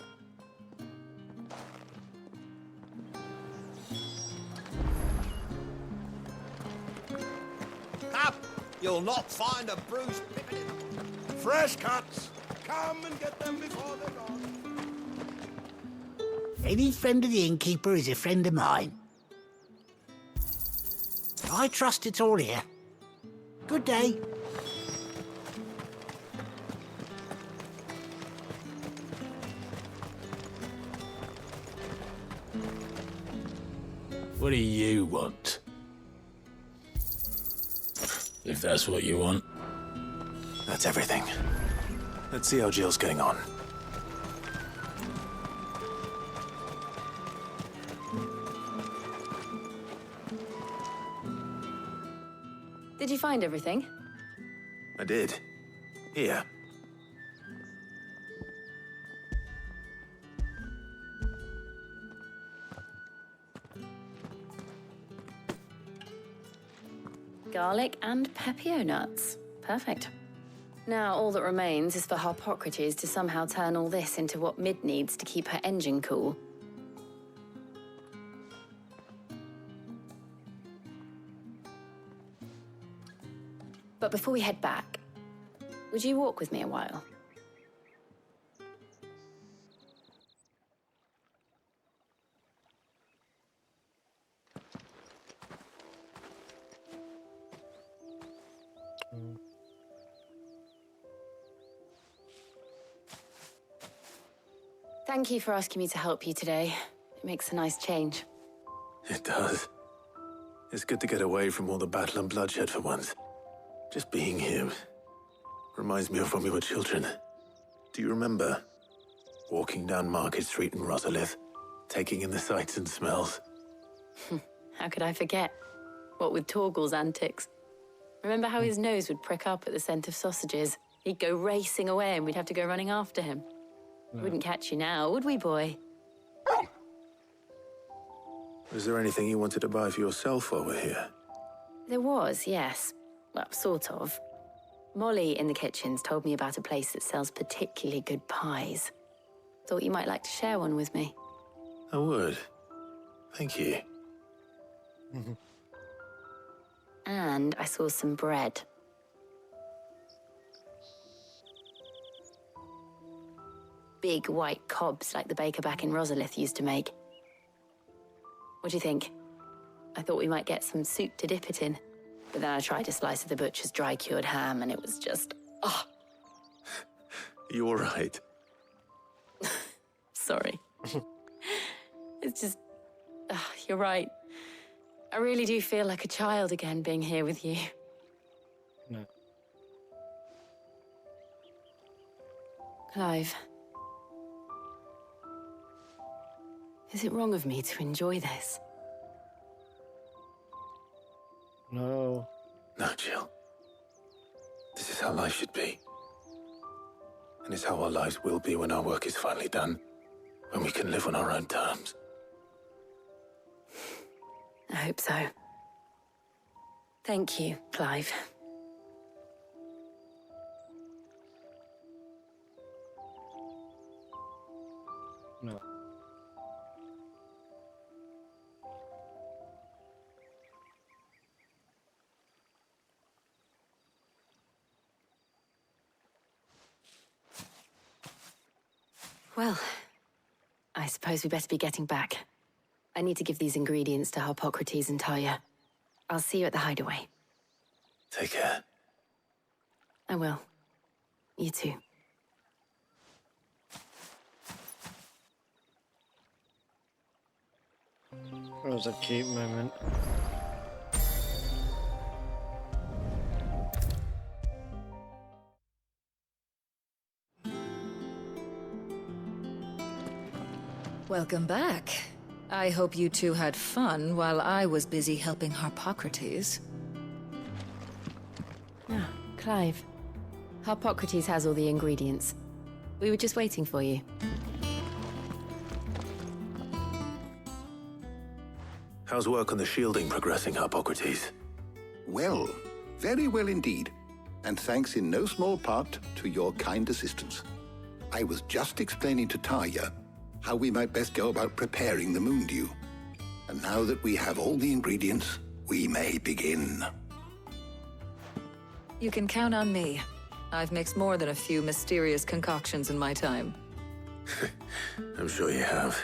Up! You'll not find a bruised pippin. Fresh cuts! Come and get them before they're gone. Any friend of the innkeeper is a friend of mine. I trust it's all here. Good day. What do you want? If that's what you want. That's everything. Let's see how Jill's getting on. Did you find everything? I did. Here. Garlic and Pepio nuts. Perfect. Now all that remains is for Harpocrates to somehow turn all this into what Mid needs to keep her engine cool. But before we head back, would you walk with me a while? Thank you for asking me to help you today. It makes a nice change. It does. It's good to get away from all the battle and bloodshed for once. Just being here reminds me of when we were children. Do you remember? Walking down Market Street in Rosalith, taking in the sights and smells. How could I forget? What with Torgal's antics. Remember how his nose would prick up at the scent of sausages? He'd go racing away and we'd have to go running after him. Wouldn't catch you now, would we, boy? Was there anything you wanted to buy for yourself while we're here? There was, yes. Well, sort of. Molly in the kitchens told me about a place that sells particularly good pies. Thought you might like to share one with me. I would. Thank you. And I saw some bread. Big white cobs like the baker back in Rosalith used to make. What do you think? I thought we might get some soup to dip it in. But then I tried a slice of the butcher's dry-cured ham and it was just... oh, You all right? sorry. It's just... you're right. I really do feel like a child again being here with you. No. Clive. Is it wrong of me to enjoy this? No. No, Jill. This is how life should be. And it's how our lives will be when our work is finally done. When we can live on our own terms. I hope so. Thank you, Clive. No. Well, I suppose we better be getting back. I need to give these ingredients to Harpocrates and Talia. I'll see you at the hideaway. Take care. I will. You too. That was a cute moment. Welcome back. I hope you two had fun while I was busy helping Harpocrates. Ah, Clive. Harpocrates has all the ingredients. We were just waiting for you. How's work on the shielding progressing, Harpocrates? Well, very well indeed. And thanks in no small part to your kind assistance. I was just explaining to Talia how we might best go about preparing the moon dew. And now that we have all the ingredients, we may begin. You can count on me. I've mixed more than a few mysterious concoctions in my time. I'm sure you have.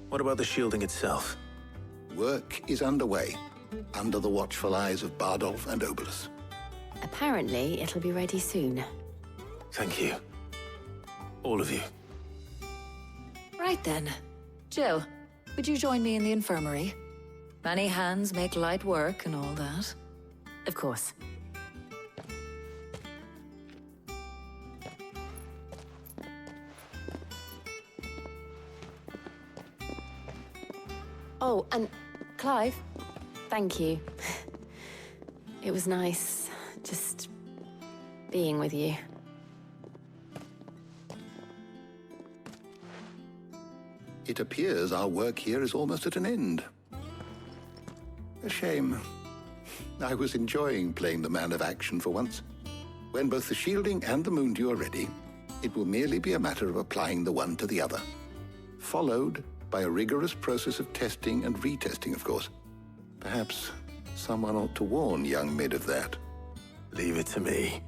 What about the shielding itself? Work is underway, under the watchful eyes of Bardolph and Obolus. Apparently, it'll be ready soon. Thank you. All of you. Right then. Jill, would you join me in the infirmary? Many hands make light work and all that. Of course. Oh, and Clive, thank you. It was nice just being with you. It appears our work here is almost at an end. A shame. I was enjoying playing the man of action for once. When both the shielding and the moon dew are ready, it will merely be a matter of applying the one to the other. Followed by a rigorous process of testing and retesting, of course. Perhaps someone ought to warn young Mid of that. Leave it to me.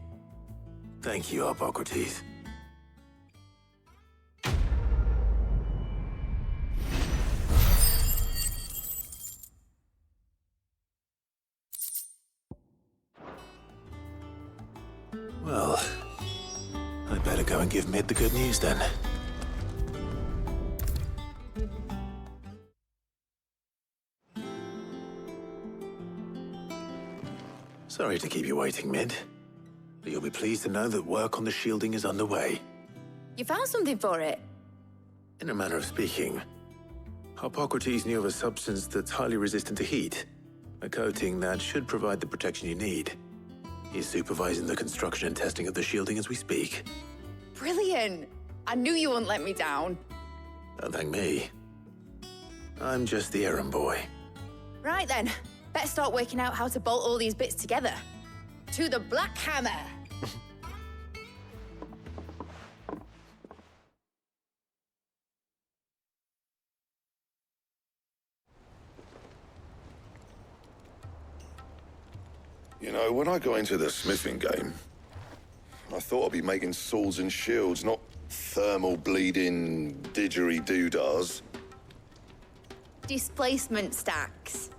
Thank you, Harpocrates. Well, I'd better go and give Mid the good news then. Sorry to keep you waiting, Mid. But you'll be pleased to know that work on the shielding is underway. You found something for it? In a manner of speaking, Harpocrates knew of a substance that's highly resistant to heat. A coating that should provide the protection you need. He's supervising the construction and testing of the shielding as we speak. Brilliant! I knew you wouldn't let me down. Don't thank me. I'm just the errand boy. Right then, better start working out how to bolt all these bits together. To the Black Hammer! You know, when I got into the smithing game, I thought I'd be making swords and shields, not thermal bleeding didgeridoo-dahs. Displacement stacks.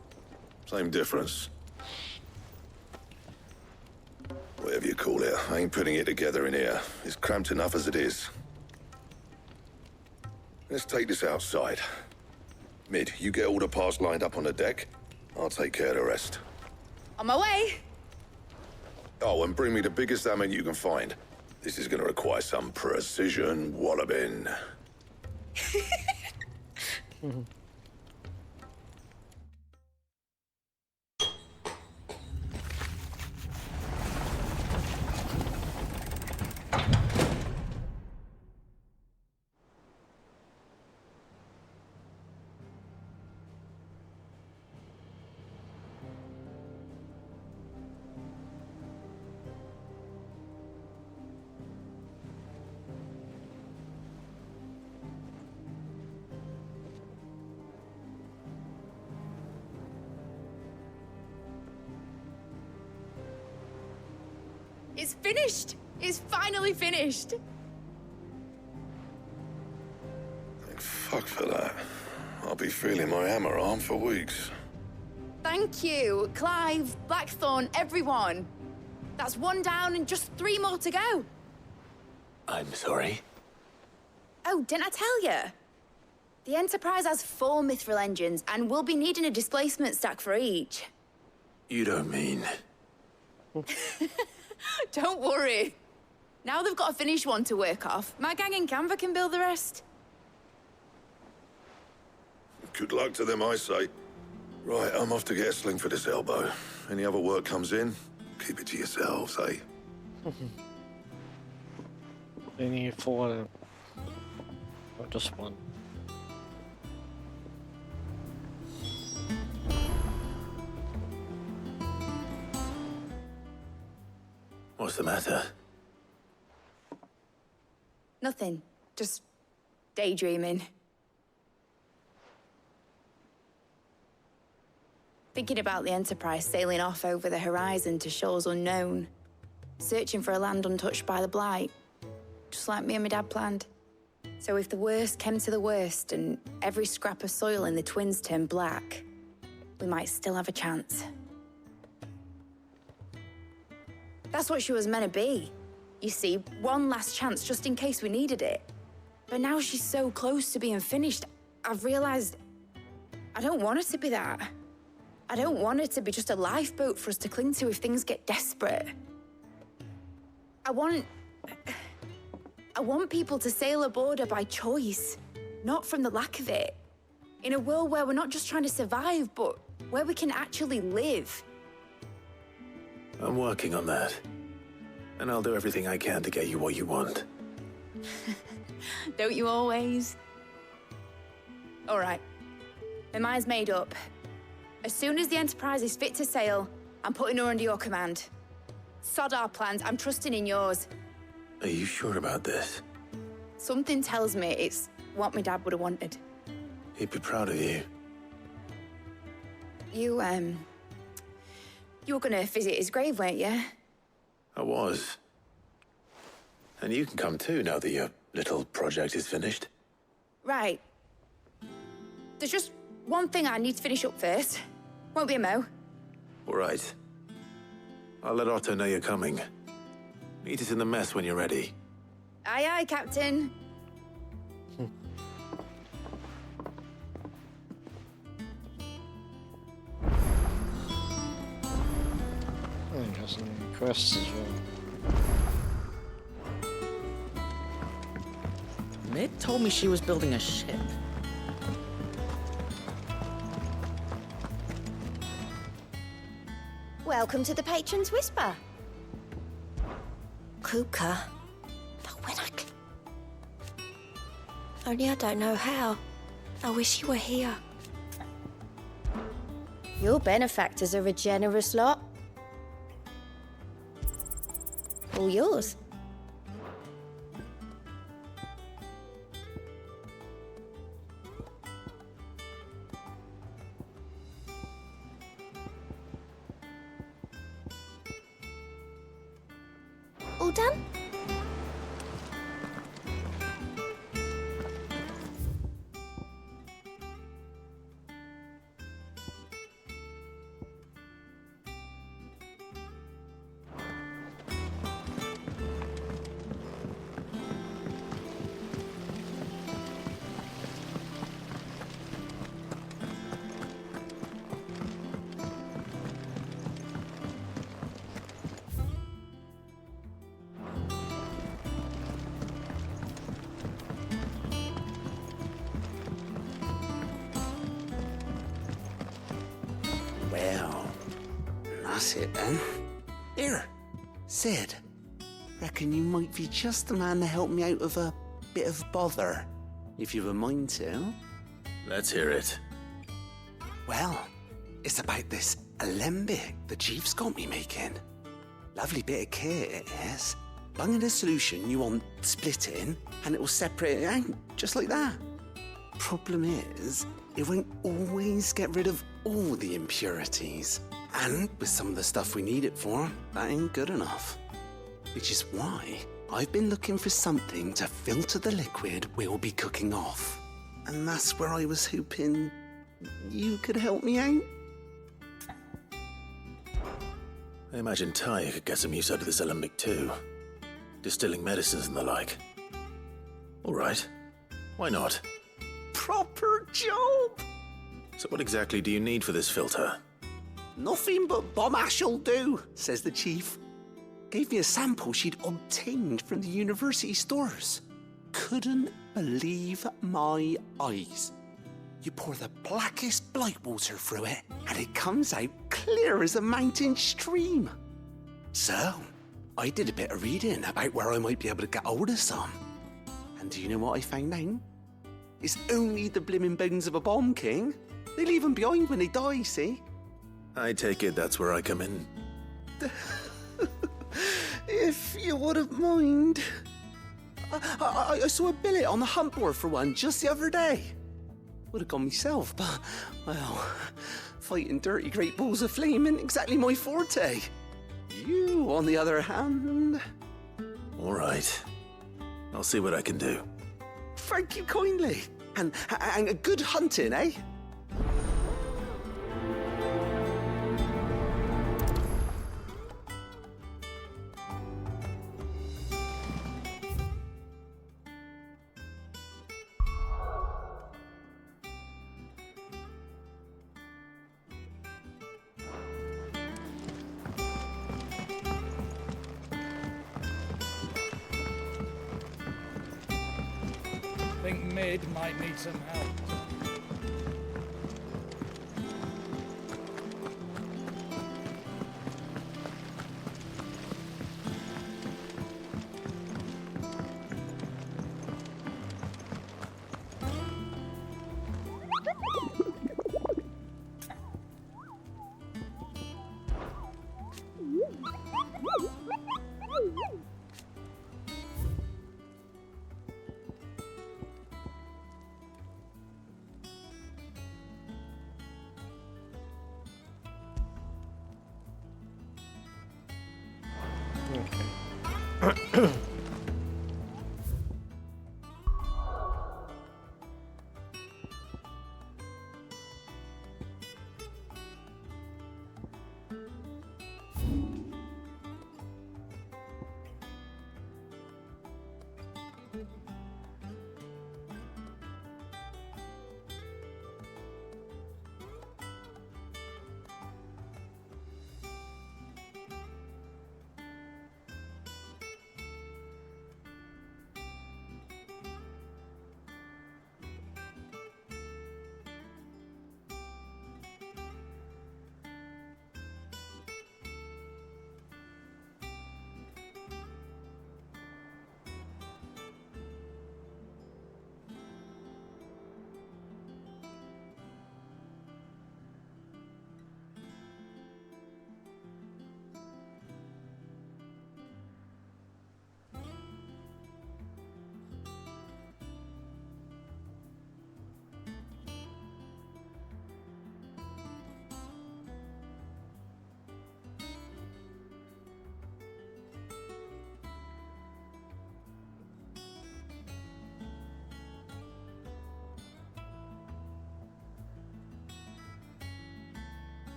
Same difference. Whatever you call it, I ain't putting it together in here. It's cramped enough as it is. Let's take this outside. Mid, you get all the parts lined up on the deck. I'll take care of the rest. On my way! Oh, and bring me the biggest hammer you can find. This is gonna require some precision walloping. It's finished! It's finally finished! Fuck for that. I'll be feeling my hammer arm for weeks. Thank you, Clive, Blackthorn, everyone. That's one down and just 3 more to go. I'm sorry. Oh, didn't I tell you? The Enterprise has 4 mithril engines, and we'll be needing a displacement stack for each. You don't mean... Don't worry. Now they've got a finished one to work off, my gang in Canva can build the rest. Good luck to them, I say. Right, I'm off to get a sling for this elbow. Any other work comes in, keep it to yourselves, eh? They need 4 of them. Or just 1. What's the matter? Nothing. Just daydreaming. Thinking about the Enterprise sailing off over the horizon to shores unknown. Searching for a land untouched by the Blight. Just like me and my dad planned. So if the worst came to the worst and every scrap of soil in the Twins turned black, we might still have a chance. That's what she was meant to be. You see, one last chance just in case we needed it. But now she's so close to being finished, I've realized I don't want her to be that. I don't want her to be just a lifeboat for us to cling to if things get desperate. I want people to sail aboard her by choice, not from the lack of it. In a world where we're not just trying to survive, but where we can actually live. I'm working on that. And I'll do everything I can to get you what you want. Don't you always? All right. My mind's made up. As soon as the Enterprise is fit to sail, I'm putting her under your command. Sod our plans, I'm trusting in yours. Are you sure about this? Something tells me it's what my dad would have wanted. He'd be proud of you. You were gonna visit his grave, weren't you? I was. And you can come too now that your little project is finished. Right. There's just one thing I need to finish up first. Won't be a mo. All right. I'll let Otto know you're coming. Meet us in the mess when you're ready. Aye, aye, Captain. He has some quests as well. Mid told me she was building a ship. Welcome to the Patron's Whisper. Kuka, the Winnock. Only I don't know how. I wish you were here. Your benefactors are a generous lot. All yours. All done? Well, that's it then. Here, Sid. Reckon you might be just the man to help me out of a bit of bother, if you've a mind to. Let's hear it. Well, it's about this alembic the Chief's got me making. Lovely bit of kit it is. Bung in a solution you want splitting, and it will separate it out, just like that. Problem is, it won't always get rid of all the impurities. And with some of the stuff we need it for, that ain't good enough. Which is why I've been looking for something to filter the liquid we'll be cooking off. And that's where I was hoping you could help me out. I imagine Ty could get some use out of this alembic too. Distilling medicines and the like. All right. Why not? Proper job! So what exactly do you need for this filter? Nothing but bomb ash'll do, says the chief. Gave me a sample she'd obtained from the university stores. Couldn't believe my eyes. You pour the blackest blight water through it, and it comes out clear as a mountain stream. So, I did a bit of reading about where I might be able to get hold of some. And do you know what I found out? It's only the blimmin' bones of a bomb king. They leave them behind when they die, see? I take it that's where I come in. If you wouldn't mind. I saw a billet on the hunt board for one just the other day. Would have gone myself, but, well, fighting dirty great balls of flame isn't exactly my forte. You, on the other hand... All right. I'll see what I can do. Thank you kindly. And good hunting, eh? I think Mid might need some help.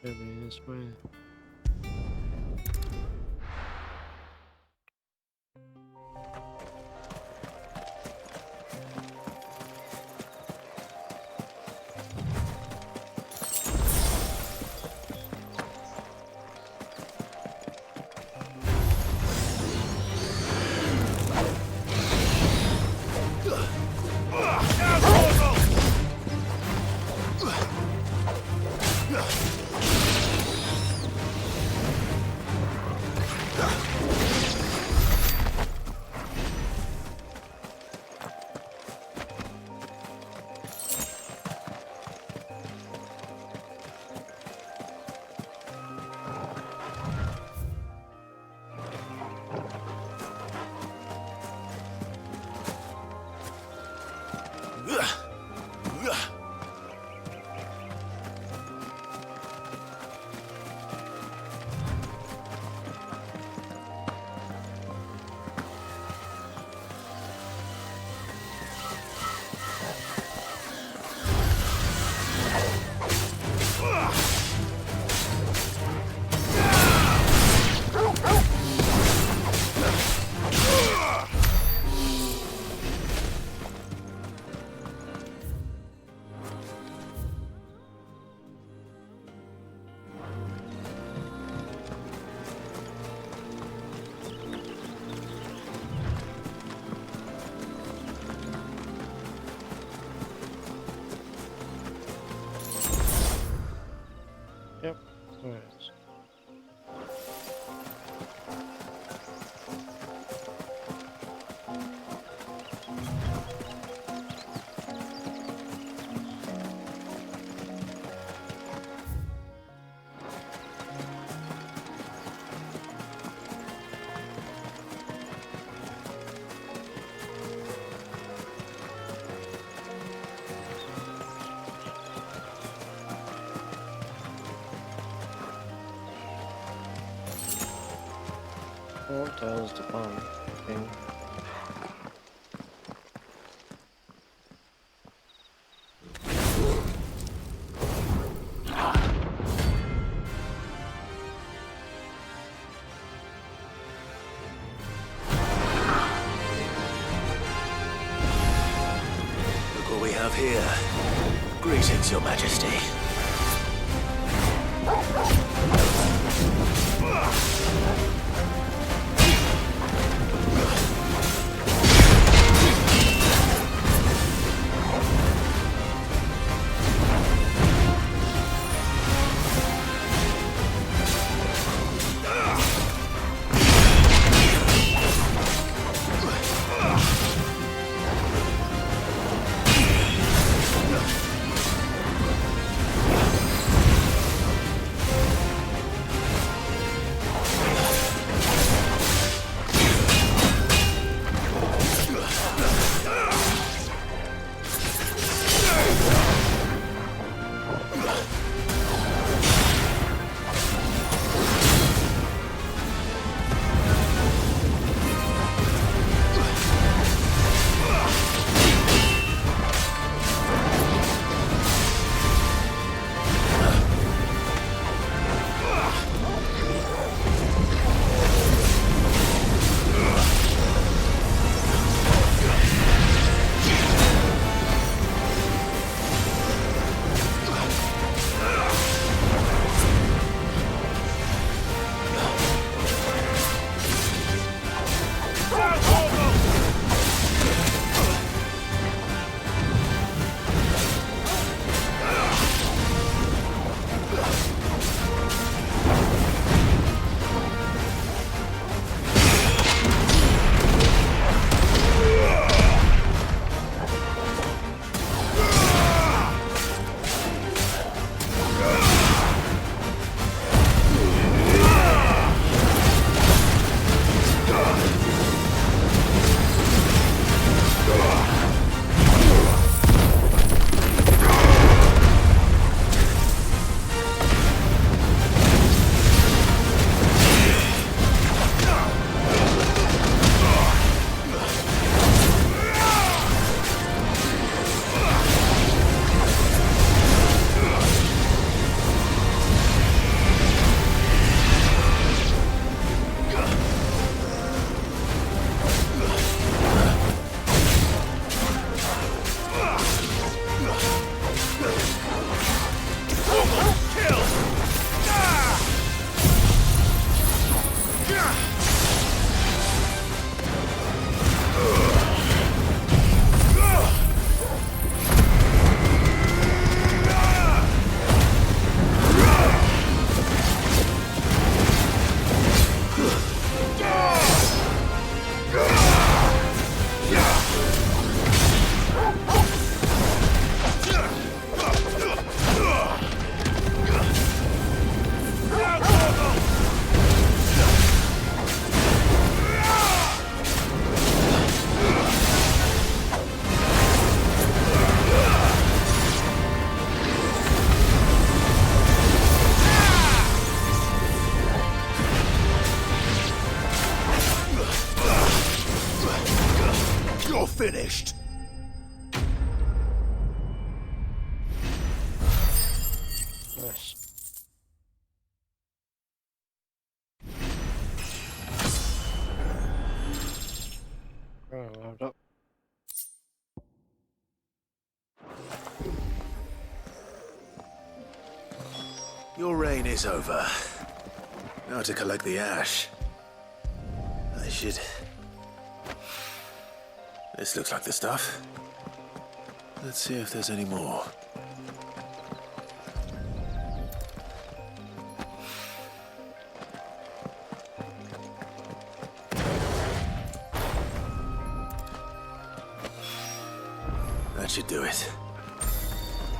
Maybe this way. Right. What does the bomb thing? Look what we have here. Greetings, Your Majesty. Finished. Nice. Load up. Your reign is over. Now to collect the ash. I should... This looks like the stuff. Let's see if there's any more. should do it.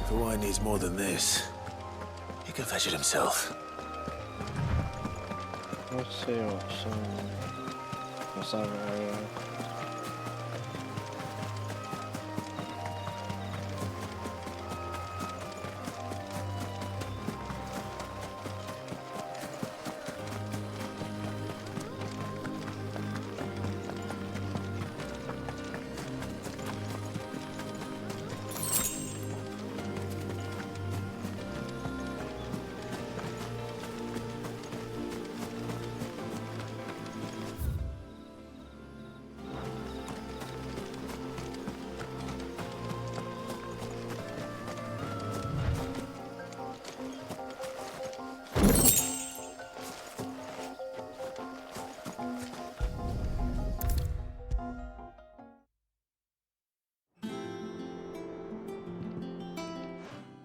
If the wine needs more than this, he can fetch it himself. Let's see what's over area.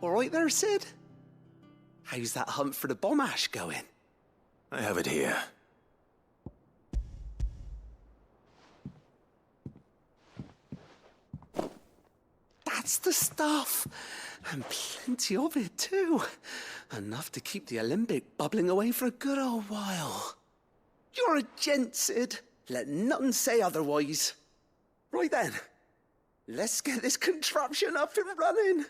All right there, Sid? How's that hunt for the bomb ash going? I have it here. That's the stuff. And plenty of it, too. Enough to keep the Alembic bubbling away for a good old while. You're a gent, Sid. Let nothing say otherwise. Right then, let's get this contraption up and running.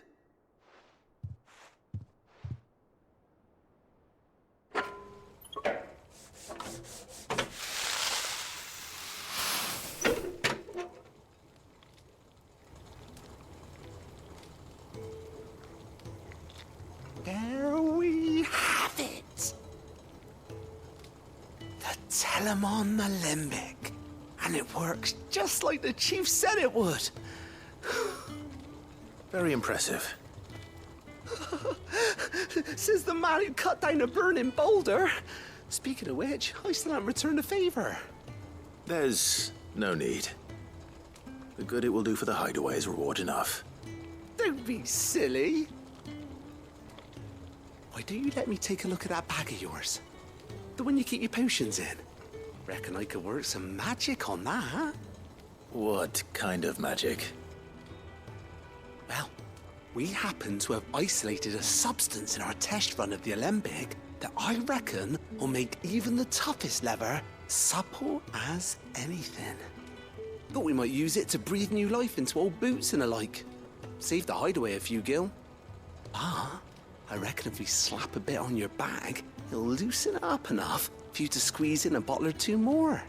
There we have it. The Telemon Alembic. And it works just like the chief said it would. Very impressive. Says the man who cut down a burning boulder. Speaking of which, I still haven't returned the favor. There's no need. The good it will do for the hideaway is reward enough. Don't be silly. Why don't you let me take a look at that bag of yours? The one you keep your potions in. Reckon I could work some magic on that. What kind of magic? Well, we happen to have isolated a substance in our test run of the Alembic that I reckon will make even the toughest lever supple as anything. Thought we might use it to breathe new life into old boots and the like. Save the hideaway a few gil. Ah, I reckon if we slap a bit on your bag, it'll loosen it up enough for you to squeeze in a bottle or two more.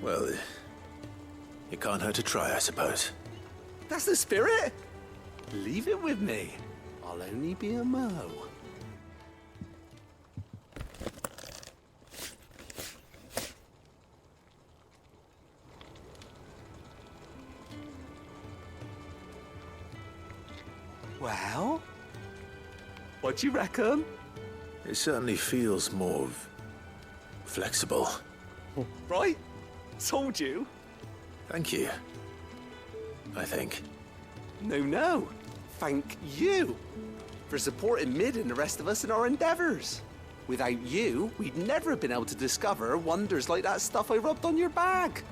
Well, it can't hurt to try, I suppose. That's the spirit. Leave it with me. I'll only be a mo. Well, what do you reckon? It certainly feels more flexible. Right? Told you. Thank you. I think. No. Thank you for supporting Mid and the rest of us in our endeavors. Without you, we'd never have been able to discover wonders like that stuff I rubbed on your bag.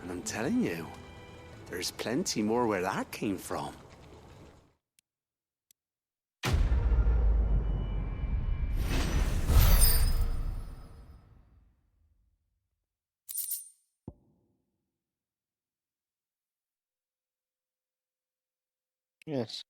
And I'm telling you, there's plenty more where that came from. Yes.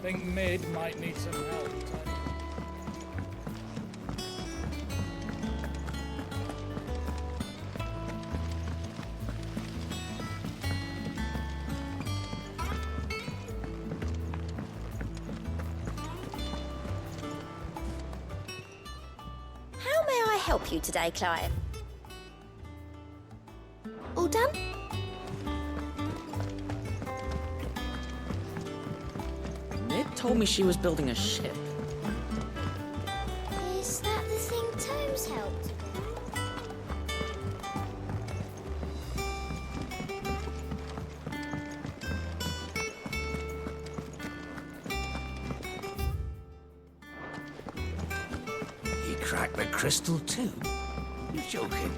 Think Mid might need some help. How may I help you today, client? All done? told me she was building a ship. Is that the thing Tomes helped with? He cracked the crystal too? You're joking.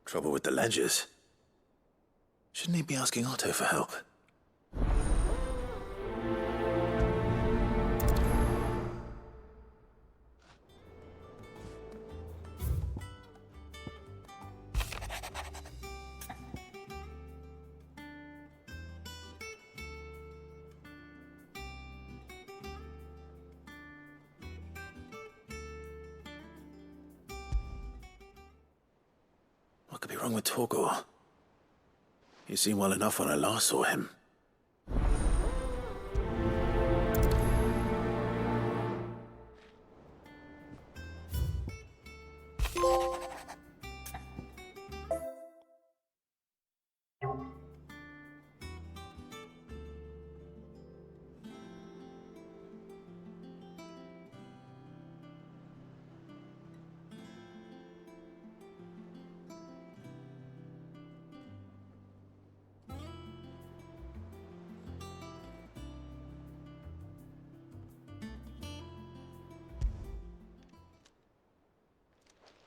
Trouble with the ledgers. Shouldn't he be asking Otto for help? What could be wrong with Torgor? He seemed well enough when I last saw him.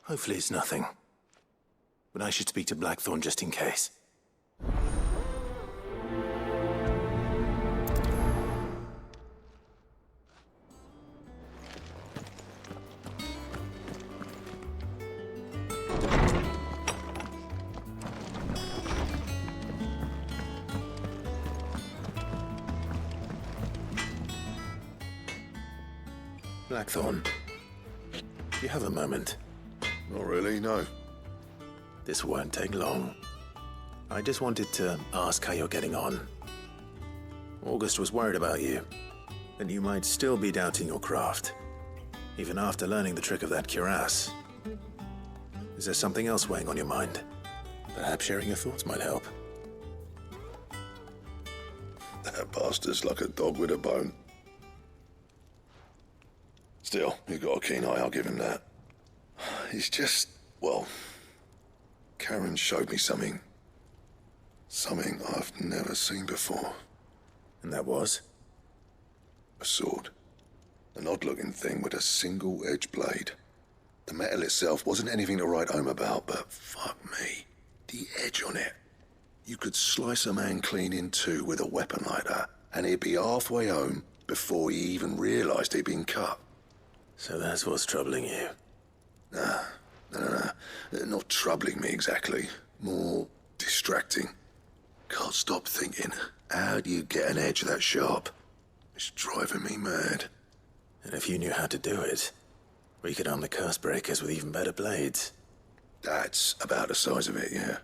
Hopefully it's nothing. But I should speak to Blackthorn just in case. Blackthorn, do you have a moment? Not really, no. This won't take long. I just wanted to ask how you're getting on. August was worried about you, that you might still be doubting your craft, even after learning the trick of that cuirass. Is there something else weighing on your mind? Perhaps sharing your thoughts might help. That bastard's like a dog with a bone. Still, he's got a keen eye, I'll give him that. He's just, well, Karen showed me something. Something I've never seen before. And that was? A sword. An odd-looking thing with a single-edged blade. The metal itself wasn't anything to write home about, but fuck me. The edge on it. You could slice a man clean in two with a weapon like that, and he'd be halfway home before he even realized he'd been cut. So that's what's troubling you? Nah, no. Not troubling me exactly. More distracting. Can't stop thinking, how do you get an edge that sharp? It's driving me mad. And if you knew how to do it, we could arm the curse breakers with even better blades. That's about the size of it, yeah.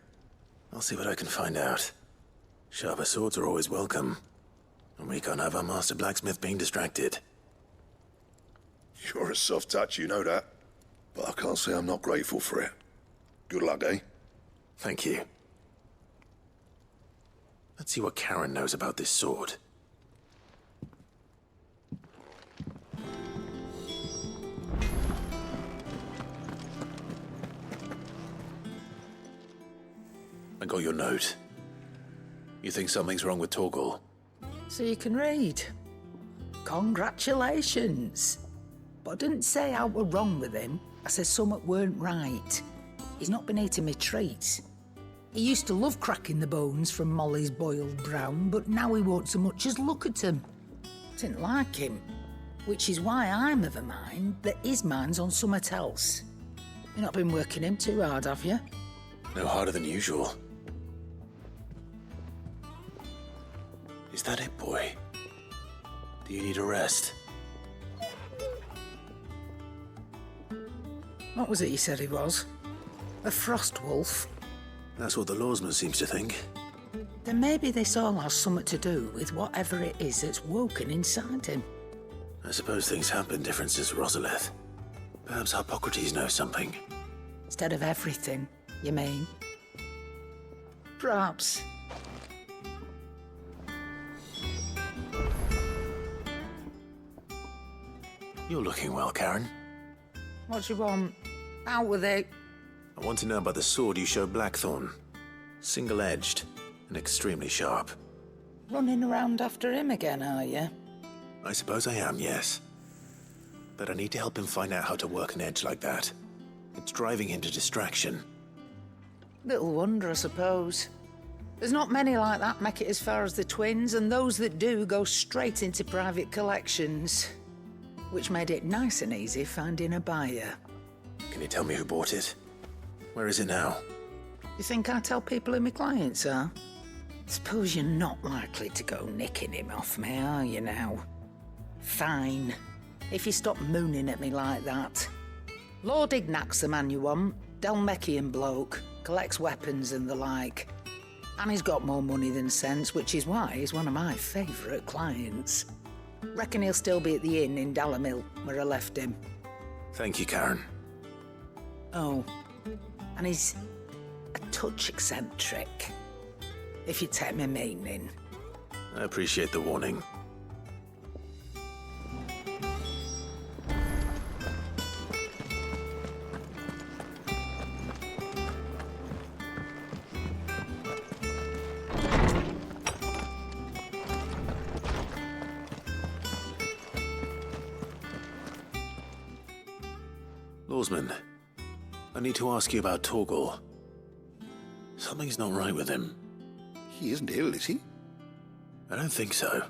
I'll see what I can find out. Sharper swords are always welcome. And we can't have our master blacksmith being distracted. You're a soft touch, you know that. But I can't say I'm not grateful for it. Good luck, eh? Thank you. Let's see what Karen knows about this sword. I got your note. You think something's wrong with Torgal? So you can read. Congratulations. But I didn't say I were wrong with him. I said something weren't right. He's not been eating me treats. He used to love cracking the bones from Molly's boiled brown, but now he won't so much as look at them. Didn't like him. Which is why I'm of a mind that his mind's on something else. You've not been working him too hard, have you? No harder than usual. Is that it, boy? Do you need a rest? What was it he said he was? A frost wolf? That's what the lawsman seems to think. Then maybe this all has something to do with whatever it is that's woken inside him. I suppose things have been different since Rosalith. Perhaps Hippocrates knows something. Instead of everything, you mean? Perhaps. You're looking well, Karen. What do you want? Out with it. I want to know about the sword you showed Blackthorn. Single-edged and extremely sharp. Running around after him again, are you? I suppose I am, yes. But I need to help him find out how to work an edge like that. It's driving him to distraction. Little wonder, I suppose. There's not many like that make it as far as the twins, and those that do go straight into private collections. Which made it nice and easy finding a buyer. Can you tell me who bought it? Where is it now? You think I tell people who my clients are? Suppose you're not likely to go nicking him off me, are you now? Fine. If you stop mooning at me like that. Lord Ignac's the man you want. Dalmekian bloke. Collects weapons and the like. And he's got more money than sense, which is why he's one of my favourite clients. Reckon he'll still be at the inn in Dalamil, where I left him. Thank you, Karen. Oh, and he's a touch eccentric, if you take my meaning. I appreciate the warning. Lawsman, I need to ask you about Torgal. Something's not right with him. He isn't ill, is he? I don't think so.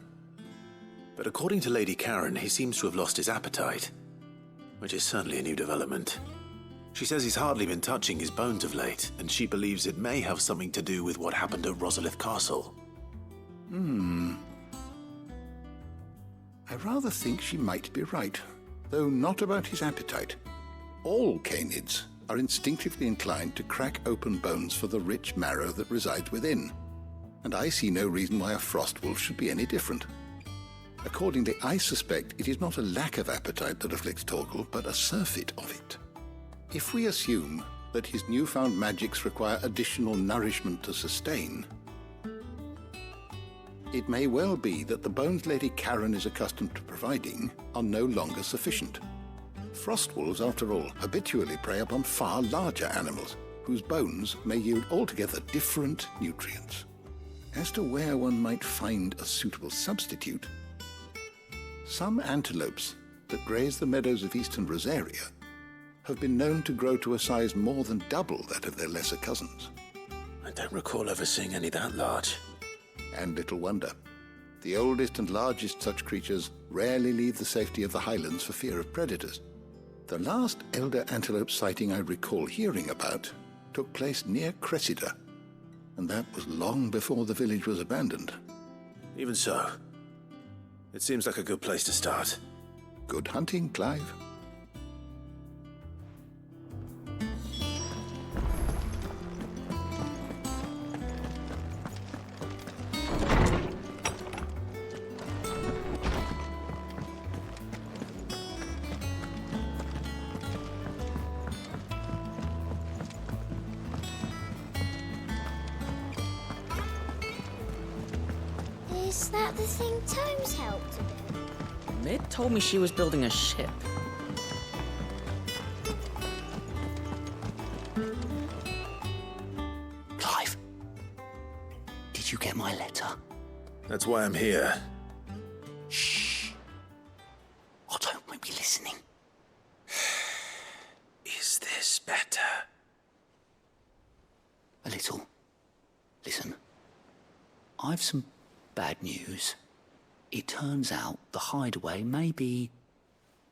But according to Lady Karen, he seems to have lost his appetite, which is certainly a new development. She says he's hardly been touching his bones of late, and she believes it may have something to do with what happened at Rosalith Castle. I rather think she might be right, though not about his appetite. All canids are instinctively inclined to crack open bones for the rich marrow that resides within, and I see no reason why a frost wolf should be any different. Accordingly, I suspect it is not a lack of appetite that afflicts Torgal, but a surfeit of it. If we assume that his newfound magics require additional nourishment to sustain, it may well be that the bones Lady Karen is accustomed to providing are no longer sufficient. Frost wolves, after all, habitually prey upon far larger animals, whose bones may yield altogether different nutrients. As to where one might find a suitable substitute, some antelopes that graze the meadows of eastern Rosaria have been known to grow to a size more than double that of their lesser cousins. I don't recall ever seeing any that large. And little wonder. The oldest and largest such creatures rarely leave the safety of the highlands for fear of predators. The last elder antelope sighting I recall hearing about took place near Cressida, and that was long before the village was abandoned. Even so, it seems like a good place to start. Good hunting, Clive. Is that the thing Tomes helped to do? Mid told me she was building a ship. Clive, Did you get my letter? That's why I'm here. Shh. Otto might be listening. Is this better? A little. Listen. I've some bad news. It turns out the Hideaway may be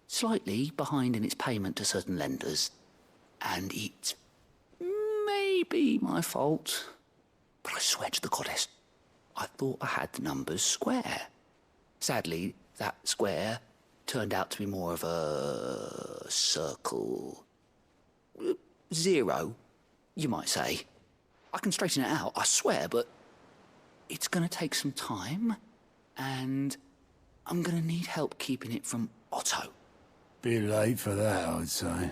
slightly behind in its payment to certain lenders, and it may be my fault. But I swear to the goddess, I thought I had the numbers square. Sadly, that square turned out to be more of a circle. 0, you might say. I can straighten it out, I swear, but it's gonna take some time, and I'm gonna need help keeping it from Otto. Bit late for that, I'd say.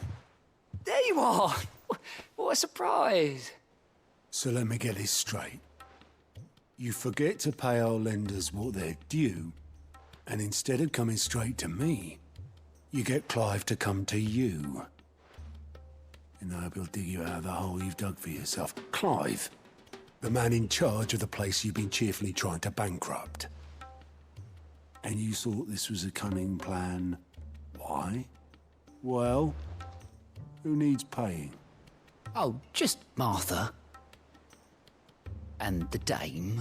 There you are! What a surprise! So let me get this straight. You forget to pay our lenders what they're due, and instead of coming straight to me, you get Clive to come to you. And I hope he'll dig you out of the hole you've dug for yourself. Clive, the man in charge of the place you've been cheerfully trying to bankrupt. And you thought this was a cunning plan. Why? Well, who needs paying? Oh, just Martha. And the dame.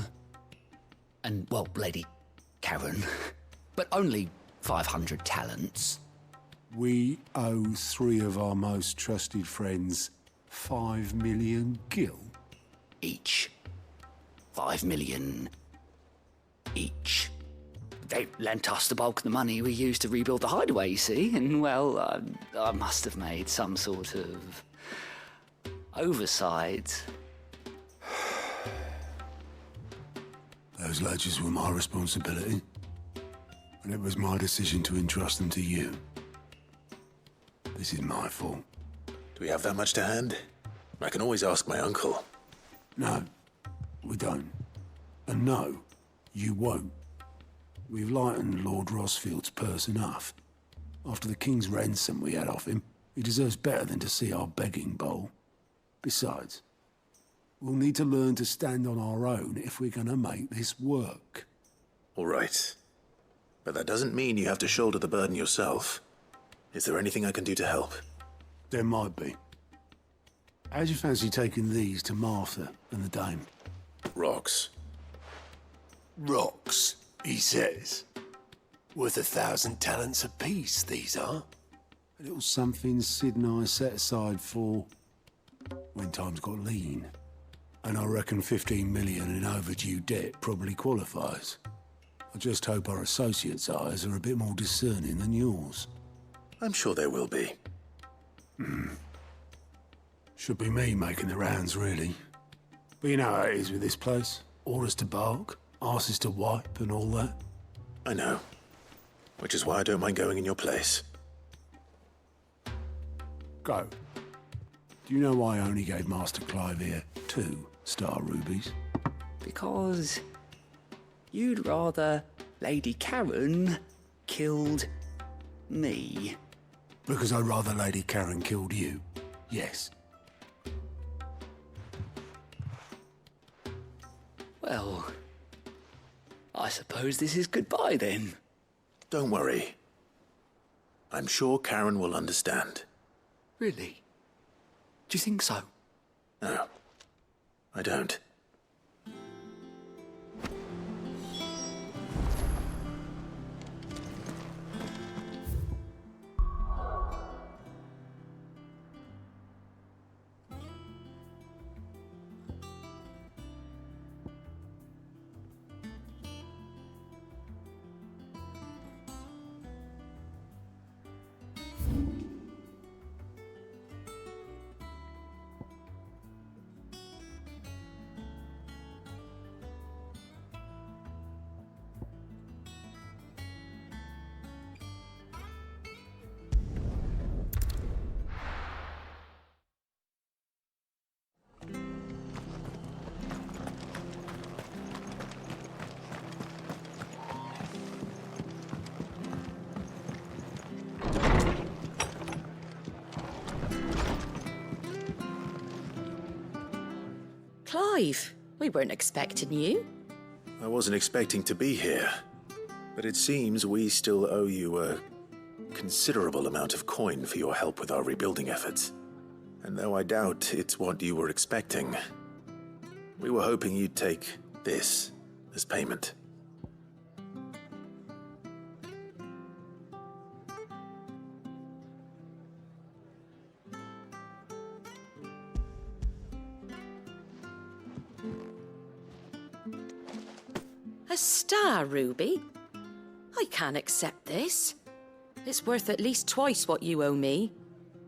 And, well, Lady Karen. But only 500 talents. We owe 3 of our most trusted friends 5 million gil. Each. 5 million each. They lent us the bulk of the money we used to rebuild the Hideaway, you see, and, well, I must have made some sort of oversight. Those ledgers were my responsibility, and it was my decision to entrust them to you. This is my fault. Do we have that much to hand? I can always ask my uncle. No, we don't. And no, you won't. We've lightened Lord Rosfield's purse enough. After the king's ransom we had off him, he deserves better than to see our begging bowl. Besides, we'll need to learn to stand on our own if we're gonna make this work. All right. But that doesn't mean you have to shoulder the burden yourself. Is there anything I can do to help? There might be. How'd you fancy taking these to Martha and the dame? Rocks. Rocks, he says. Worth 1,000 talents apiece, these are. A little something Sid and I set aside for when times got lean. And I reckon 15 million in overdue debt probably qualifies. I just hope our associates' eyes are a bit more discerning than yours. I'm sure there will be. Should be me making the rounds, really. But you know how it is with this place. Orders to bark, arses to wipe, and all that. I know. Which is why I don't mind going in your place. Go. Do you know why I only gave Master Clive here 2 star rubies? Because you'd rather Lady Karen killed me. Because I'd rather Lady Karen killed you. Yes. Well, I suppose this is goodbye then. Don't worry. I'm sure Karen will understand. Really? Do you think so? No, I don't. Clive, We weren't expecting you. I wasn't expecting to be here, but it seems we still owe you a considerable amount of coin for your help with our rebuilding efforts. And though I doubt it's what you were expecting, we were hoping you'd take this as payment. A star ruby? I can't accept this. It's worth at least twice what you owe me.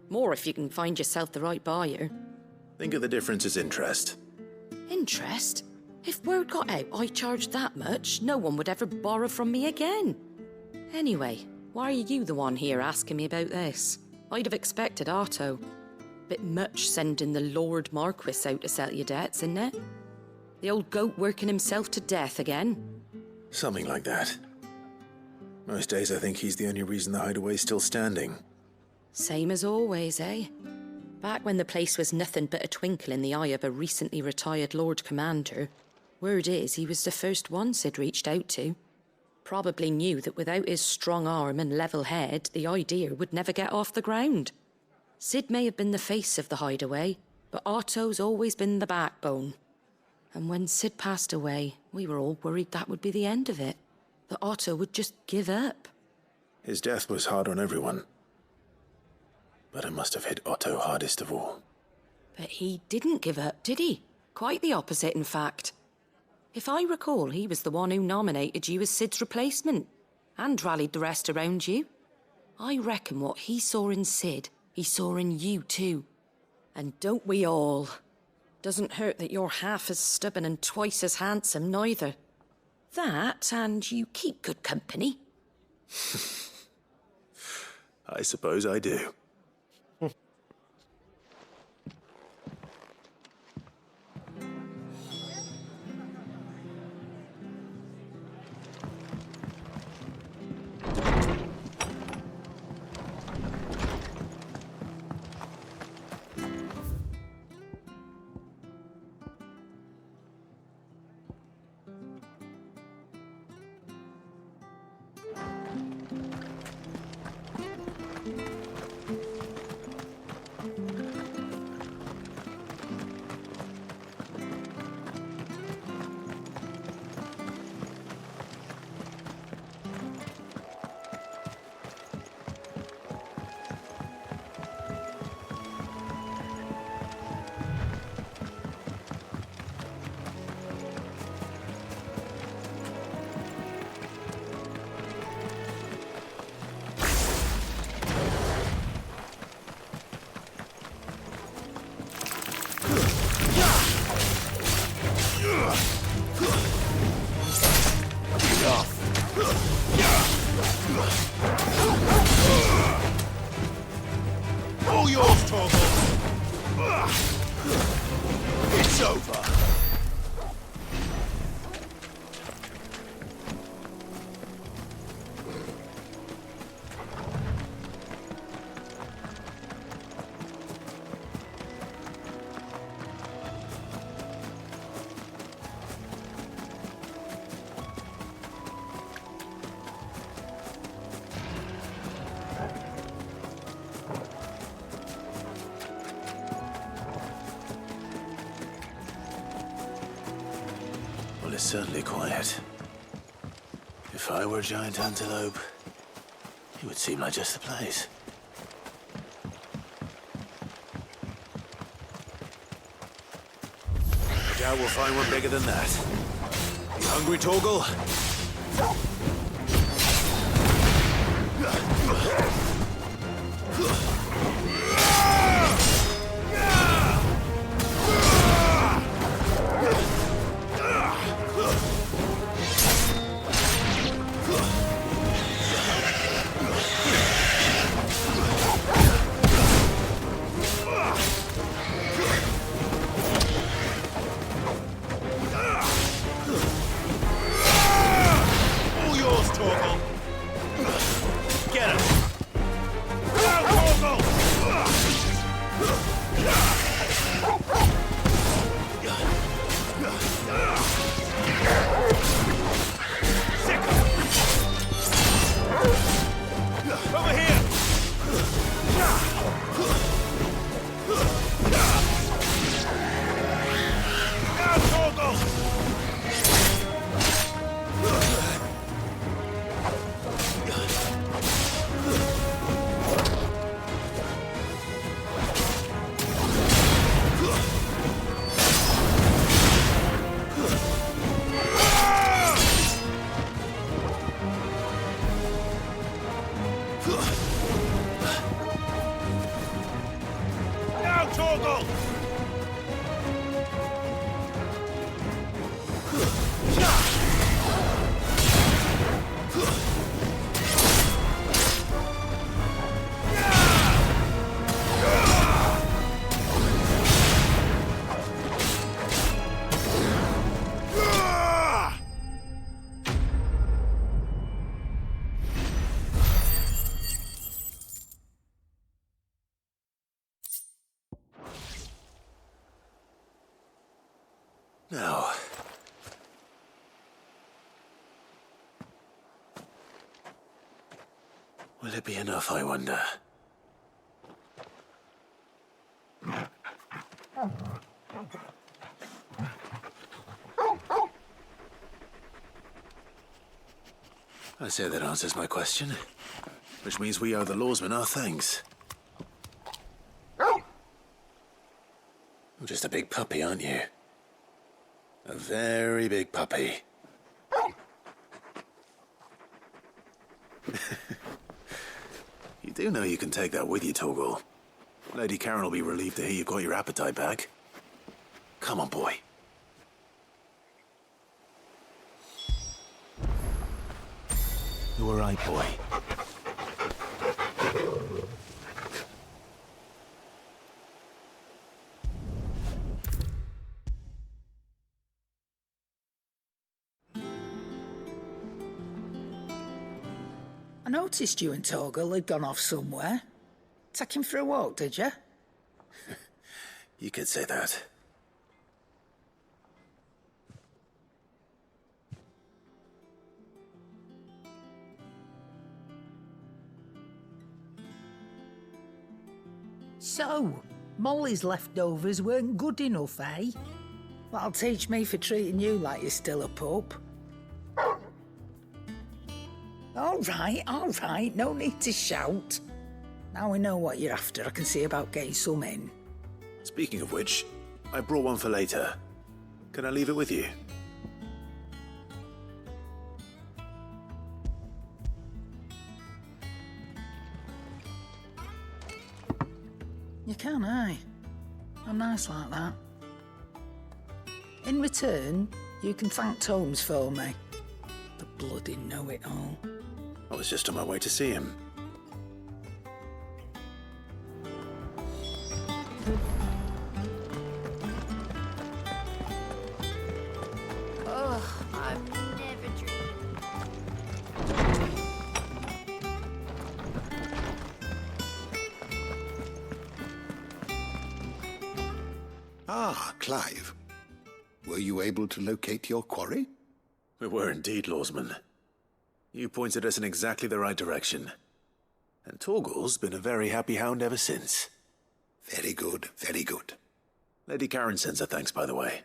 More if you can find yourself the right buyer. Think of the difference as interest. Interest? If word got out I charged that much, no one would ever borrow from me again. Anyway, why are you the one here asking me about this? I'd have expected Otto. Bit much sending the Lord Marquis out to settle your debts, isn't it? The old goat working himself to death again? Something like that. Most days I think he's the only reason the hideaway's still standing. Same as always, eh? Back when the place was nothing but a twinkle in the eye of a recently retired Lord Commander, word is he was the first one Sid reached out to. Probably knew that without his strong arm and level head, the idea would never get off the ground. Sid may have been the face of the hideaway, but Otto's always been the backbone. And when Sid passed away, we were all worried that would be the end of it. That Otto would just give up. His death was hard on everyone. But it must have hit Otto hardest of all. But he didn't give up, did he? Quite the opposite, in fact. If I recall, he was the one who nominated you as Sid's replacement, and rallied the rest around you. I reckon what he saw in Sid, he saw in you too. And don't we all? Doesn't hurt that you're half as stubborn and twice as handsome, neither. That, and you keep good company. I suppose I do. All yours, Torgal! It's over! Well, it's certainly quiet. If I were a giant antelope, it would seem like just the place. I doubt we'll find one bigger than that. You hungry, Torgal? All yours, Torgal! Get him! Now, Torgal! Will it be enough, I wonder? I say that answers my question. Which means we owe the lawsman our thanks. You're just a big puppy, aren't you? A very big puppy. You do know you can take that with you, Torgal. Lady Karen will be relieved to hear you've got your appetite back. Come on, boy. You're all right, boy. I noticed you and Torgal had gone off somewhere. Take him for a walk, did you? You could say that. So, Molly's leftovers weren't good enough, eh? That'll teach me for treating you like you're still a pup. All right, no need to shout. Now we know what you're after, I can see about getting some in. Speaking of which, I brought one for later. Can I leave it with you? You can, eh? I'm nice like that. In return, you can thank Tomes for me. The bloody know-it-all. I was just on my way to see him. Oh, I've never dreamed. Ah, Clive. Were you able to locate your quarry? We were indeed, Lawsman. You pointed us in exactly the right direction. And Torgal's been a very happy hound ever since. Very good, very good. Lady Karen sends her thanks, by the way,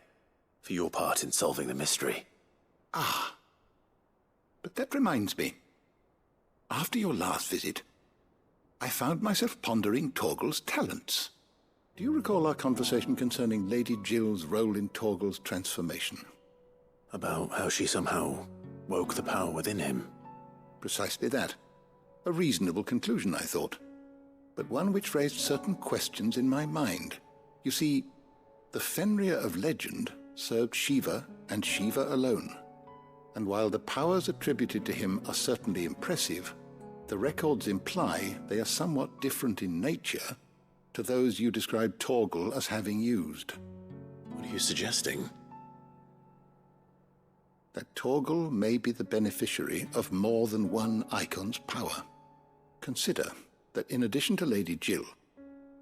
for your part in solving the mystery. Ah. But that reminds me. After your last visit, I found myself pondering Torgal's talents. Do you recall our conversation concerning Lady Jill's role in Torgal's transformation? About how she somehow woke the power within him. Precisely that. A reasonable conclusion, I thought. But one which raised certain questions in my mind. You see, the Fenrir of legend served Shiva and Shiva alone. And while the powers attributed to him are certainly impressive, the records imply they are somewhat different in nature to those you described Torgal as having used. What are you suggesting? That Torgal may be the beneficiary of more than one icon's power. Consider that in addition to Lady Jill,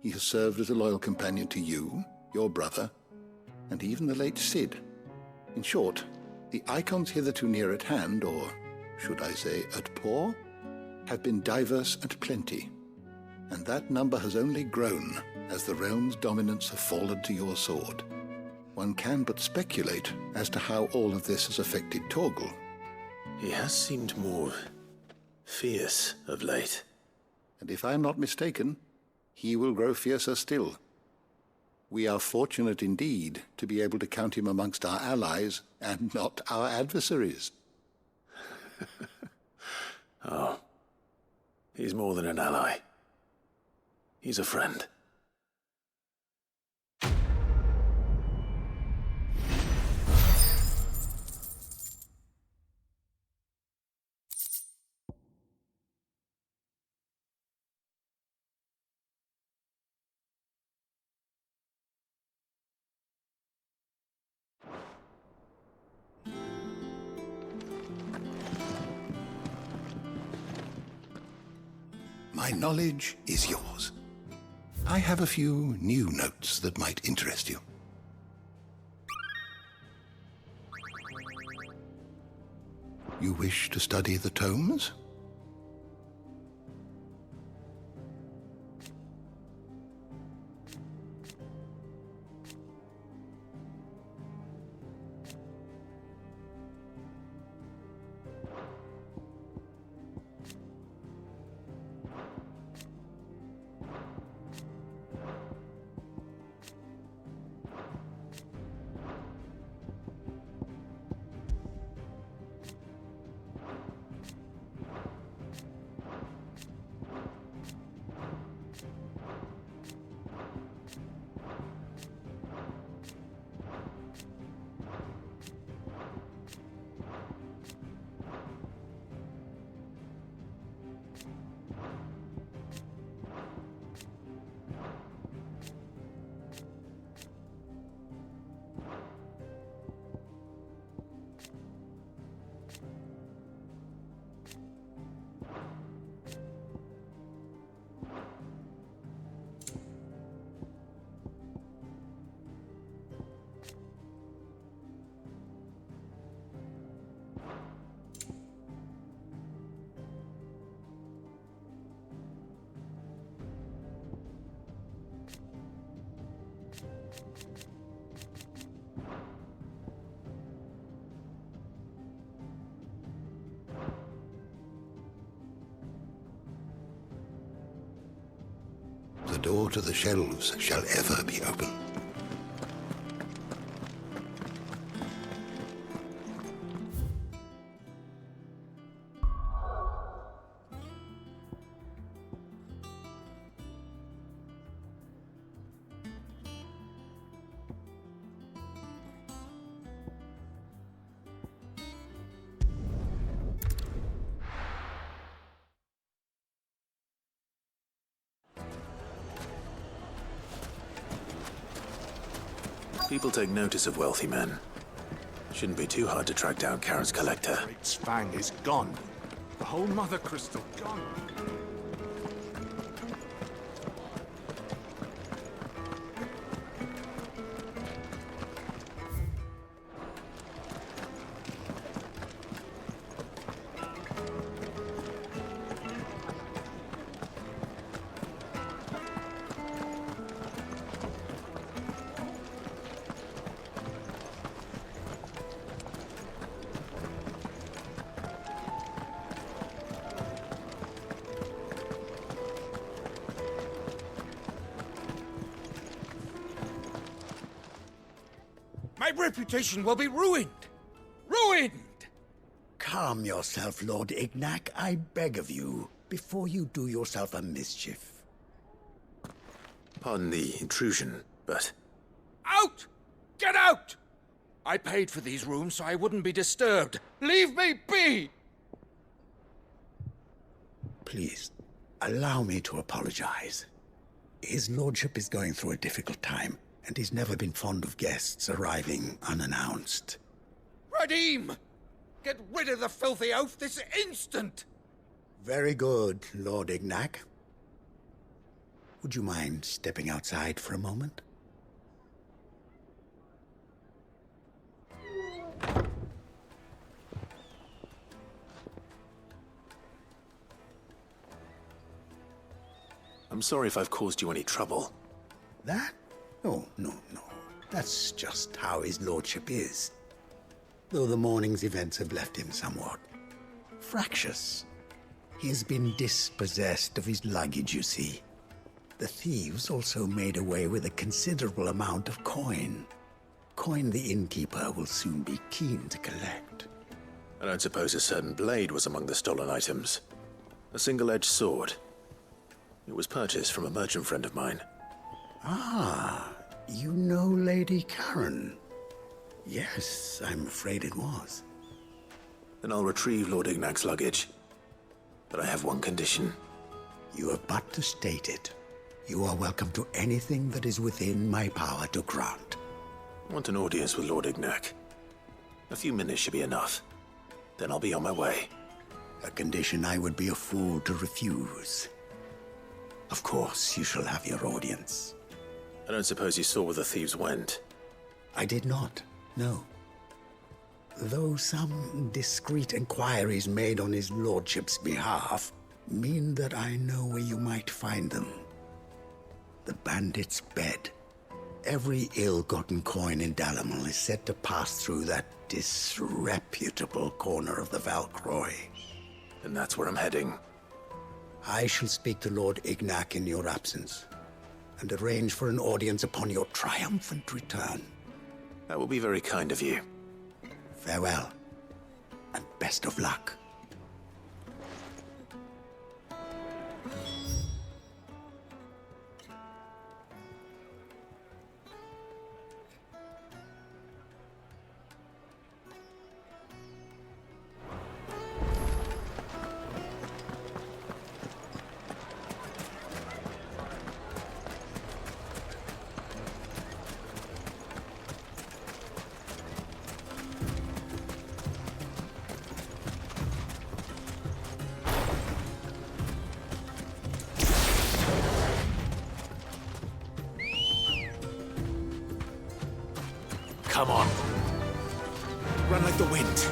he has served as a loyal companion to you, your brother, and even the late Cid. In short, the icons hitherto near at hand, or should I say at paw, have been diverse and plenty, and that number has only grown as the realm's dominance have fallen to your sword. One can but speculate as to how all of this has affected Torgal. He has seemed more fierce of late. And if I am not mistaken, he will grow fiercer still. We are fortunate indeed to be able to count him amongst our allies and not our adversaries. Oh, he's more than an ally. He's a friend. My knowledge is yours. I have a few new notes that might interest you. You wish to study the tomes? door to the shelves shall ever be open. People take notice of wealthy men. Shouldn't be too hard to track down Karen's collector. Its fang is gone. The whole mother crystal gone. My reputation will be ruined! Ruined! Calm yourself, Lord Ignac, I beg of you, before you do yourself a mischief. Pardon the intrusion, but... Out! Get out! I paid for these rooms so I wouldn't be disturbed. Leave me be! Please, allow me to apologize. His lordship is going through a difficult time, and he's never been fond of guests arriving unannounced. Radim! Get rid of the filthy oaf this instant! Very good, Lord Ignac. Would you mind stepping outside for a moment? I'm sorry if I've caused you any trouble. That? Oh, no. That's just how his lordship is. Though the morning's events have left him somewhat fractious. He has been dispossessed of his luggage, you see. The thieves also made away with a considerable amount of coin. Coin the innkeeper will soon be keen to collect. I don't suppose a certain blade was among the stolen items. A single-edged sword. It was purchased from a merchant friend of mine. Ah, you know Lady Karen. Yes, I'm afraid it was. Then I'll retrieve Lord Ignac's luggage. But I have one condition. You have but to state it. You are welcome to anything that is within my power to grant. I want an audience with Lord Ignac. A few minutes should be enough. Then I'll be on my way. A condition I would be a fool to refuse. Of course, you shall have your audience. I don't suppose you saw where the thieves went? I did not, no. Though some discreet inquiries made on his lordship's behalf mean that I know where you might find them. The bandit's bed. Every ill-gotten coin in Dalamil is said to pass through that disreputable corner of the Valcroy. And that's where I'm heading. I shall speak to Lord Ignac in your absence, and arrange for an audience upon your triumphant return. That will be very kind of you. Farewell, and best of luck. Come on. Run like the wind.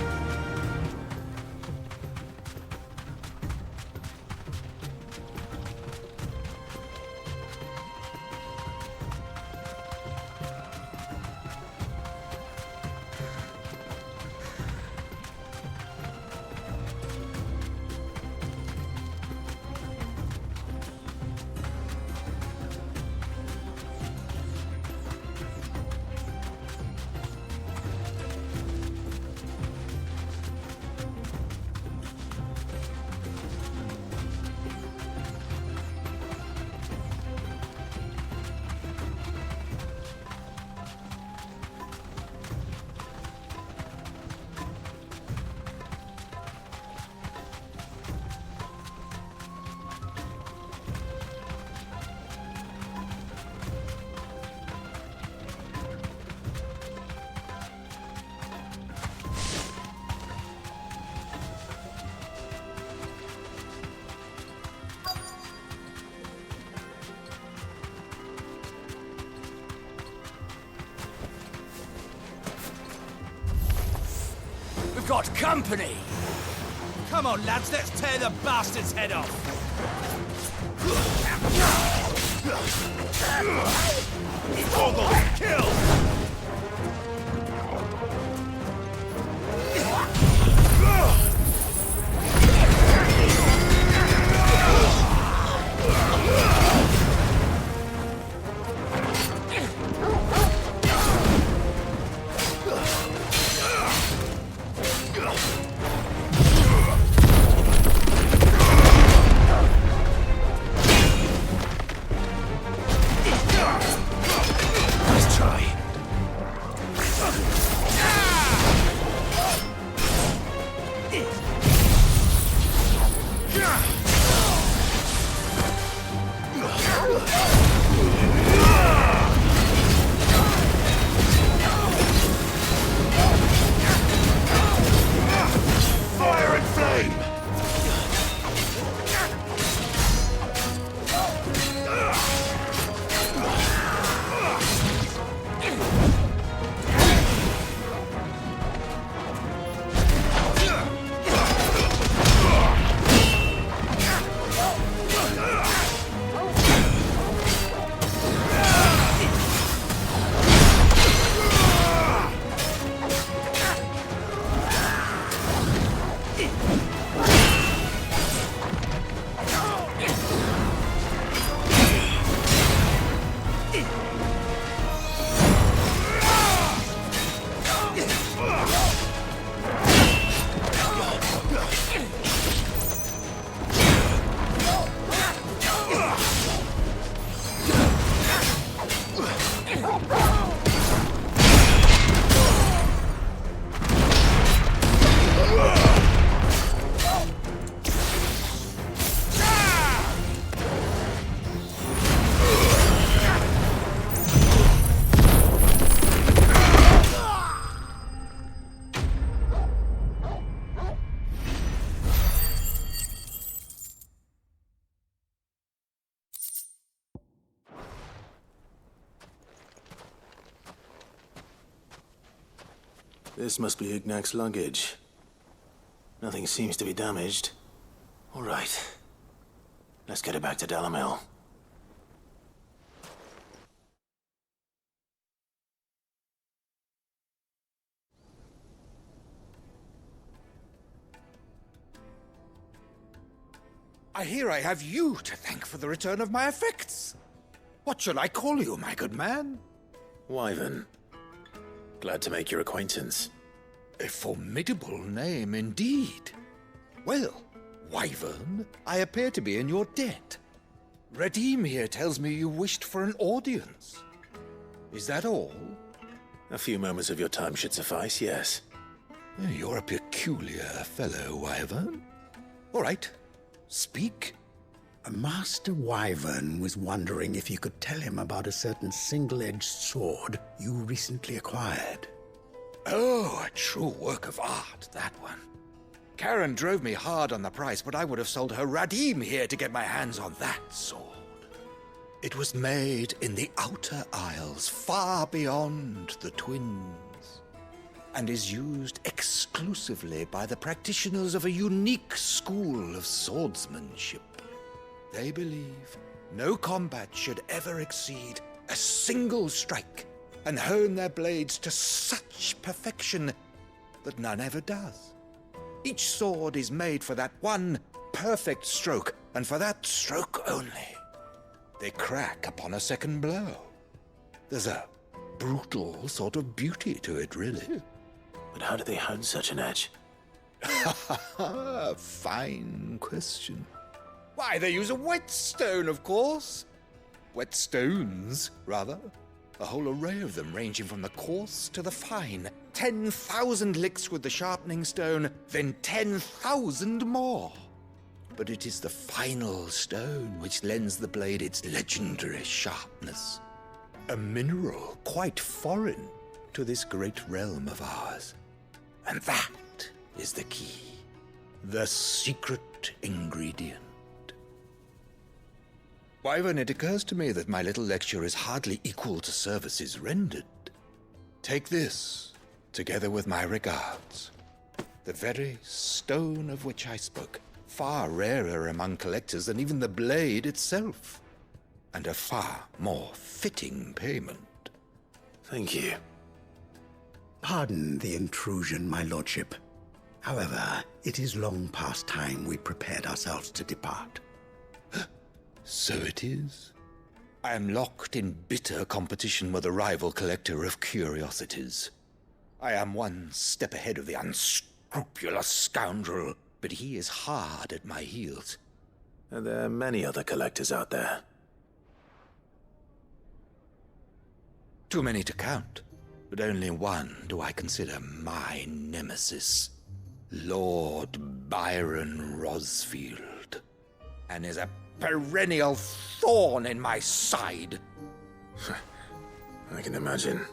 We've got company! Come on, lads, let's tear the bastard's head off! Stronghold, kill! Nice try. Fire and flame! This must be Ignac's luggage. Nothing seems to be damaged. All right. Let's get it back to Dalamel. I hear I have you to thank for the return of my effects. What shall I call you, my good man? Wyvern. Glad to make your acquaintance. A formidable name indeed. Well, Wyvern, I appear to be in your debt. Radim here tells me you wished for an audience. Is that all? A few moments of your time should suffice, yes. You're a peculiar fellow, Wyvern. All right, speak. Master Wyvern was wondering if you could tell him about a certain single-edged sword you recently acquired. Oh, a true work of art, that one. Karen drove me hard on the price, but I would have sold her Radim here to get my hands on that sword. It was made in the Outer Isles, far beyond the Twins, and is used exclusively by the practitioners of a unique school of swordsmanship. They believe no combat should ever exceed a single strike, and hone their blades to such perfection that none ever does. Each sword is made for that one perfect stroke, and for that stroke only. They crack upon a second blow. There's a brutal sort of beauty to it, really. But how do they hone such an edge? Fine question. Why, they use a whetstone, of course. Whetstones, rather. A whole array of them, ranging from the coarse to the fine. 10,000 licks with the sharpening stone, then 10,000 more. But it is the final stone which lends the blade its legendary sharpness. A mineral quite foreign to this great realm of ours. And that is the key. The secret ingredient. Wyvern, it occurs to me that my little lecture is hardly equal to services rendered. Take this, together with my regards. The very stone of which I spoke. Far rarer among collectors than even the blade itself. And a far more fitting payment. Thank you. Pardon the intrusion, my lordship. However, it is long past time we prepared ourselves to depart. So it is. I am locked in bitter competition with a rival collector of curiosities. I am one step ahead of the unscrupulous scoundrel, but he is hard at my heels. And there are many other collectors out there. Too many to count, but only one do I consider my nemesis. Lord Byron Rosfield. And is a perennial thorn in my side. I can imagine.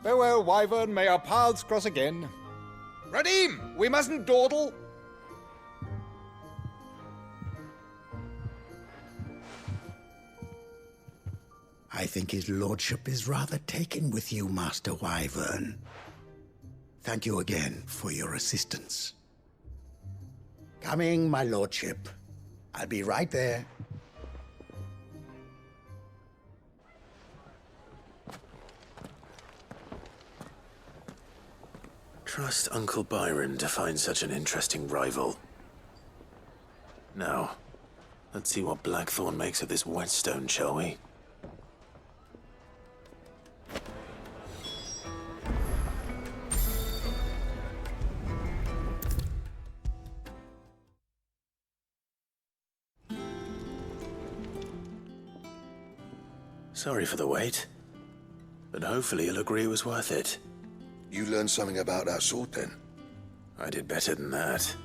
Farewell, Wyvern. May our paths cross again. Radim, we mustn't dawdle. I think his lordship is rather taken with you, Master Wyvern. Thank you again for your assistance. Coming, my lordship. I'll be right there. Trust Uncle Byron to find such an interesting rival. Now, let's see what Blackthorn makes of this whetstone, shall we? Sorry for the wait, but hopefully you'll agree it was worth it. You learned something about that sword, then? I did better than that.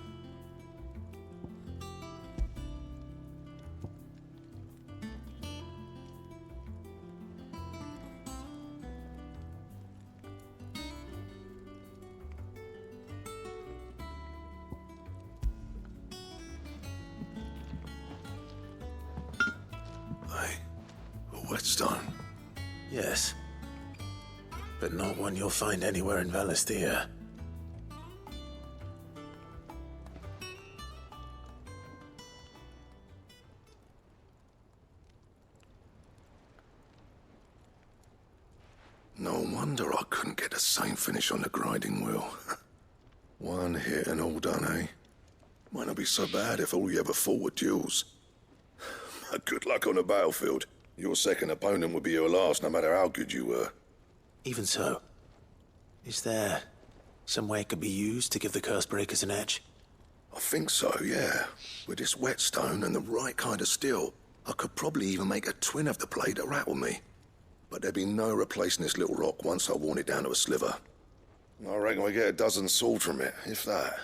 A whetstone? Yes. But not one you'll find anywhere in Valisthea. No wonder I couldn't get the same finish on the grinding wheel. One hit and all done, eh? Might not be so bad if all you ever fought were duels. Good luck on the battlefield. Your second opponent would be your last, no matter how good you were. Even so, is there some way it could be used to give the curse breakers an edge? I think so, yeah. With this whetstone and the right kind of steel, I could probably even make a twin of the blade to rattle me. But there'd be no replacing this little rock once I worn it down to a sliver. I reckon we get a dozen swords from it, if that.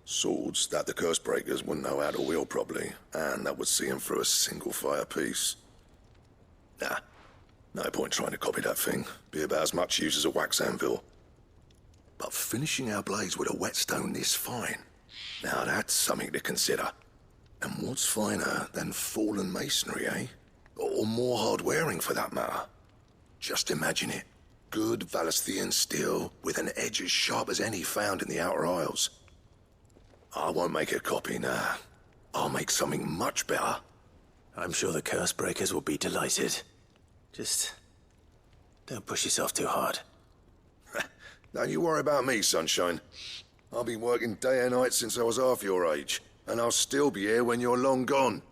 Swords that the curse breakers wouldn't know how to wield properly, and that would see them through a single fire piece. Nah, no point trying to copy that thing. Be about as much use as a wax anvil. But finishing our blades with a whetstone this fine, now that's something to consider. And what's finer than fallen masonry, eh? Or more hard-wearing, for that matter. Just imagine it. Good Valisthean steel with an edge as sharp as any found in the Outer Isles. I won't make a copy, nah. I'll make something much better. I'm sure the curse breakers will be delighted. Just don't push yourself too hard. Don't you worry about me, sunshine. I've been working day and night since I was half your age, and I'll still be here when you're long gone.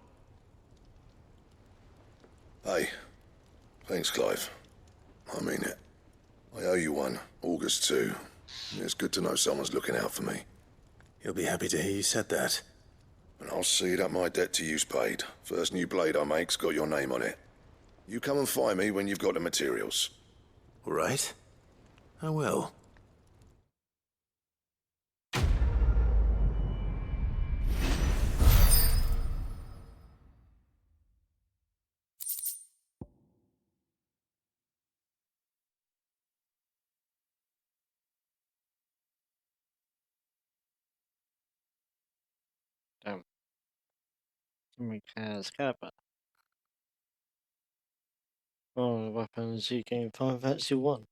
Hey, thanks, Clive. I mean it. I owe you one, August too. It's good to know someone's looking out for me. He'll be happy to hear you said that. And I'll see that my debt to you's paid. First new blade I make's got your name on it. You come and find me when you've got the materials. All right. I will. Damn. Gimmick has Kappa. Oh, the weapons you gain 5 actually 1.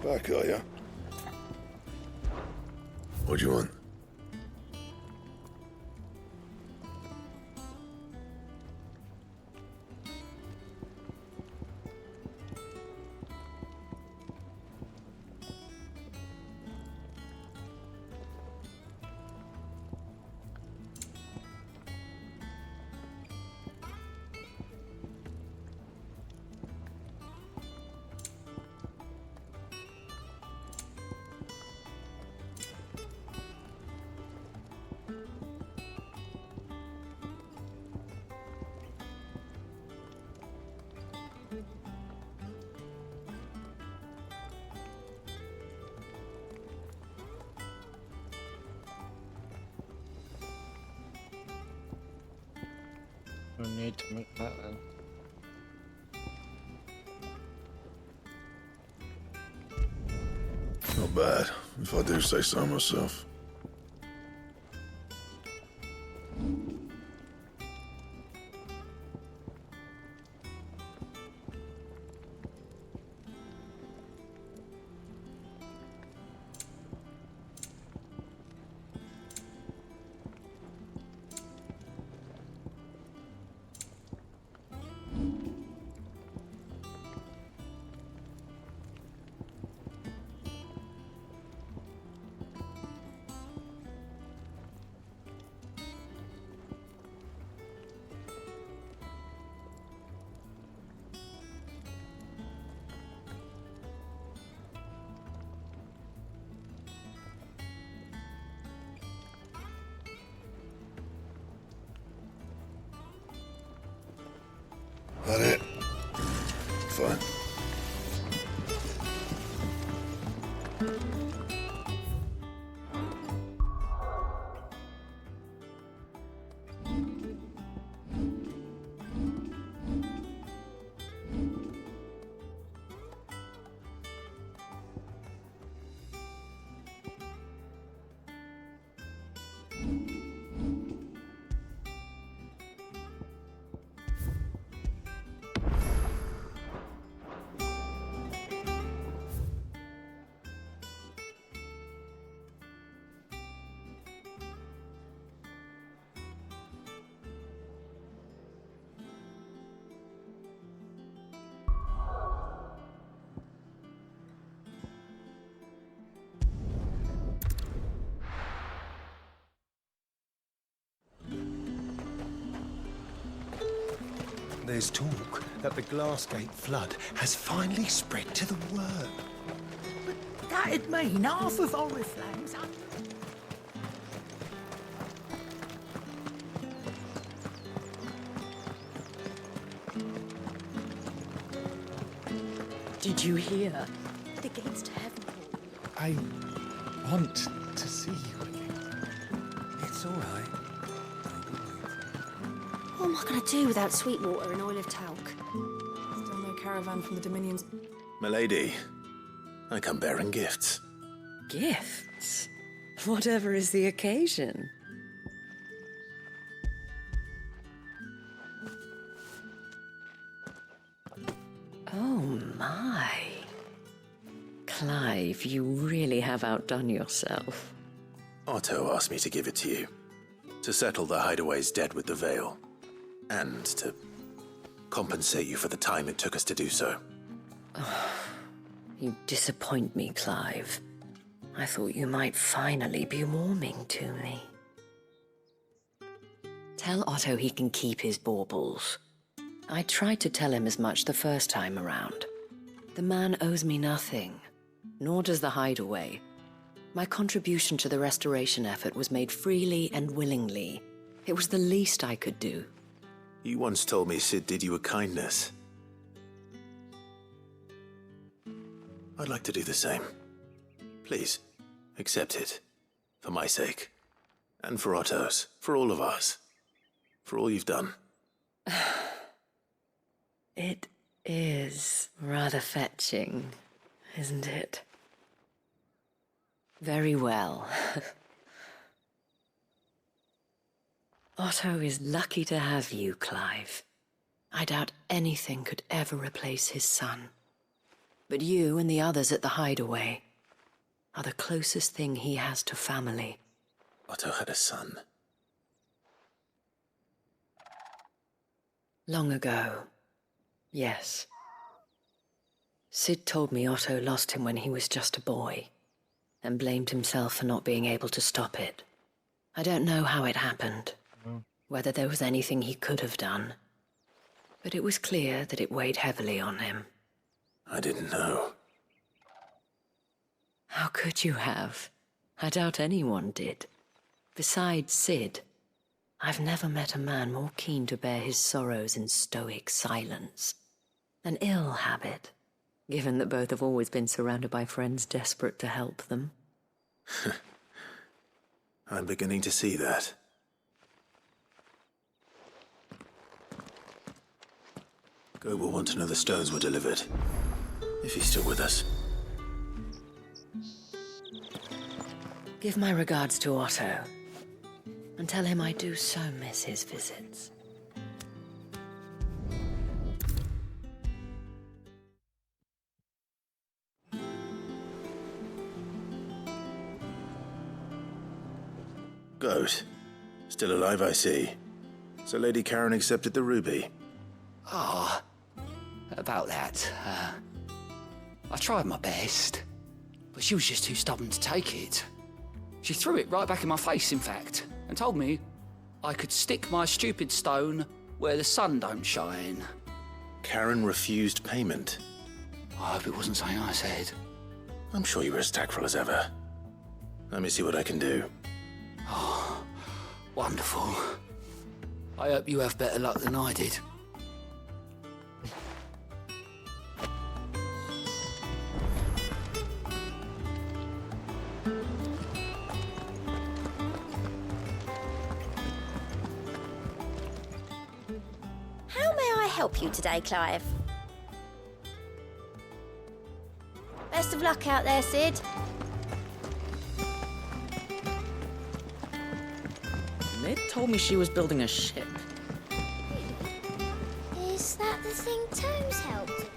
Back, are ya? What do you want? We need to make that then. Not bad, if I do say so myself. That it? Fine. There's talk that the Glassgate flood has finally spread to the worm. That'd mean half of Oriflamme's Did you hear? The gates to heaven. I want to see you again. It's all right. What am I going to do without Sweetwater and Oil of Talc? Still no caravan from the Dominions. Milady, I come bearing gifts. Gifts? Whatever is the occasion. Oh my. Clive, you really have outdone yourself. Otto asked me to give it to you. To settle the Hideaway's debt with the Veil. And to compensate you for the time it took us to do so. You disappoint me, Clive. I thought you might finally be warming to me. Tell Otto he can keep his baubles. I tried to tell him as much the first time around. The man owes me nothing, nor does the Hideaway. My contribution to the restoration effort was made freely and willingly. It was the least I could do. You once told me Sid did you a kindness. I'd like to do the same. Please, accept it. For my sake. And for Otto's. For all of us. For all you've done. It is rather fetching, isn't it? Very well. Otto is lucky to have you, Clive. I doubt anything could ever replace his son. But you and the others at the hideaway are the closest thing he has to family. Otto had a son. Long ago, yes. Sid told me Otto lost him when he was just a boy, and blamed himself for not being able to stop it. I don't know how it happened, whether there was anything he could have done, but it was clear that it weighed heavily on him. I didn't know. How could you have? I doubt anyone did. Besides Sid, I've never met a man more keen to bear his sorrows in stoic silence. An ill habit, given that both have always been surrounded by friends desperate to help them. I'm beginning to see that. Go will want to know the stones were delivered. If he's still with us. Give my regards to Otto, and tell him I do so miss his visits. Goat. Still alive, I see. So Lady Karen accepted the ruby. Ah, about that. I tried my best, but she was just too stubborn to take it. She threw it right back in my face, in fact, and told me I could stick my stupid stone where the sun don't shine. Karen refused payment. I hope it wasn't something I said. I'm sure you were as tactful as ever. Let me see what I can do. Oh, wonderful. I hope you have better luck than I did. How may I help you today, Clive? Best of luck out there, Sid. Mid told me she was building a ship. Is that the thing Tomes helped with?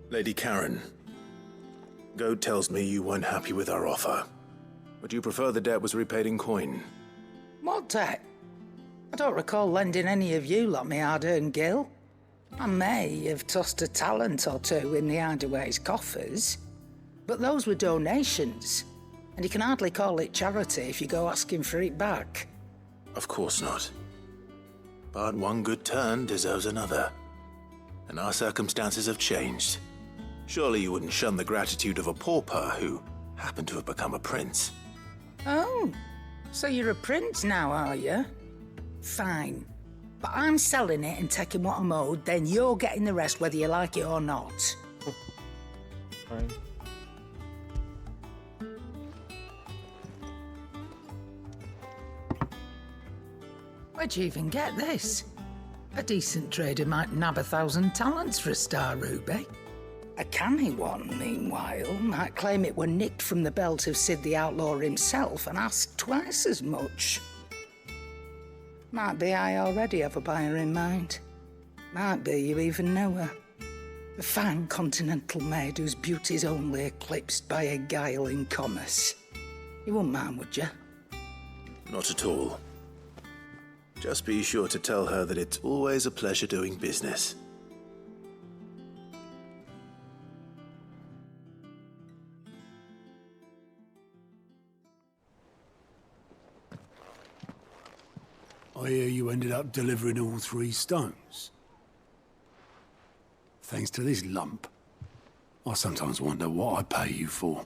Lady Karen, Goat tells me you weren't happy with our offer. Would you prefer the debt was repaid in coin? What debt? I don't recall lending any of you lot me hard-earned gil. I may have tossed a talent or two in the Hideaway's coffers, but those were donations, and you can hardly call it charity if you go asking for it back. Of course not. But one good turn deserves another. And our circumstances have changed. Surely you wouldn't shun the gratitude of a pauper who happened to have become a prince. Oh, so you're a prince now, are you? Fine. But I'm selling it and taking what I'm owed, then you're getting the rest whether you like it or not. Fine. Where'd you even get this? A decent trader might nab 1,000 talents for a star ruby. A canny one, meanwhile, might claim it were nicked from the belt of Sid the Outlaw himself and ask twice as much. Might be I already have a buyer in mind. Might be you even know her. A fine continental maid whose beauty's only eclipsed by a guile in commerce. You wouldn't mind, would you? Not at all. Just be sure to tell her that it's always a pleasure doing business. I hear you ended up delivering all 3 stones. Thanks to this lump. I sometimes wonder what I pay you for.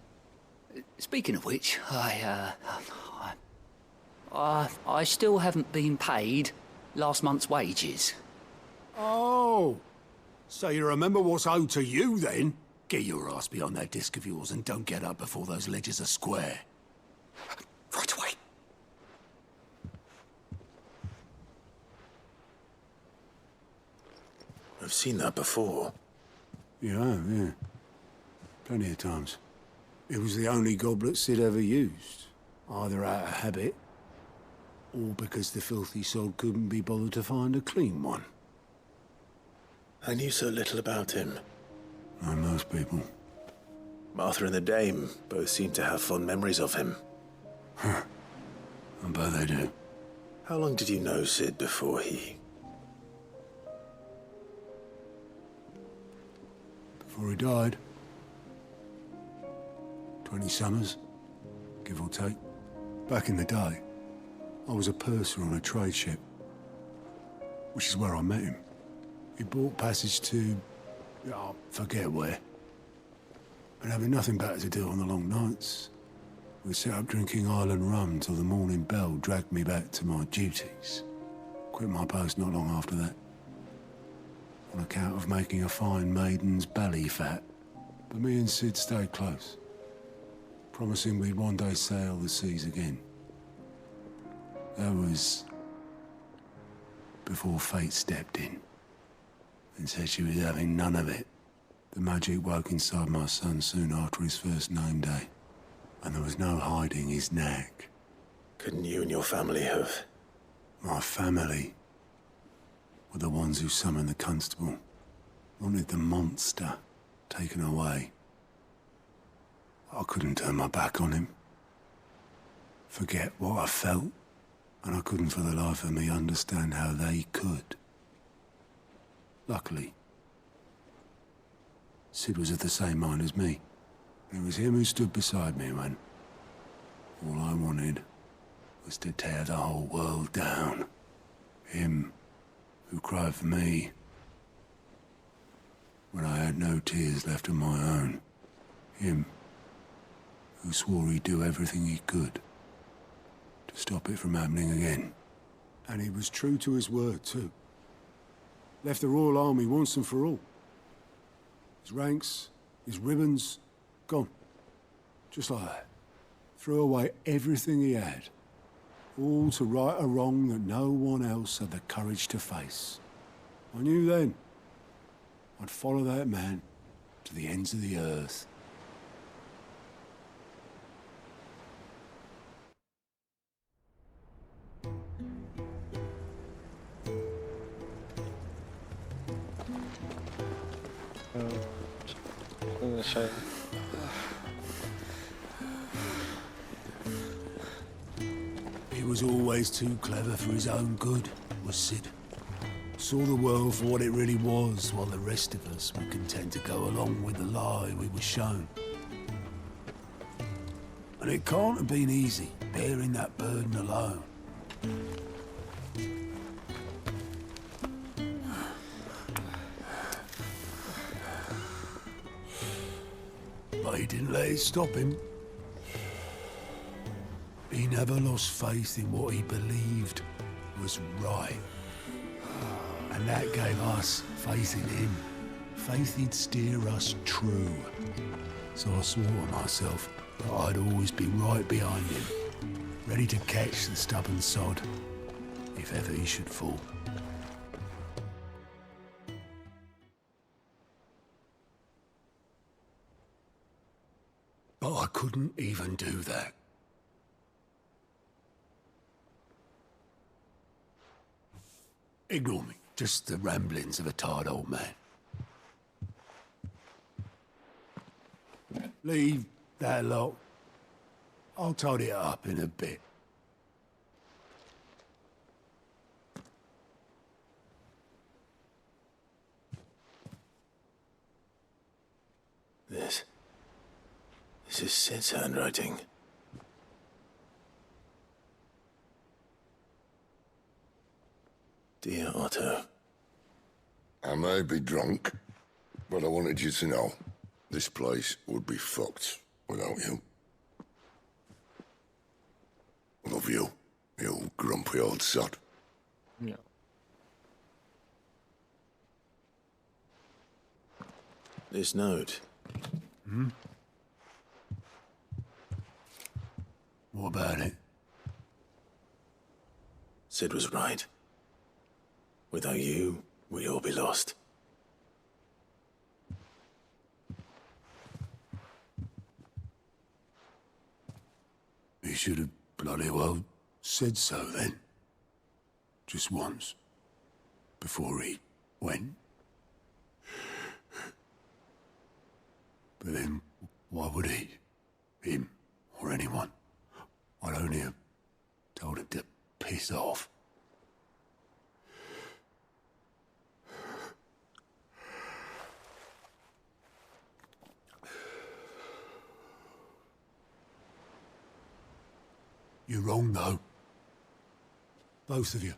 Speaking of which, I still haven't been paid last month's wages. Oh, so you remember what's owed to you then? Get your ass behind that disc of yours and don't get up before those ledgers are square. Right away. I've seen that before. You have, yeah. Plenty of times. It was the only goblet Sid ever used, either out of habit, or because the filthy sod couldn't be bothered to find a clean one. I knew so little about him. Like most people. Martha and the Dame both seem to have fond memories of him. I bet they do. How long did you know Sid before he... Before he died. 20 summers, give or take. Back in the day, I was a purser on a trade ship, which is where I met him. He bought passage to... I forget where. But having nothing better to do on the long nights, we set up drinking island rum till the morning bell dragged me back to my duties. Quit my post not long after that, on account of making a fine maiden's belly fat. But me and Sid stayed close, promising we'd one day sail the seas again. That was before fate stepped in and said she was having none of it. The magic woke inside my son soon after his first name day, and there was no hiding his knack. Couldn't you and your family have... My family were the ones who summoned the constable, wanted the monster taken away. I couldn't turn my back on him, forget what I felt, and I couldn't for the life of me understand how they could. Luckily, Sid was of the same mind as me. It was him who stood beside me when all I wanted was to tear the whole world down. Him who cried for me when I had no tears left of my own. Him who swore he'd do everything he could to stop it from happening again. And he was true to his word, too. Left the Royal Army once and for all. His ranks, his ribbons, gone. Just like that. Threw away everything he had. All to right a wrong that no one else had the courage to face. I knew then I'd follow that man to the ends of the earth. He was always too clever for his own good, was Sid. Saw the world for what it really was, while the rest of us were content to go along with the lie we were shown. And it can't have been easy, bearing that burden alone. But he didn't let it stop him. He never lost faith in what he believed was right. And that gave us faith in him. Faith he'd steer us true. So I swore to myself that I'd always be right behind him, ready to catch the stubborn sod, if ever he should fall. But I couldn't even do that. Ignore me. Just the ramblings of a tired old man. Leave that lot. I'll tidy it up in a bit. This is Sid's handwriting. Dear Otto. I may be drunk, but I wanted you to know this place would be fucked without you. Love you, you grumpy old sod. Yeah. This note. Hmm? What about it? Sid was right. Without you, we'd all be lost. should have bloody well said so then. Just once. Before he went. But then, why would he? Him, or anyone? I'd only have told him to piss off. You're wrong, though. Both of you.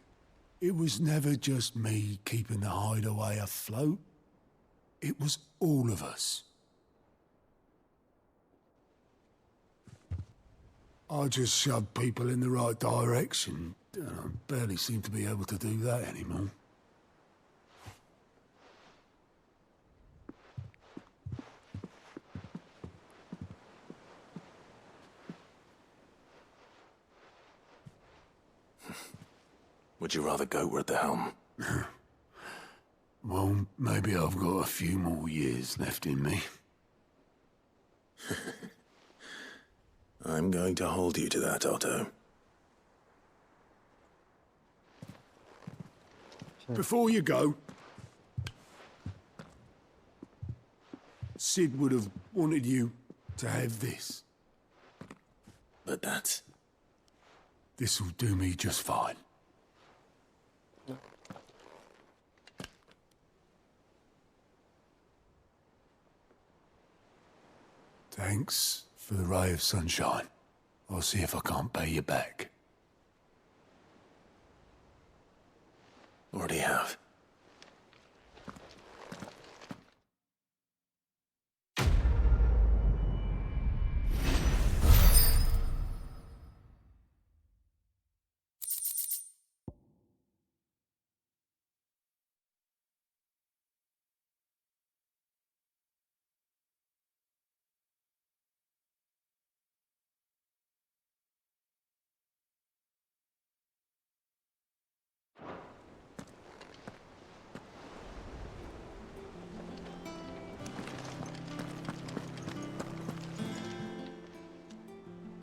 It was never just me keeping the hideaway afloat. It was all of us. I just shoved people in the right direction. I barely seem to be able to do that anymore. Would you rather goat were at the helm? Well, maybe I've got a few more years left in me. I'm going to hold you to that, Otto. Before you go, Sid would have wanted you to have this. But that's... This'll do me just fine. Thanks for the ray of sunshine. I'll see if I can't pay you back. Already have.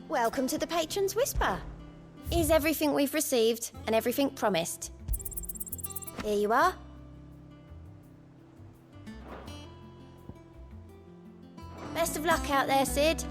Welcome to the Patron's Whisper. Is everything we've received and everything promised? Here you are. Best of luck out there, Sid.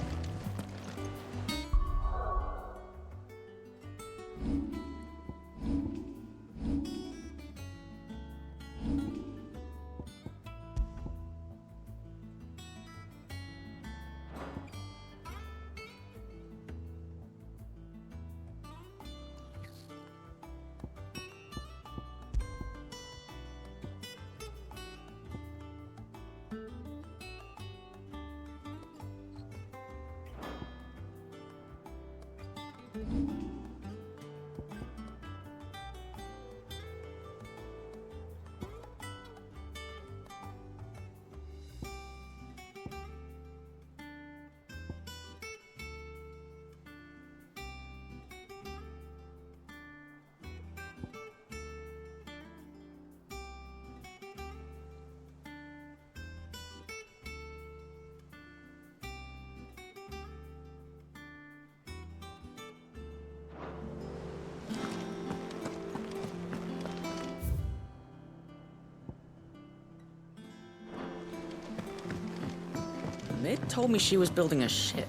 Mid told me she was building a ship.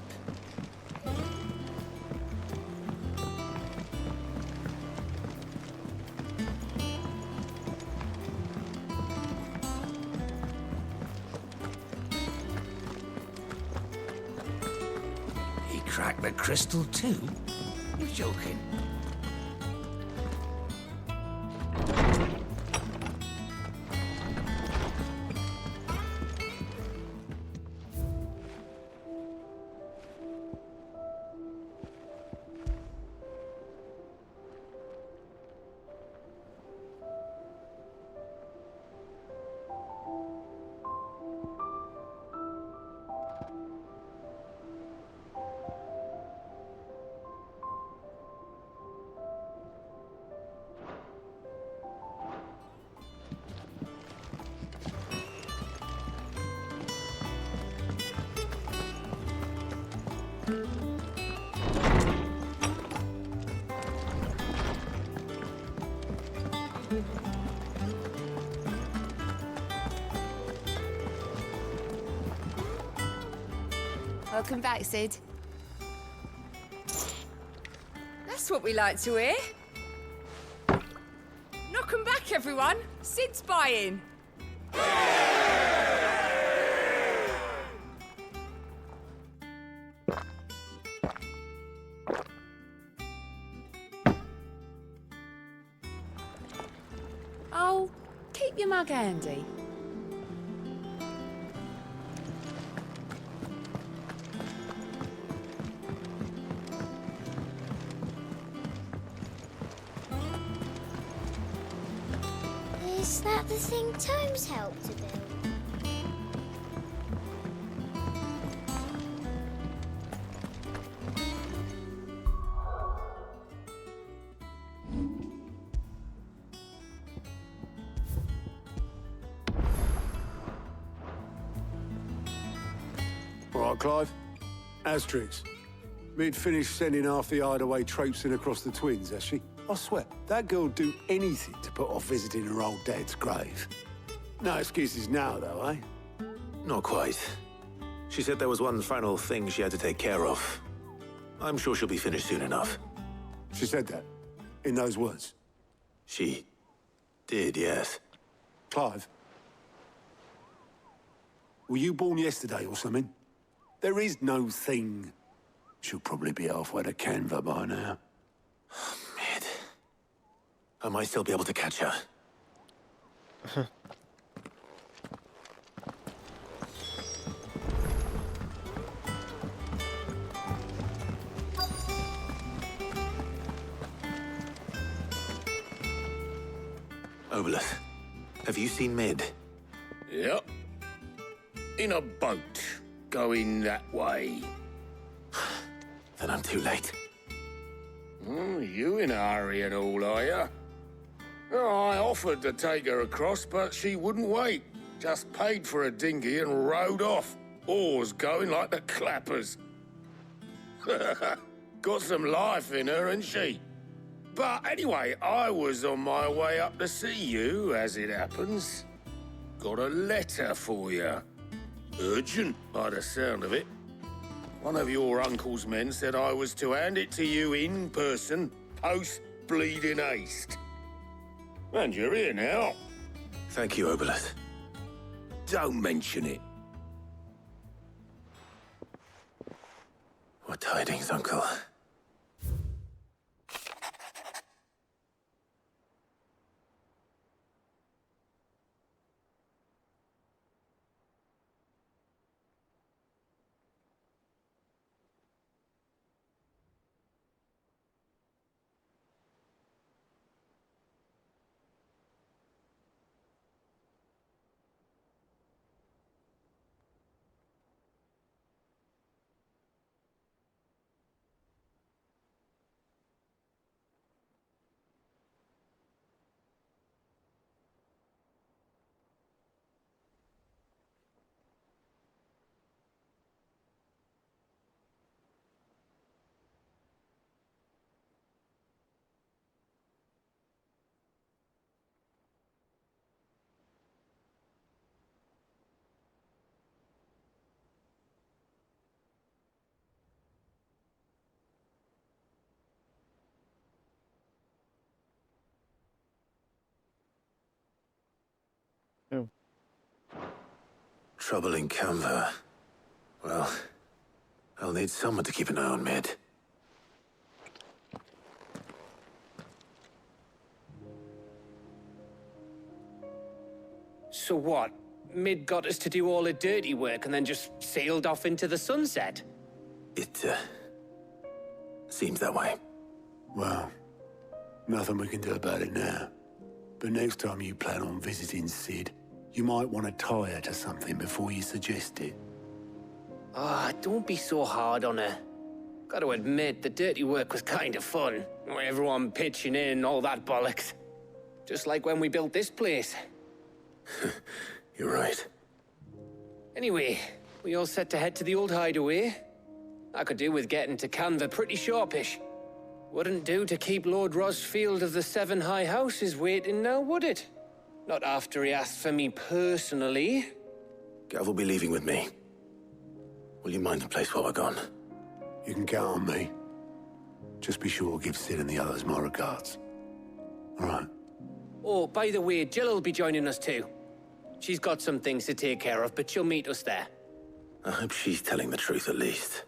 He cracked the crystal too? You're joking. Welcome back, Sid. That's what we like to hear. Knock 'em back, everyone. Sid's buying. Oh, keep your mug handy. Is that the thing Tomes helped to build? All right, Clive. Asterix. Mid finished sending half the hideaway traipsing across the twins, has she? I swear, that girl'd do anything to put off visiting her old dad's grave. No excuses now, though, eh? Not quite. She said there was one final thing she had to take care of. I'm sure she'll be finished soon enough. She said that? In those words? She did, yes. Clive? Were you born yesterday or something? There is no thing. She'll probably be halfway to Canva by now. Mid. I might still be able to catch her. Obolus, have you seen Mid? Yep. In a boat, going that way. Then I'm too late. You in a hurry and all, are you? Oh, I offered to take her across, but she wouldn't wait. Just paid for a dinghy and rowed off. Oars going like the clappers. Got some life in her, ain't she? But anyway, I was on my way up to see you, as it happens. Got a letter for you. Urgent, by the sound of it. One of your uncle's men said I was to hand it to you in person, post-bleeding haste. And you're here now. Thank you, Obolus. Don't mention it. What tidings, Uncle? Trouble in Canva. Well, I'll need someone to keep an eye on Mid. So what? Mid got us to do all the dirty work and then just sailed off into the sunset? It, seems that way. Well, nothing we can do about it now. But next time you plan on visiting Sid, you might want to tie her to something before you suggest it. Ah, don't be so hard on her. Gotta admit, the dirty work was kind of fun. Everyone pitching in, all that bollocks. Just like when we built this place. You're right. Anyway, we all set to head to the old hideaway. I could do with getting to Canva pretty sharpish. Wouldn't do to keep Lord Rosfield of the Seven High Houses waiting now, would it? Not after he asked for me personally. Gav will be leaving with me. Will you mind the place while we're gone? You can count on me. Just be sure to give Sid and the others my regards. All right. Oh, by the way, Jill will be joining us too. She's got some things to take care of, but she'll meet us there. I hope she's telling the truth at least.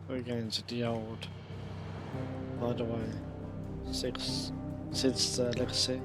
We're going to the old, by the way, Sid's legacy.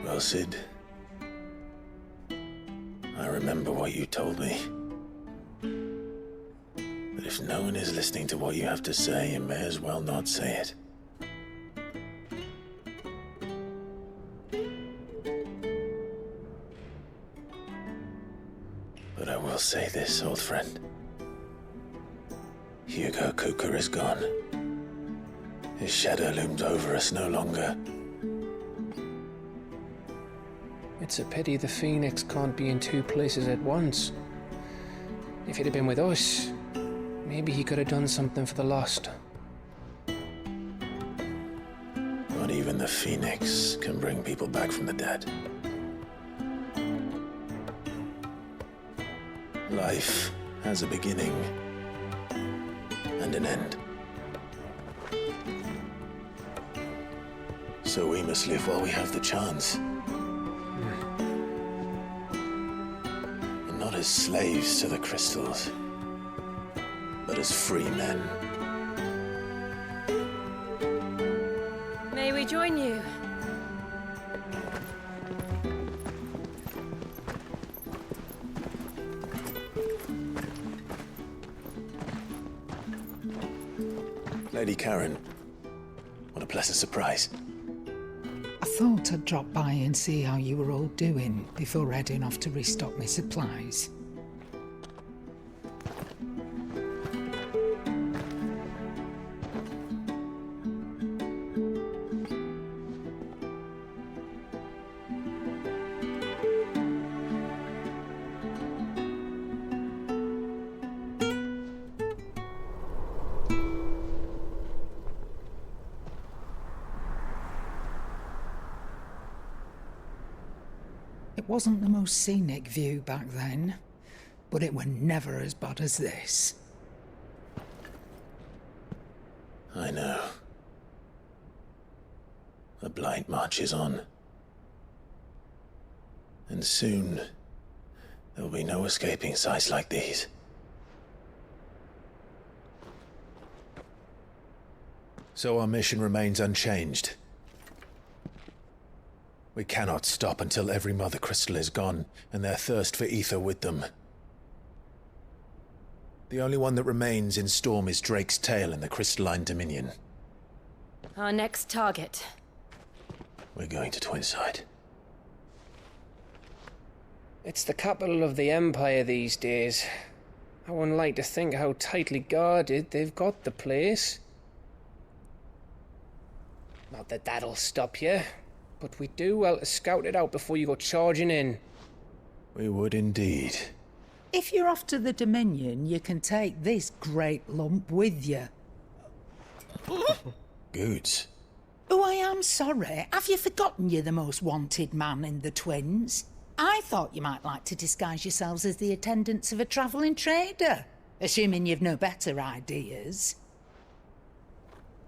Well, Sid, I remember what you told me. But if no one is listening to what you have to say, you may as well not say it. But I will say this, old friend. Hugo Cooker is gone. His shadow looms over us no longer. It's a pity the Phoenix can't be in two places at once. If he'd have been with us, maybe he could have done something for the lost. Not even the Phoenix can bring people back from the dead. Life has a beginning and an end. So we must live while we have the chance. And not as slaves to the crystals, but as free men. May we join you? Lady Karen, what a pleasant surprise. I thought I'd drop by and see how you were all doing before heading off to restock my supplies. It wasn't the most scenic view back then, but it were never as bad as this. I know. The blight marches on. And soon, there will be no escaping sights like these. So our mission remains unchanged. We cannot stop until every Mother Crystal is gone, and their thirst for ether with them. The only one that remains in Storm is Drake's Tail in the Crystalline Dominion. Our next target. We're going to Twinside. It's the capital of the Empire these days. I wouldn't like to think how tightly guarded they've got the place. Not that that'll stop you, but we do well to scout it out before you go charging in. We would indeed. If you're off to the Dominion, you can take this great lump with you. Goods. Oh, I am sorry. Have you forgotten you're the most wanted man in the Twins? I thought you might like to disguise yourselves as the attendants of a travelling trader, assuming you've no better ideas.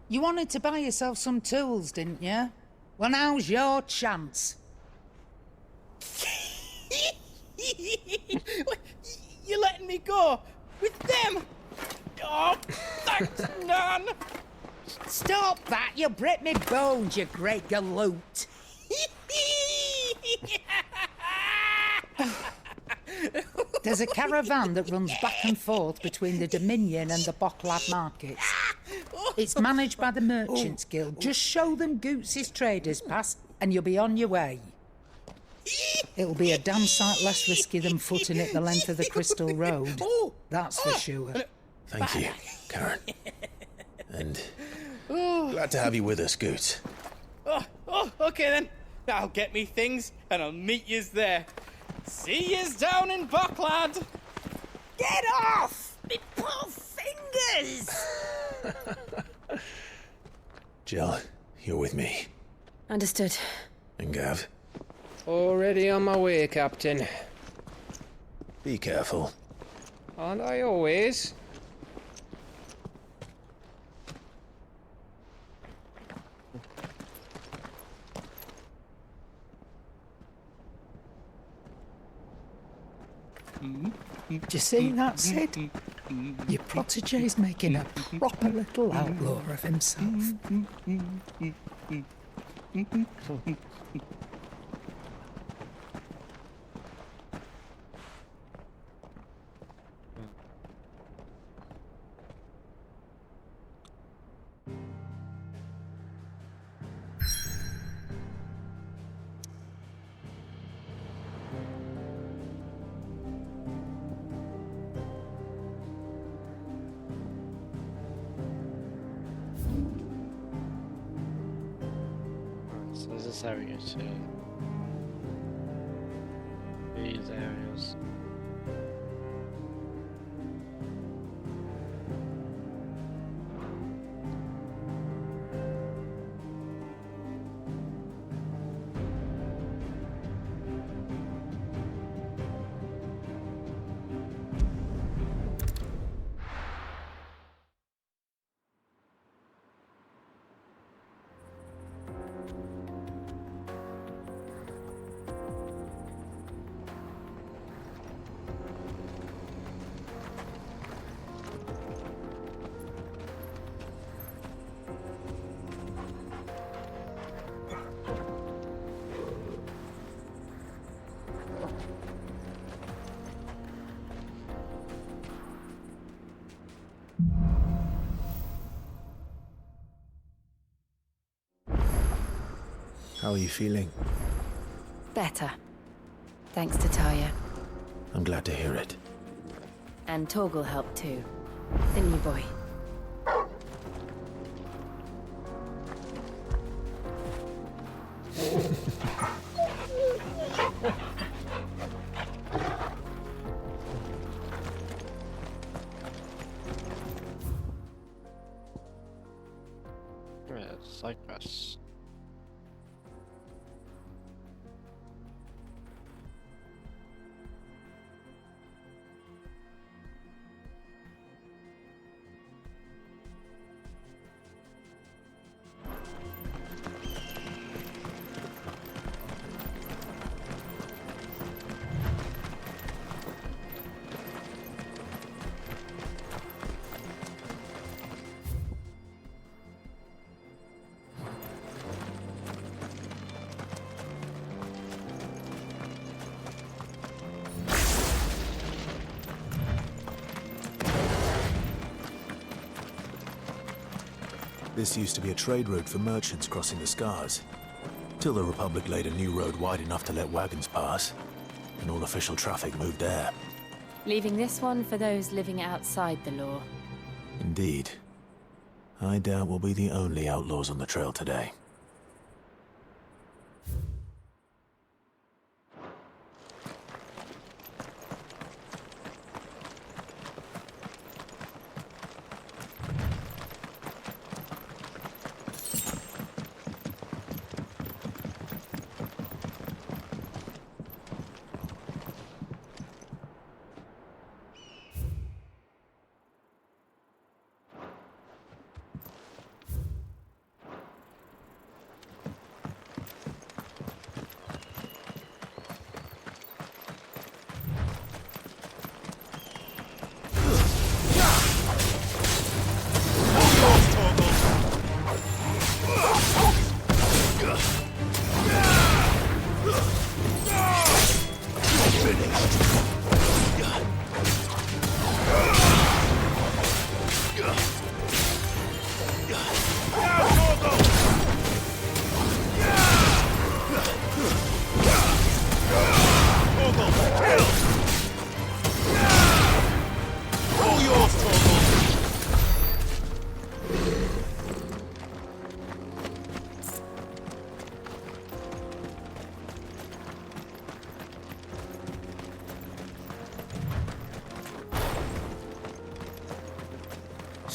You wanted to buy yourself some tools, didn't you? Well, now's your chance. You're letting me go with them? Oh, thanks, Nan. Stop that! You break me bones, you great galoot! There's a caravan that runs back and forth between the Dominion and the Bocklad markets. It's managed by the Merchants Guild. Just show them Goots' traders pass and you'll be on your way. It'll be a damn sight less risky than footing it the length of the Crystal Road. That's for sure. Thank you, Karen. And glad to have you with us, Goots. Okay then. I'll get me things and I'll meet yous there. See yous down in Bocklad. Get off! Me poor fingers! Jill, you're with me. Understood. And Gav, Already on my way, Captain. be careful. Aren't I always? Do you see that, Sid? Your protege's making a proper little outlaw of himself. So there's this area too. These areas. How are you feeling? Better. Thanks to Taya. I'm glad to hear it. And Torgal helped too. Didn't you, boy? Yeah, it's like this. This used to be a trade route for merchants crossing the Scars. Till the Republic laid a new road wide enough to let wagons pass, and all official traffic moved there. Leaving this one for those living outside the law. Indeed. I doubt we'll be the only outlaws on the trail today.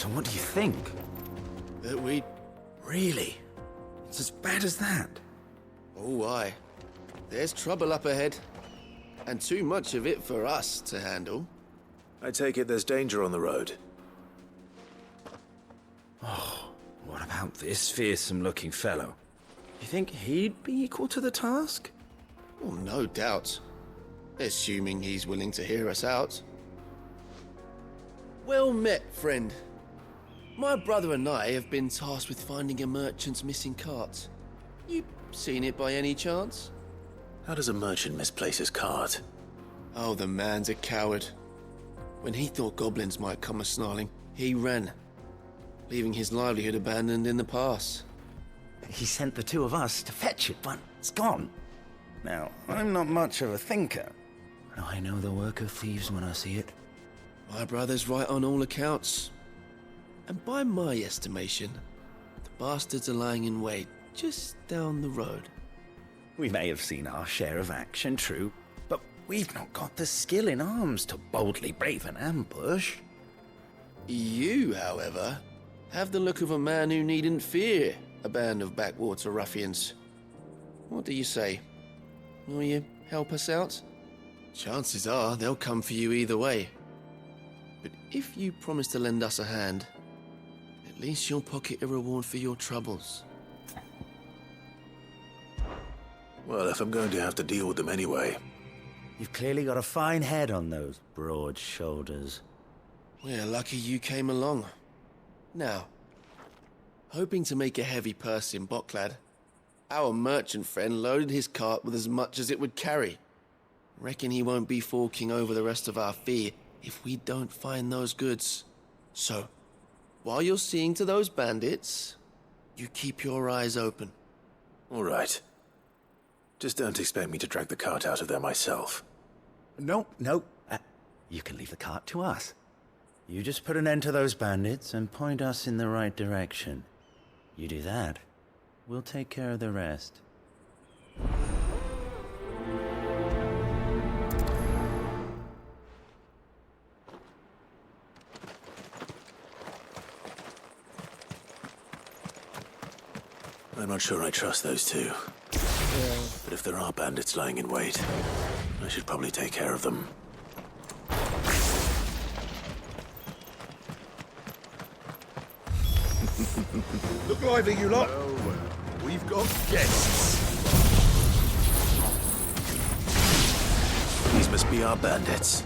So what do you think? That we... Really? It's as bad as that? Oh, aye. There's trouble up ahead. And too much of it for us to handle. I take it there's danger on the road. Oh, what about this fearsome-looking fellow? You think he'd be equal to the task? Well, no doubt. Assuming he's willing to hear us out. Well met, friend. My brother and I have been tasked with finding a merchant's missing cart. You seen it by any chance? How does a merchant misplace his cart? Oh, the man's a coward. When he thought goblins might come a-snarling, he ran, leaving his livelihood abandoned in the pass. He sent the two of us to fetch it, but it's gone. Now, I'm not much of a thinker. I know the work of thieves when I see it. My brother's right on all accounts. And by my estimation, the bastards are lying in wait just down the road. We may have seen our share of action, true, but we've not got the skill in arms to boldly brave an ambush. You, however, have the look of a man who needn't fear a band of backwater ruffians. What do you say? Will you help us out? Chances are they'll come for you either way. But if you promise to lend us a hand, at least you'll pocket a reward for your troubles. Well, if I'm going to have to deal with them anyway. You've clearly got a fine head on those broad shoulders. We're lucky you came along. Now, hoping to make a heavy purse in Bocklad, our merchant friend loaded his cart with as much as it would carry. Reckon he won't be forking over the rest of our fee if we don't find those goods. So, while you're seeing to those bandits, you keep your eyes open. All right. Just don't expect me to drag the cart out of there myself. No. You can leave the cart to us. You just put an end to those bandits and point us in the right direction. You do that, we'll take care of the rest. I'm not sure I trust those two. But if there are bandits lying in wait, I should probably take care of them. Look lively, you lot. Well, we've got guests. These must be our bandits.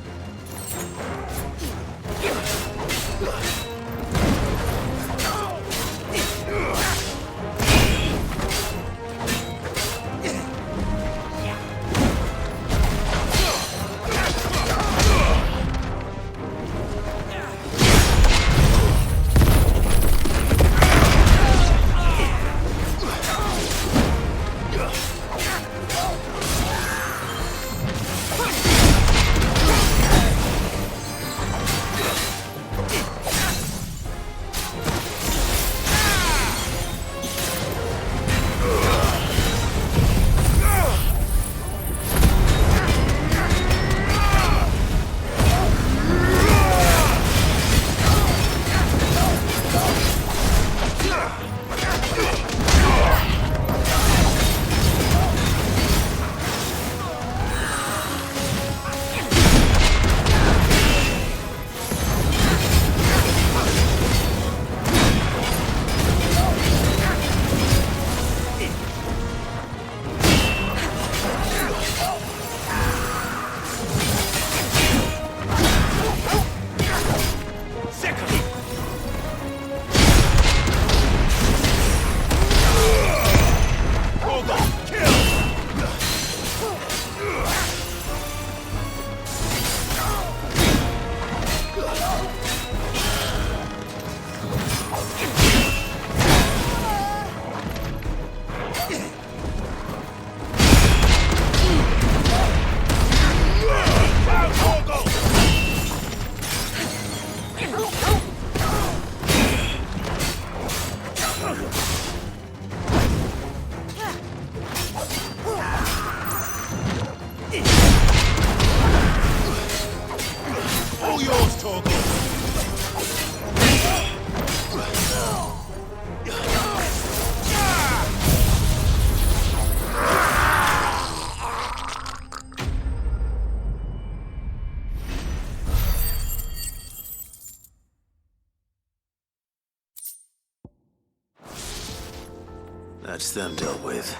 That's them dealt with.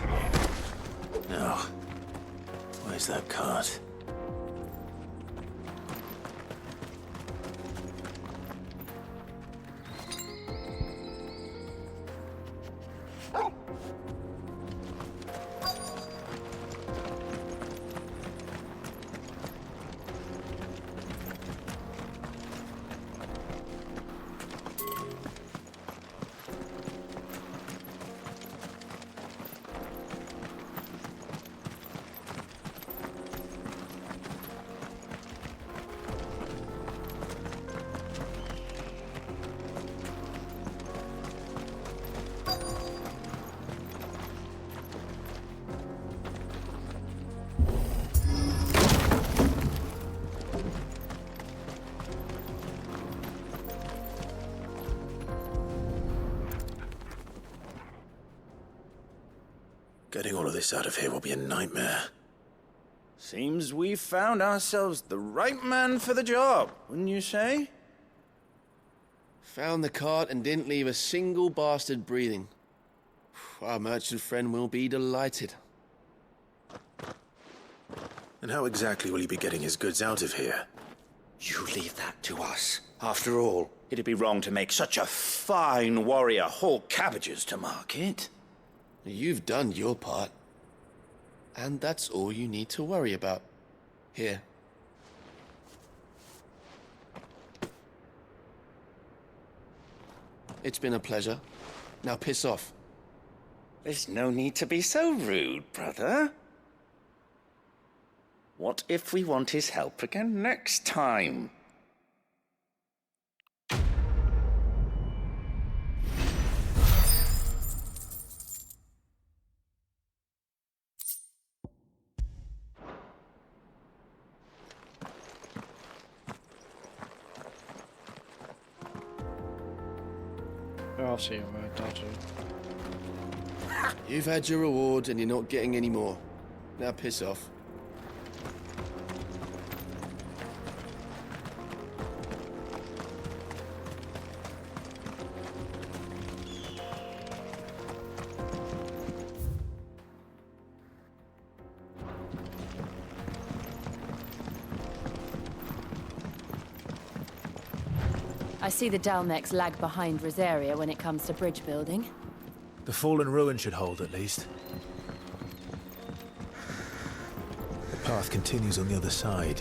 Now, where's that cart? Getting all of this out of here will be a nightmare. Seems we've found ourselves the right man for the job, wouldn't you say? Found the cart and didn't leave a single bastard breathing. Our merchant friend will be delighted. And how exactly will he be getting his goods out of here? You leave that to us. After all, it'd be wrong to make such a fine warrior haul cabbages to market. You've done your part. And that's all you need to worry about. Here. It's been a pleasure. Now piss off. There's no need to be so rude, brother. What if we want his help again next time? I'll see you around, Dodger. You've had your reward and you're not getting any more. Now piss off. I see the Dalmex lag behind Rosaria when it comes to bridge building. The fallen ruin should hold, at least. The path continues on the other side.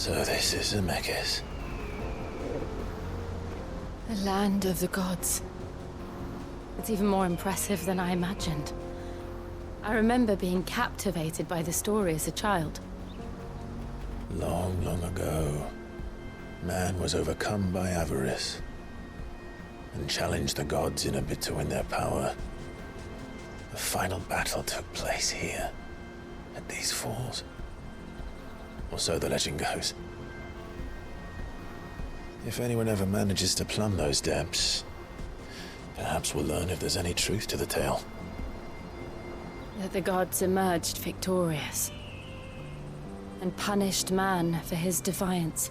So this is Zemeckis. The land of the gods. It's even more impressive than I imagined. I remember being captivated by the story as a child. Long, long ago, man was overcome by avarice and challenged the gods in a bid to win their power. The final battle took place here, at these falls. Or so the legend goes. If anyone ever manages to plumb those depths, perhaps we'll learn if there's any truth to the tale. That the gods emerged victorious and punished man for his defiance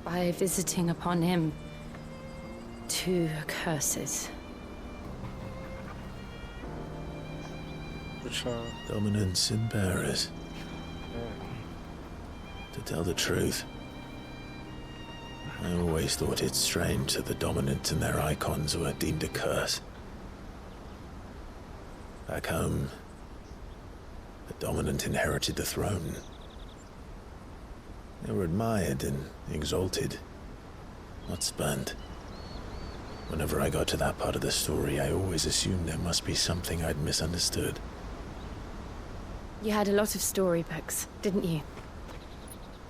by visiting upon him 2 curses. Which are... Dominance and bearers. To tell the truth, I always thought it strange that the dominant and their icons were deemed a curse. Back home, the dominant inherited the throne. They were admired and exalted, not spurned. Whenever I got to that part of the story, I always assumed there must be something I'd misunderstood. You had a lot of storybooks, didn't you?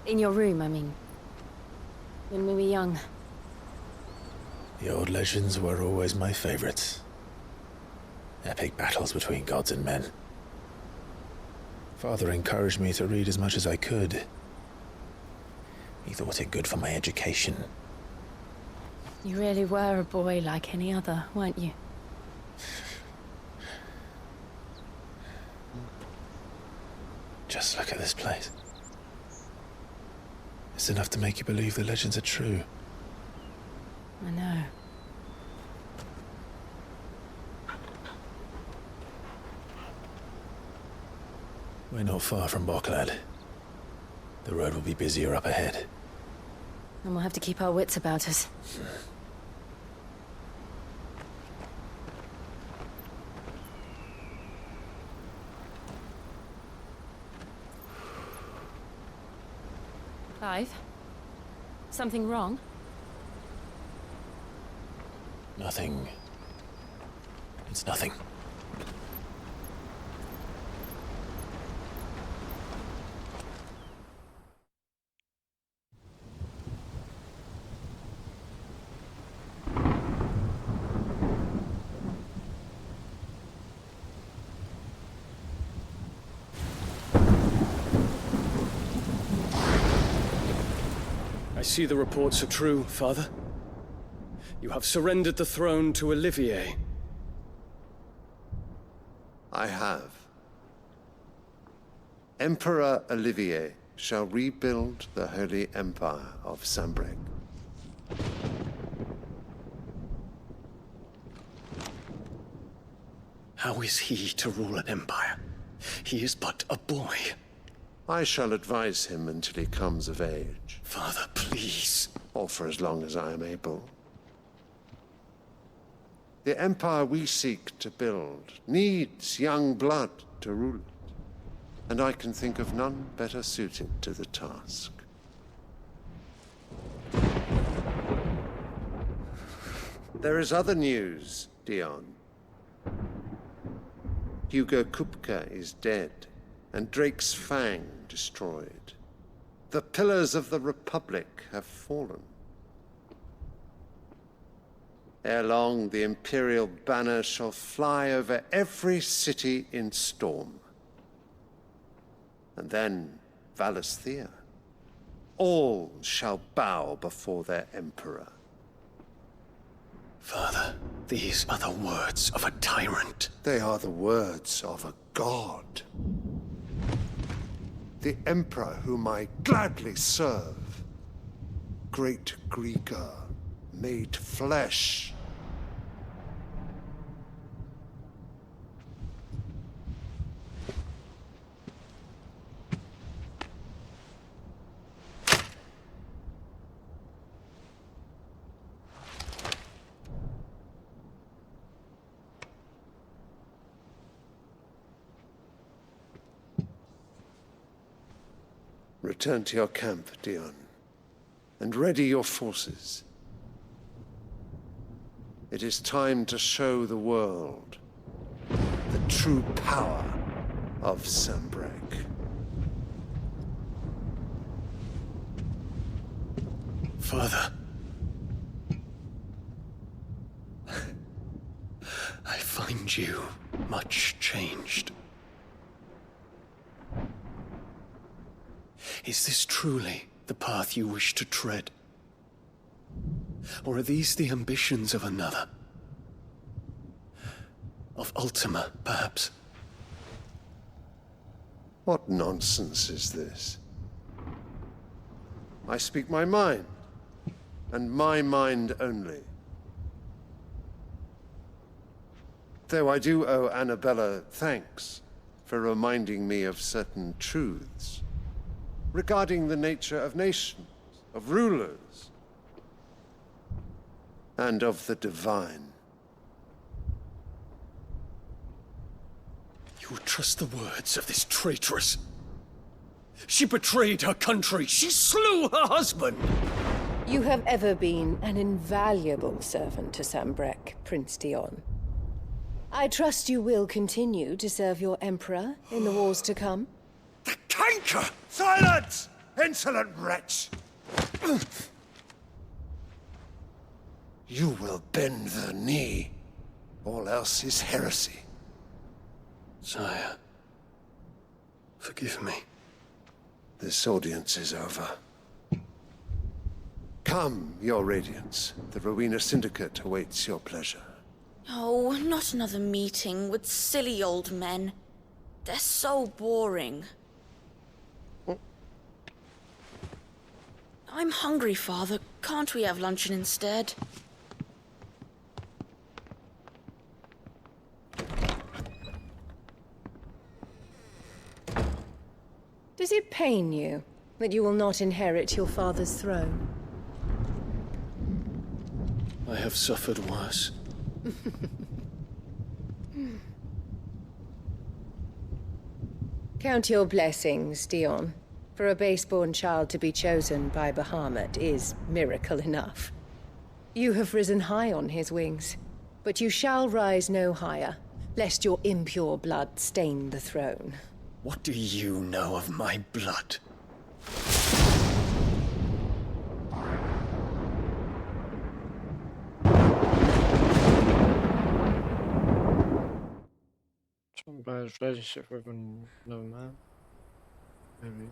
In your room, I mean. When we were young. The old legends were always my favorites. Epic battles between gods and men. Father encouraged me to read as much as I could. He thought it good for my education. You really were a boy like any other, weren't you? Just look at this place. It's enough to make you believe the legends are true. I know. We're not far from Boklad. The road will be busier up ahead. And we'll have to keep our wits about us. Clive? Something wrong? Nothing. It's nothing. I see the reports are true, Father. You have surrendered the throne to Olivier. I have. Emperor Olivier shall rebuild the Holy Empire of Sambrec. How is he to rule an empire? He is but a boy. I shall advise him until he comes of age. Father, please. Or for as long as I am able. The empire we seek to build needs young blood to rule it, and I can think of none better suited to the task. There is other news, Dion. Hugo Kupka is dead, and Drake's Fang destroyed. The pillars of the Republic have fallen. Ere long, the Imperial banner shall fly over every city in Storm. And then Valisthea. All shall bow before their Emperor. Father, these are the words of a tyrant. They are the words of a god. The Emperor whom I gladly serve. Great Greegar, made flesh. Return to your camp, Dion, and ready your forces. It is time to show the world the true power of Sanbreque. Father. I find you much changed. Is this truly the path you wish to tread? Or are these the ambitions of another? Of Ultima, perhaps? What nonsense is this? I speak my mind, and my mind only. Though I do owe Annabella thanks for reminding me of certain truths regarding the nature of nations, of rulers, and of the divine. You would trust the words of this traitress? She betrayed her country. She slew her husband. You have ever been an invaluable servant to Sanbreque, Prince Dion. I trust you will continue to serve your Emperor in the wars to come. The canker! Silence! Insolent wretch! You will bend the knee. All else is heresy. Sire, forgive me. This audience is over. Come, your Radiance. The Rowena Syndicate awaits your pleasure. Oh, not another meeting with silly old men. They're so boring. I'm hungry, Father. Can't we have luncheon instead? Does it pain you that you will not inherit your father's throne? I have suffered worse. Count your blessings, Dion. For a base-born child to be chosen by Bahamut is miracle enough. You have risen high on his wings, but you shall rise no higher, lest your impure blood stain the throne. What do you know of my blood? Some bad relationship with another man. Maybe.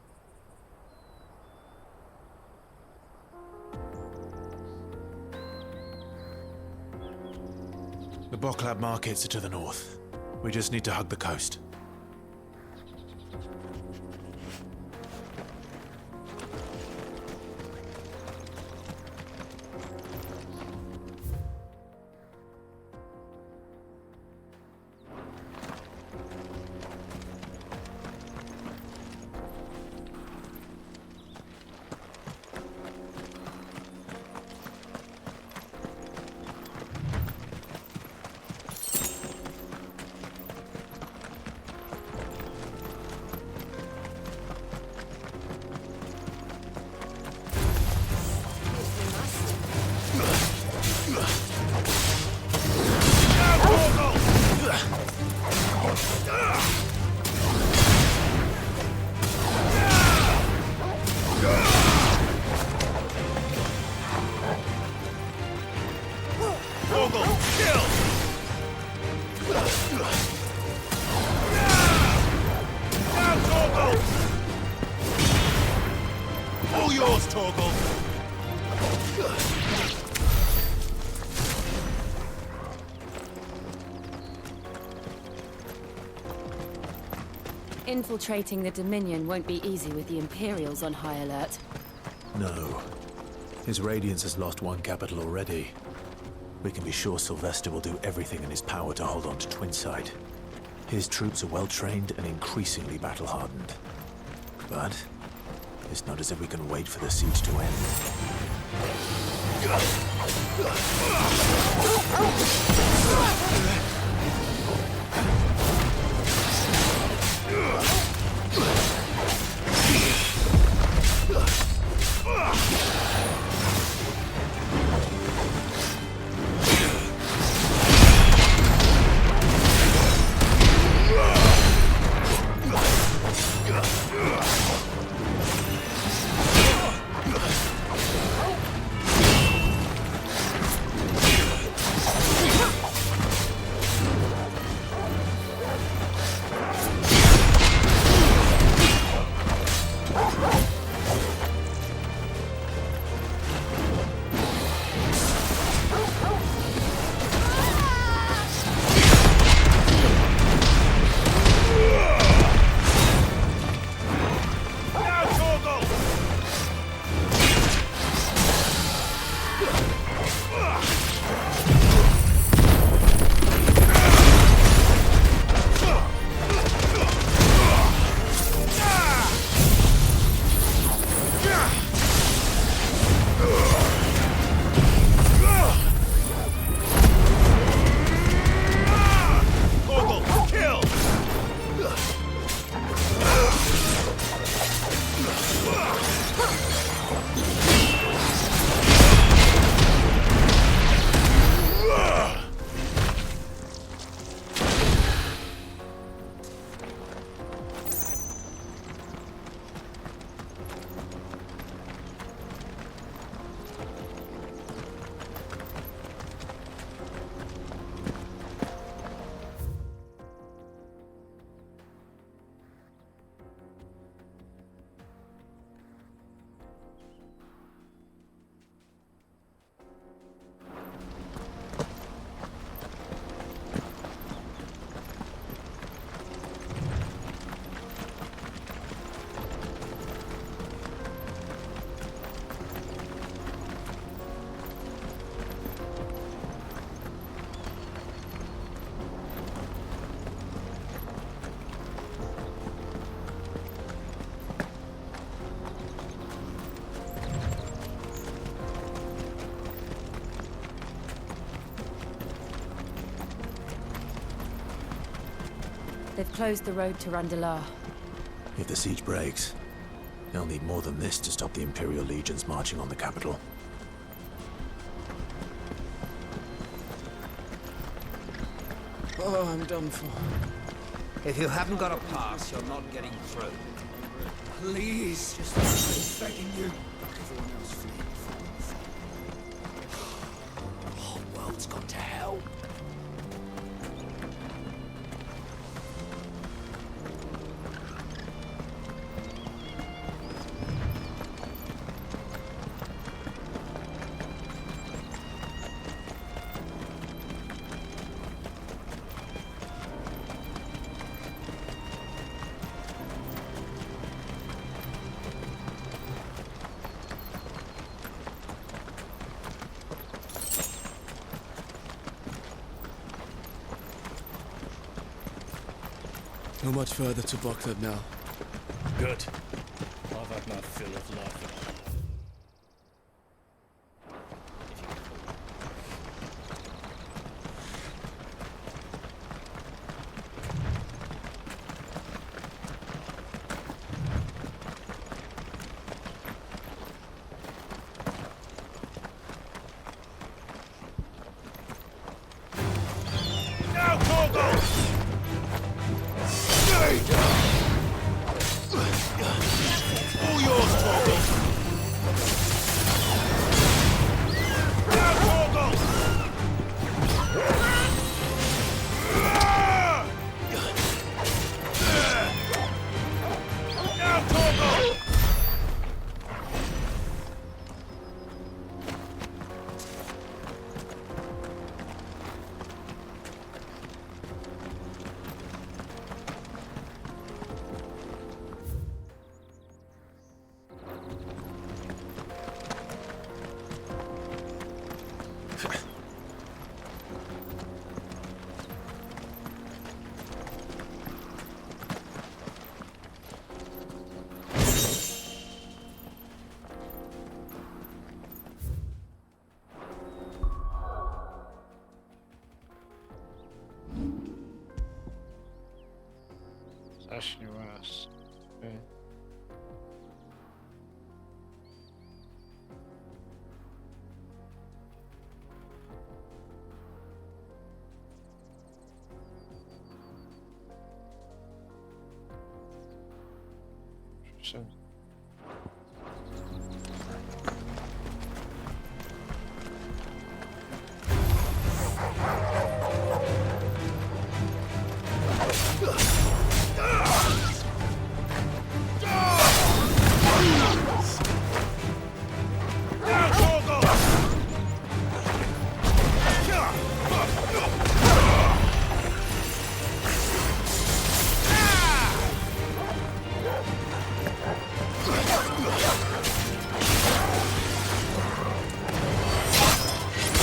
The Boklab markets are to the north. We just need to hug the coast. All yours, Torgal! Infiltrating the Dominion won't be easy with the Imperials on high alert. No. His Radiance has lost one capital already. We can be sure Sylvester will do everything in his power to hold on to Twinside. His troops are well-trained and increasingly battle-hardened. But it's not as if we can wait for the siege to end. They've closed the road to Randalar. If the siege breaks, they'll need more than this to stop the Imperial legions marching on the capital. Oh, I'm done for. If you haven't got a pass, you're not getting through. Please, just I'm begging you. Everyone else flee. The whole world's gone to hell. Not much further to Baghdad now. Good. I've had my fill of laughing. Now, Torgal! All yours, Torgal! Now, Torgal! Now, Torgal! It's actually worse. Okay. So.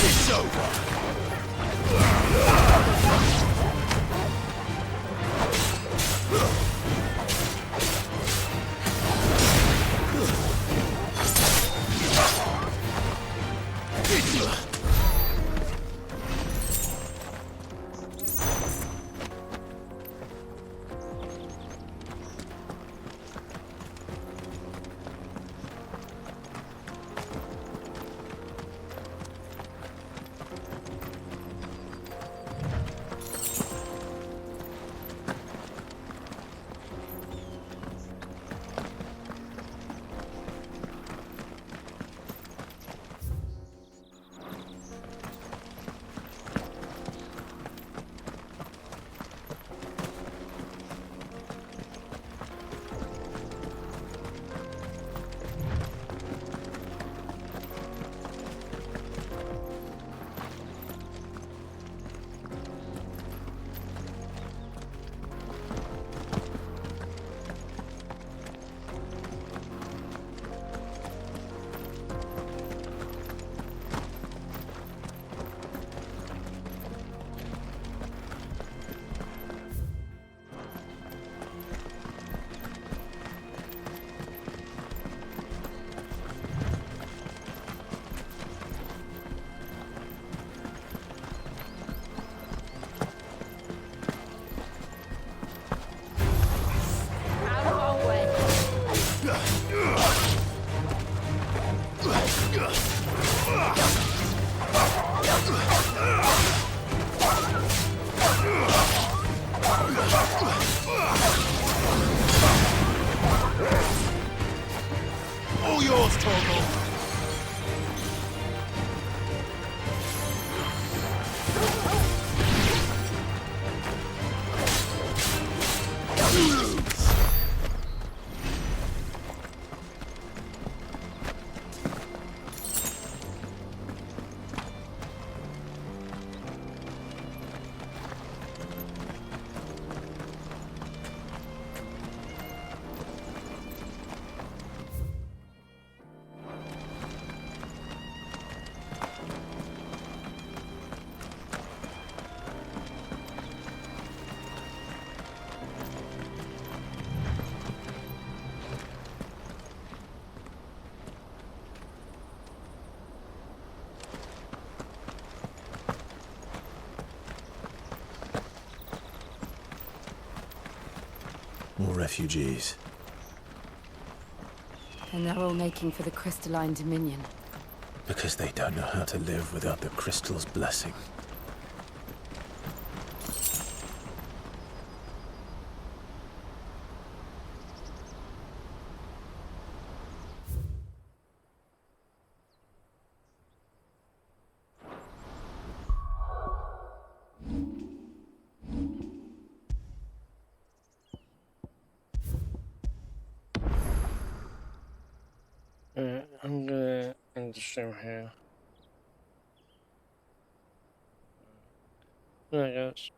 It's over! all yours, Torgal. More refugees. And they're all making for the crystalline dominion. Because they don't know how to live without the crystal's blessing. I'm gonna end the stream here. There it goes.